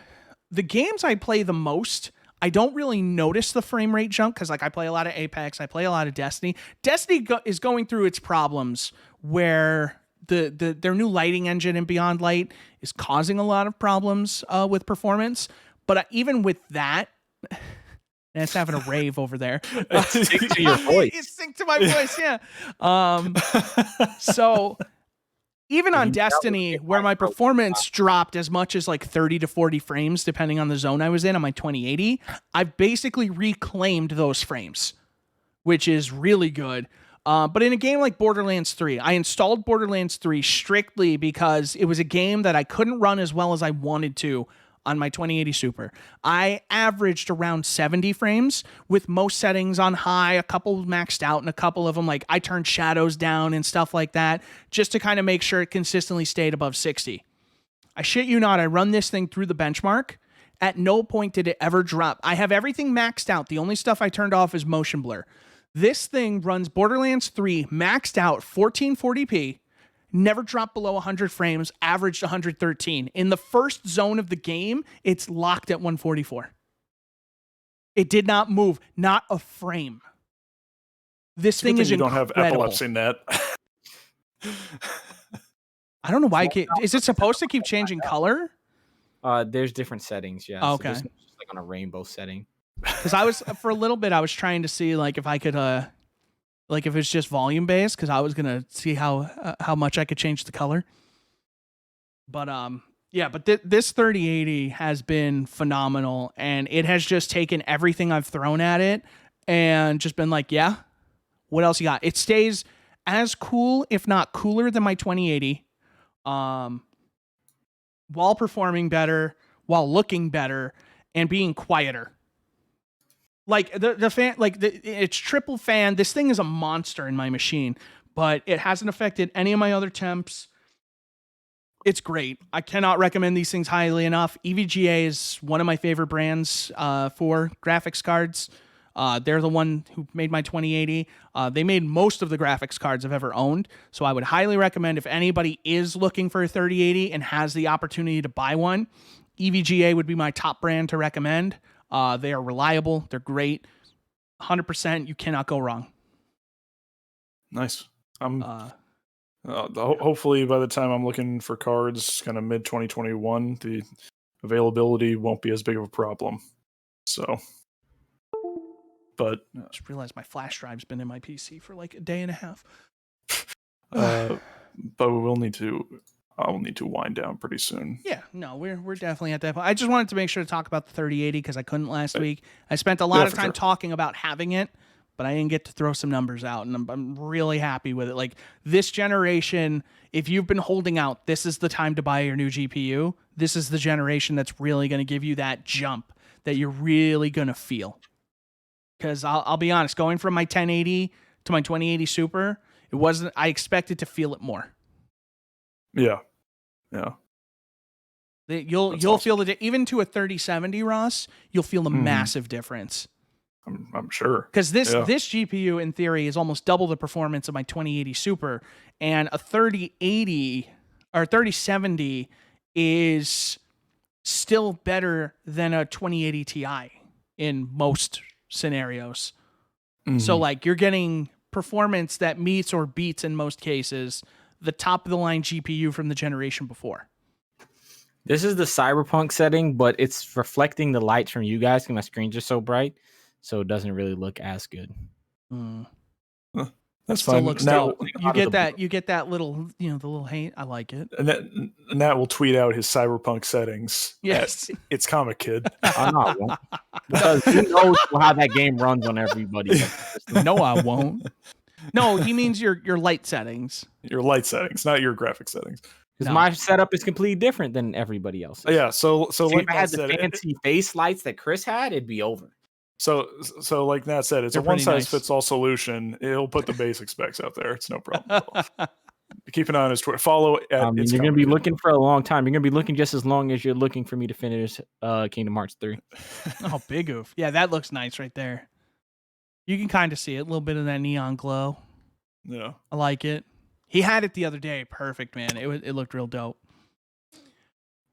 S1: the games I play the most, I don't really notice the frame rate jump because like I play a lot of Apex, I play a lot of Destiny. Destiny is going through its problems where their new lighting engine in Beyond Light is causing a lot of problems with performance. But even with that, it's having a rave over there.
S3: Sync to your voice.
S1: It's synced to my voice, yeah. So even on Destiny, where my performance dropped as much as like 30 to 40 frames, depending on the zone I was in on my 2080, I've basically reclaimed those frames, which is really good. But in a game like Borderlands 3, I installed Borderlands 3 strictly because it was a game that I couldn't run as well as I wanted to on my 2080 Super. I averaged around 70 frames with most settings on high, a couple maxed out, and a couple of them like I turned shadows down and stuff like that just to kind of make sure it consistently stayed above 60. I shit you not, I run this thing through the benchmark. At no point did it ever drop. I have everything maxed out. The only stuff I turned off is motion blur. This thing runs Borderlands 3 maxed out 1440p, never dropped below 100 frames, averaged 113. In the first zone of the game, it's locked at 144. It did not move, not a frame. This thing is incredible.
S2: You don't have epilepsy net.
S1: I don't know why. Is it supposed to keep changing color?
S3: There's different settings. Yeah.
S1: Oh, okay.
S3: So this is like on a rainbow setting.
S1: Because I was for a little bit, I was trying to see like if I could, like if it's just volume based, because I was gonna see how much I could change the color. But yeah. But this 3080 has been phenomenal, and it has just taken everything I've thrown at it and just been like, yeah, what else you got? It stays as cool, if not cooler, than my 2080. While performing better, while looking better, and being quieter. Like the fan, like it's triple fan. This thing is a monster in my machine, but it hasn't affected any of my other temps. It's great. I cannot recommend these things highly enough. EVGA is one of my favorite brands for graphics cards. They're the one who made my 2080. They made most of the graphics cards I've ever owned. So I would highly recommend if anybody is looking for a 3080 and has the opportunity to buy one, EVGA would be my top brand to recommend. They are reliable. They're great. 100%. You cannot go wrong.
S2: Nice. Hopefully by the time I'm looking for cards kind of mid 2021, the availability won't be as big of a problem. So... But
S1: I just realized my flash drive's been in my PC for like a day and a half.
S2: But I'll need to wind down pretty soon.
S1: Yeah, no, we're definitely at that point. I just wanted to make sure to talk about the 3080 because I couldn't last week. I spent a lot of time talking about having it, but I didn't get to throw some numbers out, and I'm really happy with it. Like this generation, if you've been holding out, this is the time to buy your new GPU. This is the generation that's really going to give you that jump that you're really going to feel. Because I'll be honest, going from my 1080 to my 2080 Super, it wasn't. I expected to feel it more.
S2: Yeah.
S1: You'll feel the even to a 3070, Ross. You'll feel the massive difference.
S2: I'm sure.
S1: Because this GPU in theory is almost double the performance of my 2080 Super, and a 3080 or 3070 is still better than a 2080 Ti in most scenarios. So like you're getting performance that meets or beats in most cases the top of the line GPU from the generation before.
S3: This is the cyberpunk setting, but it's reflecting the lights from you guys because my screen's just so bright, so it doesn't really look as good.
S2: That's
S1: still
S2: fine.
S1: Looks dope. You get that little, the little hate. I like it.
S2: And Nat will tweet out his cyberpunk settings.
S1: Yes,
S2: it's Comic Kid.
S3: I know I won't. Because he knows how that game runs on everybody.
S1: No, I won't. No, he means your light settings.
S2: Your light settings, not your graphic settings.
S3: Because my setup is completely different than everybody else's.
S2: Yeah, so like
S3: if I had the fancy face lights that Chris had, it'd be over.
S2: So like Nat said, it's a one-size-fits-all solution. It'll put the basic specs out there. It's no problem. Keep an eye on his Twitter. Follow at
S3: you're going to be looking for a long time. You're going to be looking just as long as you're looking for me to finish Kingdom Hearts 3.
S1: Oh, big oof. Yeah, that looks nice right there. You can kind of see it. A little bit of that neon glow.
S2: Yeah.
S1: I like it. He had it the other day. Perfect, man. It looked real dope. All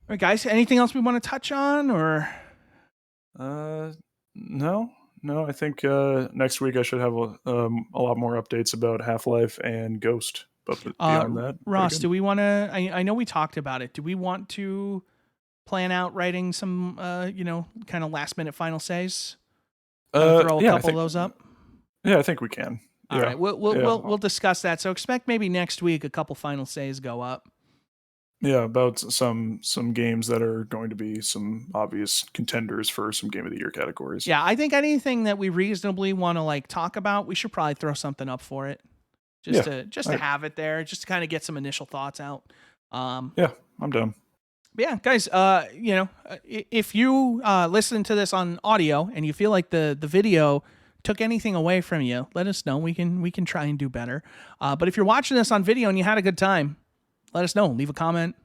S1: right, guys. Anything else we want to touch on, or?
S2: No. I think next week I should have a lot more updates about Half-Life and Ghost. But beyond that,
S1: Ross, do we want to? I know we talked about it. Do we want to plan out writing some, kind of last minute final says? Throw a couple of those up.
S2: Yeah, I think we can.
S1: All right, we'll discuss that. So expect maybe next week a couple final says go up.
S2: Yeah, about some games that are going to be some obvious contenders for some Game of the Year categories.
S1: Yeah, I think anything that we reasonably want to talk about, we should probably throw something up for it, just to have it there, just to kind of get some initial thoughts out.
S2: Yeah, I'm done.
S1: Yeah, guys, if you listen to this on audio and you feel like the video took anything away from you, let us know. We can try and do better. But if you're watching this on video and you had a good time, let us know. Leave a comment.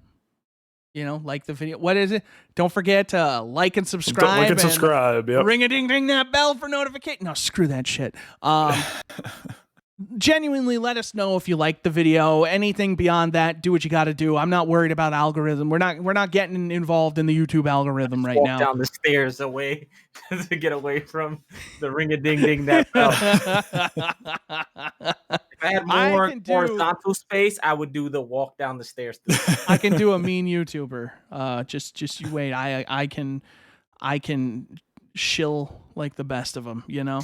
S1: You know, like the video. What is it? Don't forget to like and subscribe.
S2: Like and subscribe. Yep.
S1: Ring a ding ding that bell for notification. No, screw that shit. Genuinely let us know if you like the video. Anything beyond that, do what you got to do. I'm not worried about algorithm. We're not getting involved in the YouTube algorithm right now.
S3: Down the stairs away to get away from the ring a ding ding that bell. If I had more horizontal space, I would do the walk down the stairs.
S1: I can do a mean YouTuber. Just you wait. I can shill like the best of them. You know.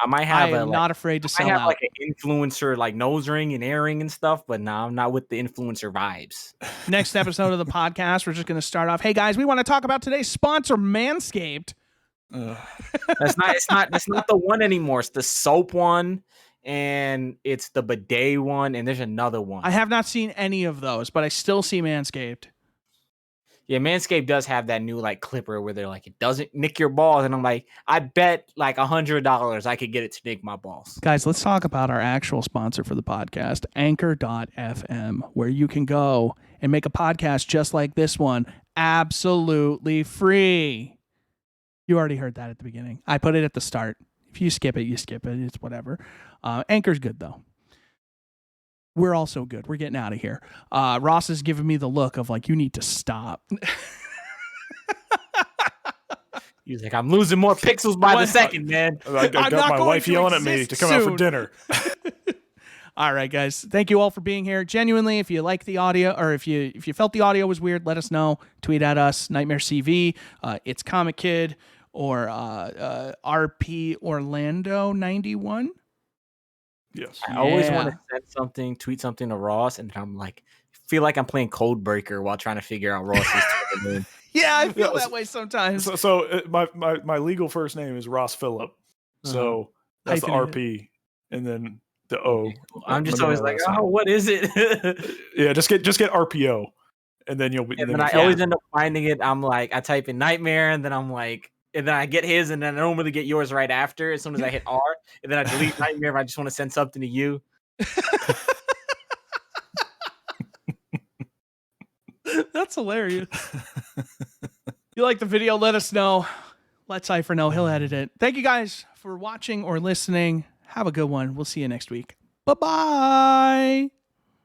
S3: I might have
S1: I'm not afraid to sell
S3: I have
S1: out.
S3: like an influencer like nose ring and earring and stuff, but no, I'm not with the influencer vibes.
S1: Next episode of the podcast, we're just going to start off. Hey guys, we want to talk about today's sponsor, Manscaped.
S3: That's not the one anymore. It's the soap one, and it's the bidet one, and there's another one.
S1: I have not seen any of those, but I still see Manscaped.
S3: Yeah, Manscaped does have that new like clipper where they're like, it doesn't nick your balls. And I'm like, I bet like $100 I could get it to nick my balls.
S1: Guys, let's talk about our actual sponsor for the podcast, Anchor.fm, where you can go and make a podcast just like this one, absolutely free. You already heard that at the beginning. I put it at the start. If you skip it, you skip it. It's whatever. Anchor's good though. We're also good. We're getting out of here. Ross is giving me the look of like, you need to stop.
S3: He's like, I'm losing more pixels by the second, man.
S2: I got my wife yelling at me to come out for dinner.
S1: All right, guys. Thank you all for being here. Genuinely, if you like the audio or if you felt the audio was weird, let us know. Tweet at us, Nightmare CV, It's Comic Kid, or RP Orlando 91.
S2: Yes.
S3: I always want to send something, tweet something to Ross, and then I'm like, feel like I'm playing Code Breaker while trying to figure out Ross's Twitter name.
S1: Yeah, I feel that way sometimes.
S2: So my legal first name is Ross Phillip. So that's the RP, and then the O.
S3: I'm just always like, oh, what is it?
S2: Yeah, just get RPO, and then you'll be.
S3: And then I always end up finding it. I'm like, I type in Nightmare, and then I'm like. And then I get his, and then I normally get yours right after as soon as I hit R. And then I delete Nightmare if I just want to send something to you.
S1: That's hilarious. You like the video? Let us know. Let Cypher know. He'll edit it. Thank you guys for watching or listening. Have a good one. We'll see you next week. Bye-bye.